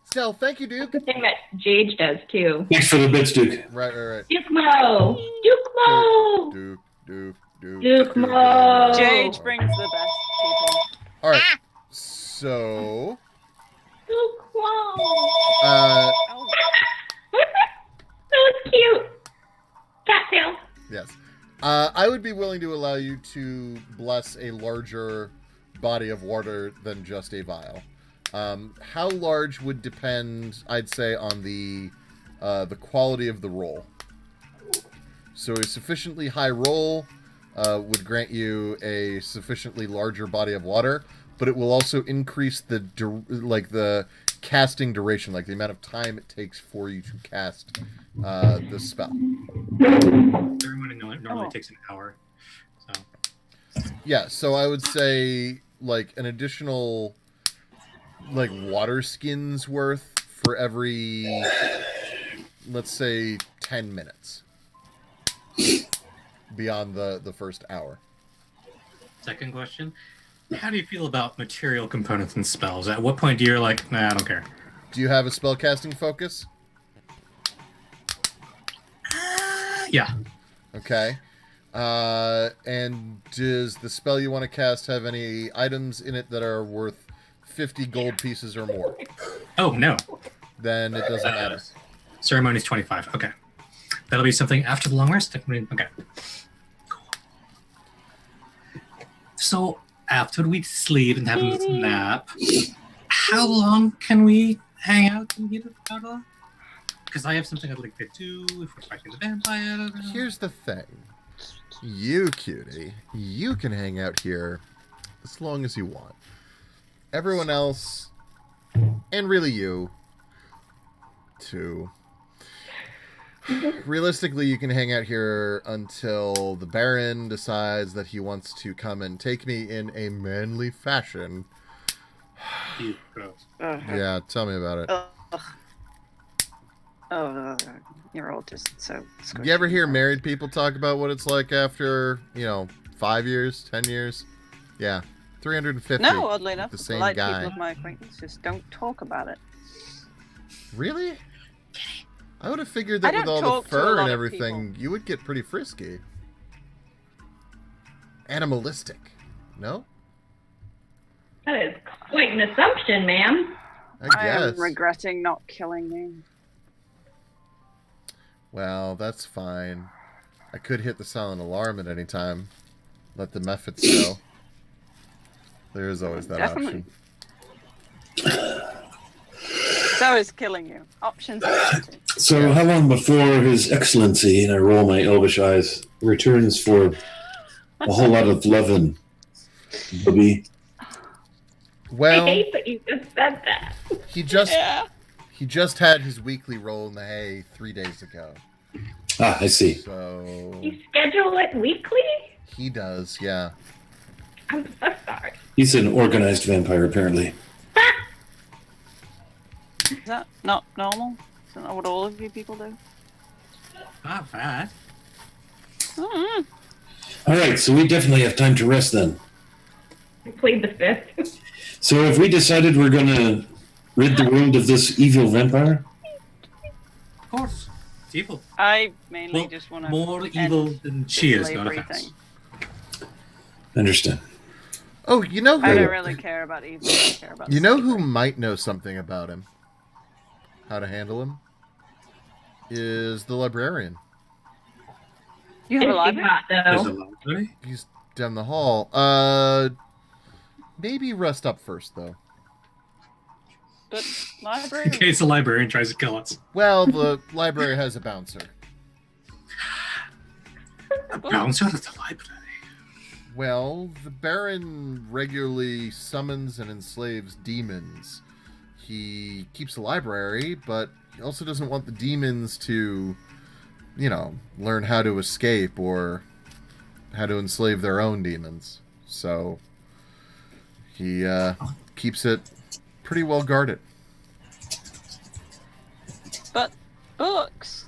Still, thank you, Duke. the thing that Jage does too. Thanks for the bits, Duke. Right. Duke Mo! Duke Mo! Duke. Duke Mo! Jage brings the best people. All right. So, Duke Mo! Oh, That was cute. Cattail. yes. I would be willing to allow you to bless a larger body of water than just a vial. How large would depend, I'd say, on the quality of the roll. So a sufficiently high roll would grant you a sufficiently larger body of water, but it will also increase the casting duration, like the amount of time it takes for you to cast the spell. Everyone normally takes an hour. So Yeah, so I would say like an additional like water skins worth for every, let's say, 10 minutes beyond the first hour. second question. How do you feel about material components and spells? At what point do you like, nah, I don't care? Do you have a spellcasting focus? Yeah. Okay. And does the spell you want to cast have any items in it that are worth 50 gold pieces or more? Oh, no. Then it doesn't matter. Ceremony's 25. Okay. That'll be something after the long rest. Okay. Cool. So, after we sleep and have a little nap, how long can we hang out and get out of? Because I have something I'd like to do if we're fighting the vampire. Here's the thing. You, cutie, you can hang out here as long as you want. Everyone else, and really you, too. Realistically, you can hang out here until the Baron decides that he wants to come and take me in a manly fashion. You gross. Yeah, tell me about it. You're all just so squishy. You ever hear married people talk about what it's like after, 5 years, 10 years? Yeah, 350. No, oddly enough, the same like guy. people of my acquaintance just don't talk about it. Really? I would have figured I that with don't all talk the to a fur lot and of everything, you would get pretty frisky. Animalistic. No? That is quite an assumption, ma'am. I I guess. am regretting not killing you. Well, that's fine. I could hit the silent alarm at any time. Let the methods go. There is always that Definitely. option. So is killing you. Options are plenty. So, how long before His Excellency, and I roll my elvish eyes, returns for a whole lot of lovin', Bubby? Well, I hate that you just said that. he just Yeah. he just had his weekly roll in the hay 3 days ago. Ah, I see. So You schedule it weekly? he does, yeah. I'm so sorry. He's an organized vampire, apparently. Is that not normal? Is that not what all of you people do? Not bad. Mm-hmm. All right, so we definitely have time to rest then. I plead the fifth. So, have we decided we're going to rid the world of this evil vampire? Of course. It's evil. I mainly Well, just want to more evil than she is, not offense. Understand. Oh, you know I who? don't really care about evil. I care about You know who slavery. might know something about him? How to handle him? Is the librarian. You have a Is she library? hot, There's a though? library. He's down the hall. Maybe rest up first, though. But In library? case the librarian tries to kill us. Well, the library has a bouncer. A bouncer at the library. Well, the Baron regularly summons and enslaves demons. He keeps a library, but he also doesn't want the demons to, learn how to escape or how to enslave their own demons. So he keeps it pretty well guarded. But books.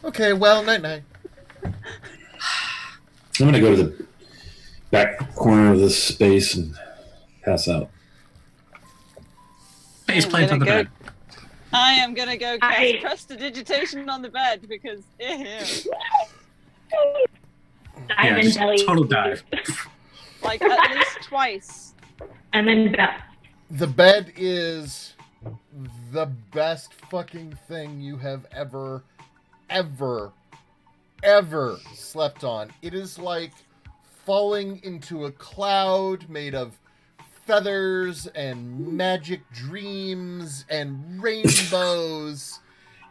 Okay, well, night-night. I'm going to go to the back corner of this space and pass out. Face I'm plants on the gonna bed. I am gonna go I- cast prestidigitation on the bed because Dive Yeah, in just belly. total dive. like at least twice. And then The bed is the best fucking thing you have ever slept on. It is like falling into a cloud made of feathers and magic dreams and rainbows.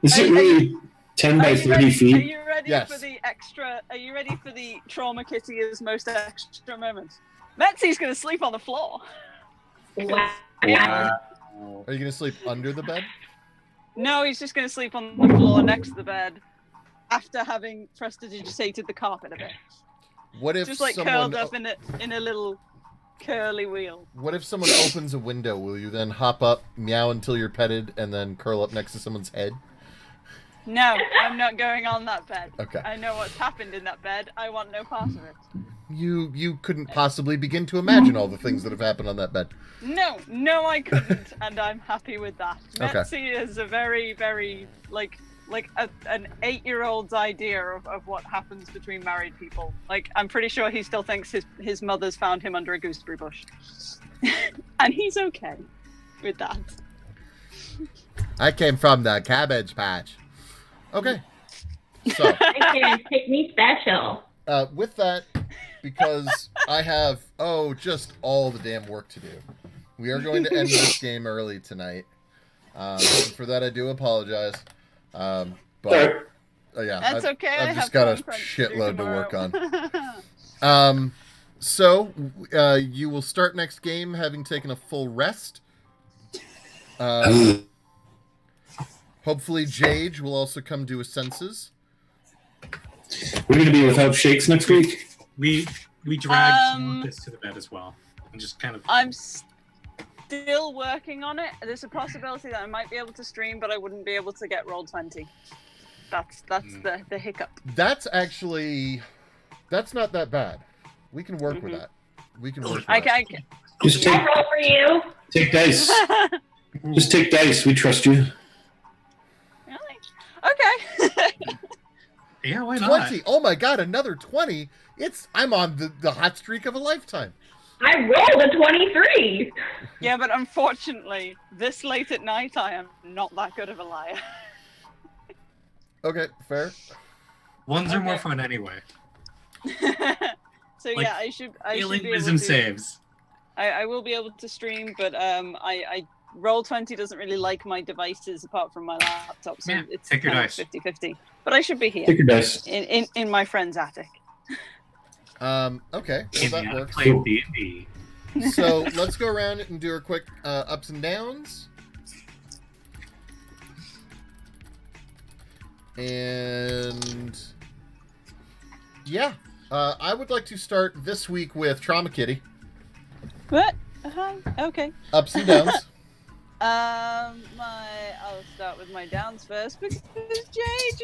Is it really 10 by 30 Are feet? you ready Yes. for the extra? Are you ready for the trauma Kitty's most extra moment? Metsy's gonna sleep on the floor. wow. Are you going to sleep under the bed? No, he's just gonna sleep on the floor next to the bed after having prestidigitated the carpet a bit. What if Just like someone curled up in a little curly wheel. What if someone opens a window? Will you then hop up, meow until you're petted, and then curl up next to someone's head? No, I'm not going on that bed. Okay. I know what's happened in that bed. I want no part of it. You couldn't possibly begin to imagine all the things that have happened on that bed. No, I couldn't, and I'm happy with that. Okay. Metsy is a very, very, like an 8-year-old's idea of what happens between married people. Like, I'm pretty sure he still thinks his mother's found him under a gooseberry bush. And he's okay with that. I came from the Cabbage Patch. Okay. So, My parents picked me special. with that, because I have, just all the damn work to do, we are going to end this game early tonight. And for that, I do apologize. But yeah, That's okay. I've I just have got a fun crunch shitload to work tomorrow. on. So you will start next game having taken a full rest. Hopefully, Jade will also come to his senses. We're going to be without shakes next week. We dragged this to the bed as well, and just kind of. I'm still working on it. There's a possibility that I might be able to stream, but I wouldn't be able to get Roll20. That's the hiccup. That's not that bad. We can work with that. We can work with I that. can. Just I roll for you. take dice. Just take dice. We trust you. Really? Okay. Yeah, why not? 20. Oh my god, another 20. I'm on the hot streak of a lifetime. I rolled a 23. Yeah, but unfortunately, this late at night, I am not that good of a liar. Okay, fair. Ones are more fun anyway. So Like, yeah, I should be Failing able wisdom to. saves. I will be able to stream, but I Roll20 doesn't really like my devices apart from my laptop, so Yeah, it's take your kind of dice. 50-50. But I should be here Take your dice. in my friend's attic. Okay, well, that works. Play D&D. So let's go around and do our quick ups and downs. And yeah, I would like to start this week with Trauma Kitty. What? Okay. Ups and downs. I'll start with my downs first because Jade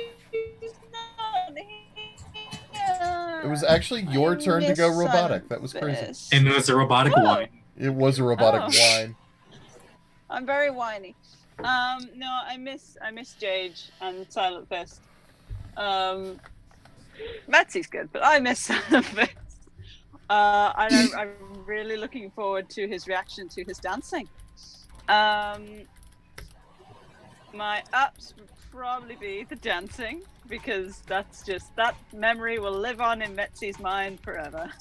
is not here. It was actually your turn to go Miss robotic. That was crazy. Sunfist. And it was a robotic Oh. wine. It was a robotic Oh. whine. I'm very whiny. No, I miss Jade and Silent Fist. Betsy's good, but I miss Silent Fist. And I'm really looking forward to his reaction to his dancing. My ups would probably be the dancing because that memory will live on in Betsy's mind forever.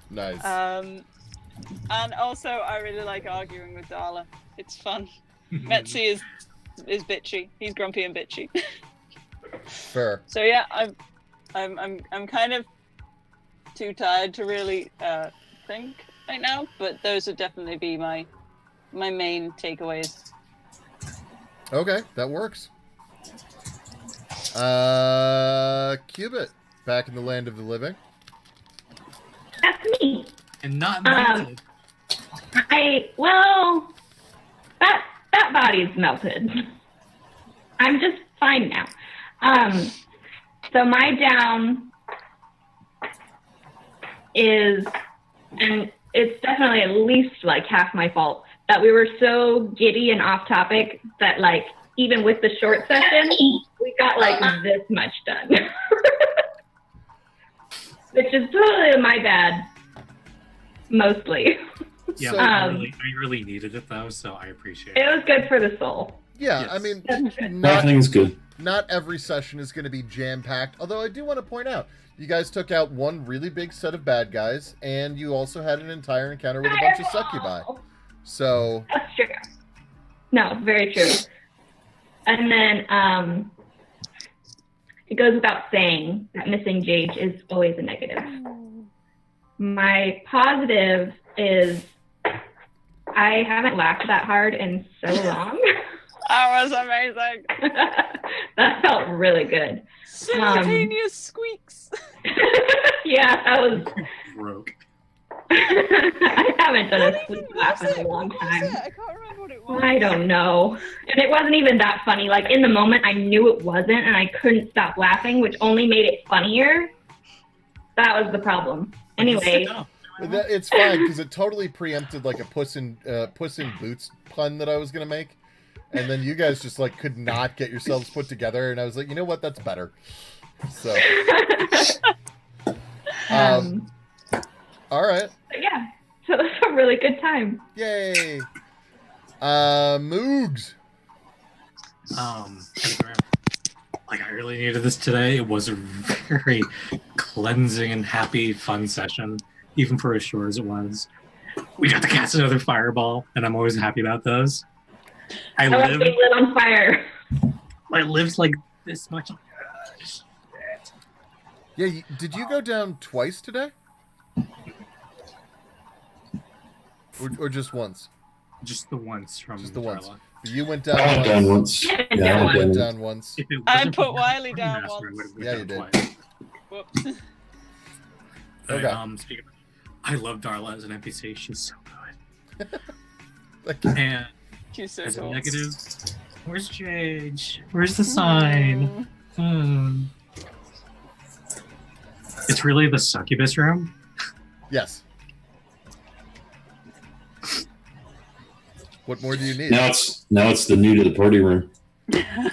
Nice. And also I really like arguing with Darla. It's fun. Betsy is bitchy. He's grumpy and bitchy. Fair. So yeah, I'm kind of too tired to really think right now, but those would definitely be my main takeaways. Okay, that works. Cubit, back in the land of the living. That's me. And not melted. That body's melted. I'm just fine now. So my down is, and it's definitely at least like half my fault, that we were so giddy and off topic that like even with the short session, we got like this much done. Which is totally my bad, mostly. Yeah, So- I really needed it though, so I appreciate It it. was good for the soul. Yeah, Yes. I mean, That thing's good. not every session is going to be jam-packed, although I do want to point out, you guys took out one really big set of bad guys, and you also had an entire encounter with a bunch of succubi. So, That's true. No, very true. And then it goes without saying that missing Jade is always a negative. My positive is I haven't laughed that hard in so long. That was amazing. That felt really good. Simultaneous squeaks. Yeah, that was. Broke. I haven't done a squeak What laugh was in a it? long What was time. it? I can't remember what it was. I don't know. And it wasn't even that funny. Like, in the moment, I knew it wasn't, and I couldn't stop laughing, which only made it funnier. That was the problem. Anyway, it's fine, because it totally preempted like a Puss in Boots pun that I was going to make. And then you guys just like could not get yourselves put together, and I was like, you know what, that's better. So, all right, Yeah, so it was a really good time. yay. Moogs. Like I really needed this today. It was a very cleansing and happy, fun session, even for as short as it was. We got to cast another fireball, and I'm always happy about those. I was being lit on fire. I lived like this much. Yeah, did you go down twice today? Or just once? Just the once from Just the once. Darla. You went down I went down once. Yeah, Yeah, I I went went down. down once. If it I wasn't put for Wiley the down master, I once. would've went Yeah, down you did. twice. Whoops. Okay. Speaking of, I love Darla as an NPC. She's so good. Like, And She's so as a cool. negative, where's Jage? Where's the sign? It's really the succubus room. yes. What more do you need? Now it's the new to the party room.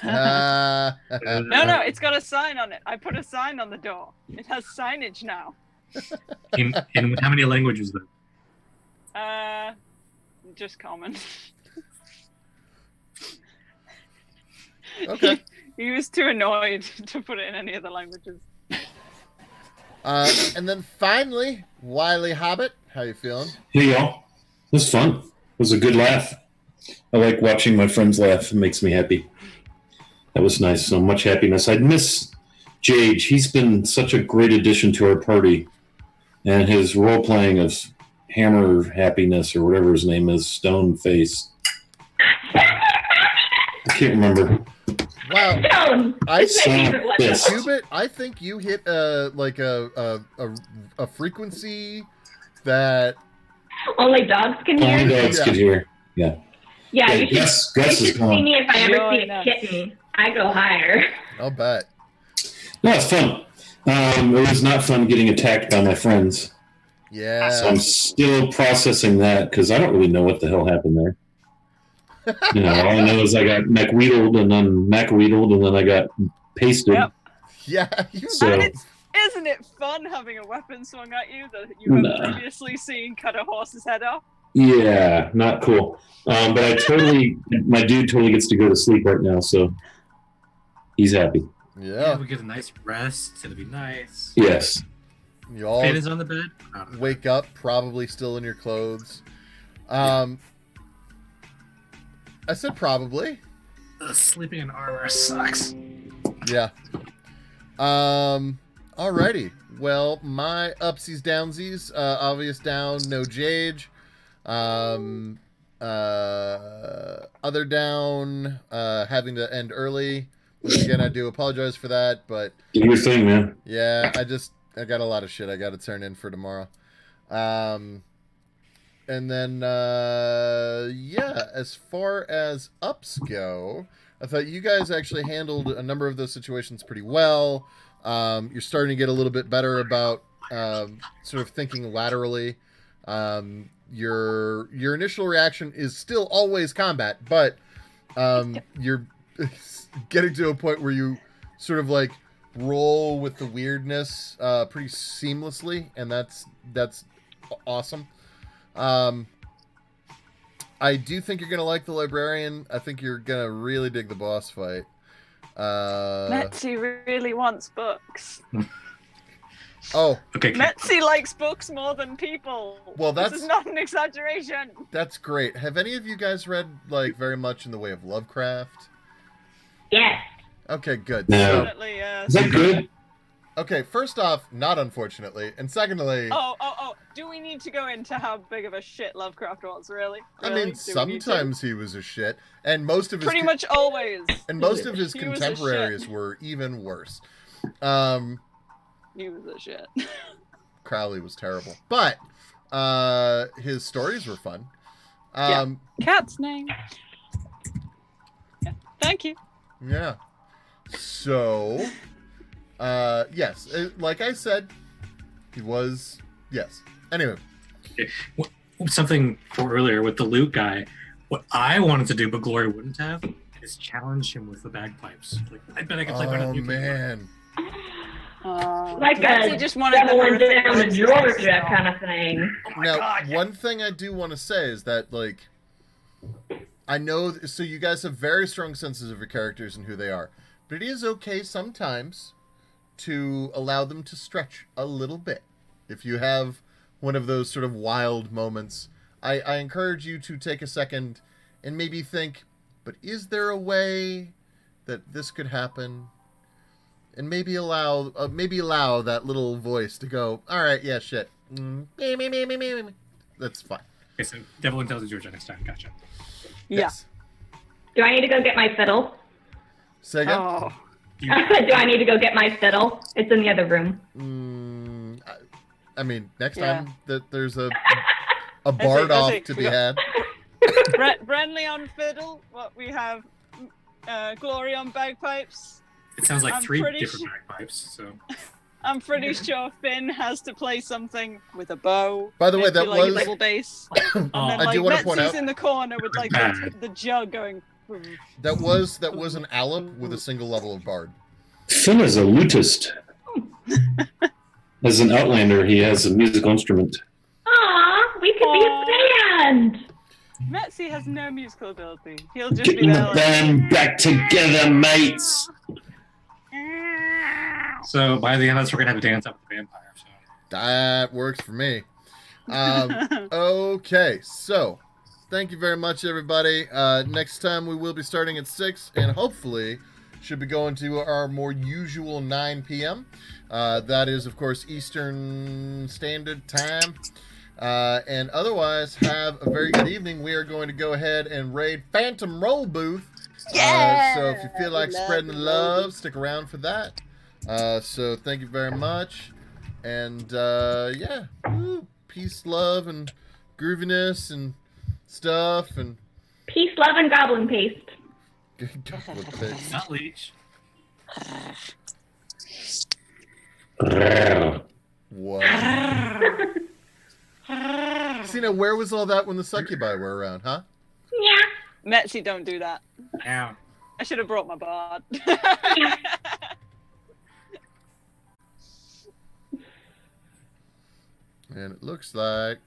Uh, No, it's got a sign on it. I put a sign on the door. It has signage now. In how many languages though? Just common. okay. He was too annoyed to put it in any other languages. And then finally, Wiley Hobbit, how you feeling? Hey y'all, it was fun. It was a good laugh. I like watching my friends laugh. It makes me happy. That was nice. So much happiness. I'd miss Jage. He's been such a great addition to our party, and his role playing of Hammer Happiness or whatever his name is, Stone Face. I can't remember. Wow. Stone. I It's my favorite one. Yes. Cubit, I think you hit like a frequency that Only dogs can Only hear. dogs Yeah. could hear. Yeah. Yeah, Yeah, you should, Gus you is should see gone. me if I ever Sure see a enough. kitten. I go higher. I'll bet. No, it's fun. It was not fun getting attacked by my friends. So Yeah. I'm still processing that because I don't really know what the hell happened there. You know, all I know is I got McWheedled and then I got pasted. Yep. Yeah. You So- And isn't it fun having a weapon swung at you that you have Nah. previously seen cut a horse's head off? Yeah, not cool. But my dude totally gets to go to sleep right now, so he's happy. Yeah. We get a nice rest. It'll be nice. Yes. You all Finn is on the bed. Proud of it. wake up probably still in your clothes. I said probably. Sleeping in armor sucks. Yeah. Alrighty. Well, my upsies downsies, obvious down, no Jage. Other down, having to end early. Once again, I do apologize for that, but Do your thing, man. yeah, I got a lot of shit I got to turn in for tomorrow. And then, yeah, as far as ups go, I thought you guys actually handled a number of those situations pretty well. You're starting to get a little bit better about sort of thinking laterally. Your initial reaction is still always combat, but you're getting to a point where you sort of like roll with the weirdness pretty seamlessly, and that's awesome. I do think you're gonna like the librarian. I think you're gonna really dig the boss fight. Metzi really wants books. Oh, Okay. Metzi likes books more than people. Well, This that's- is not an exaggeration. that's great. Have any of you guys read like very much in the way of Lovecraft? Yes. Okay, good. No. So, Definitely, yes. Is that good? okay, first off, not unfortunately, and secondly, Oh. Do we need to go into how big of a shit Lovecraft was, really? I Really? mean, Do we need to? sometimes he was a shit, and most of his Pretty much always. and most of his He was a contemporaries shit. were even worse. He was a shit. Crowley was terrible, but his stories were fun. Cat's name. Yeah. Thank you. Yeah. So, yes, like I said, he was, yes. Anyway, Something for earlier with the loot guy. What I wanted to do, but Glory wouldn't have, is challenge him with the bagpipes. Like, I bet I could play better than you. Man. Like Betsy a just wanted the traveling horrific down to voices Georgia to kind of thing. Now, one thing I do want to say is that, like, I know, so you guys have very strong senses of your characters and who they are, but it is okay sometimes to allow them to stretch a little bit. If you have one of those sort of wild moments, I encourage you to take a second and maybe think, but is there a way that this could happen? And maybe allow that little voice to go, all right, yeah, shit. That's fine. Okay, so Devil Intelligence Georgia next time. Gotcha. Yeah. Yes. Do I need to go get my fiddle? Say again? Oh. Do I need to go get my fiddle? It's in the other room. I mean, next Yeah. time that there's a bard I off think to we be got- had. Brenly on fiddle. What we have, Glory on bagpipes. It sounds like I'm 3 pretty different bagpipes. So I'm pretty sure Finn has to play something with a bow. By the way, maybe that like was- a double bass. And Oh, then, I like, do want to point Betsy's out in the corner with like the jug going. that was an Alep with a single level of bard. Finn is a lutist. As an Outlander, he has a musical instrument. Aw, we could be a band. Betsy has no musical ability. He'll just Getting be the there. Like, band back together, mates. So by the end of this, we're gonna have a dance up with the vampire. So That works for me. Okay, so thank you very much, everybody. Next time we will be starting at 6, and hopefully should be going to our more usual 9 p.m. That is, of course, Eastern Standard Time. And otherwise, have a very good evening. We are going to go ahead and raid Phantom Roll Booth. So if you feel like spreading the love, stick around for that. So thank you very much. And yeah, woo, peace, love, and grooviness and stuff. And Peace, love, and goblin paste. Goblin paste. not leech. What? See, now, where was all that when the succubi were around, huh? Yeah. Betsy, don't do that. Now. I should have brought my bard. And it looks like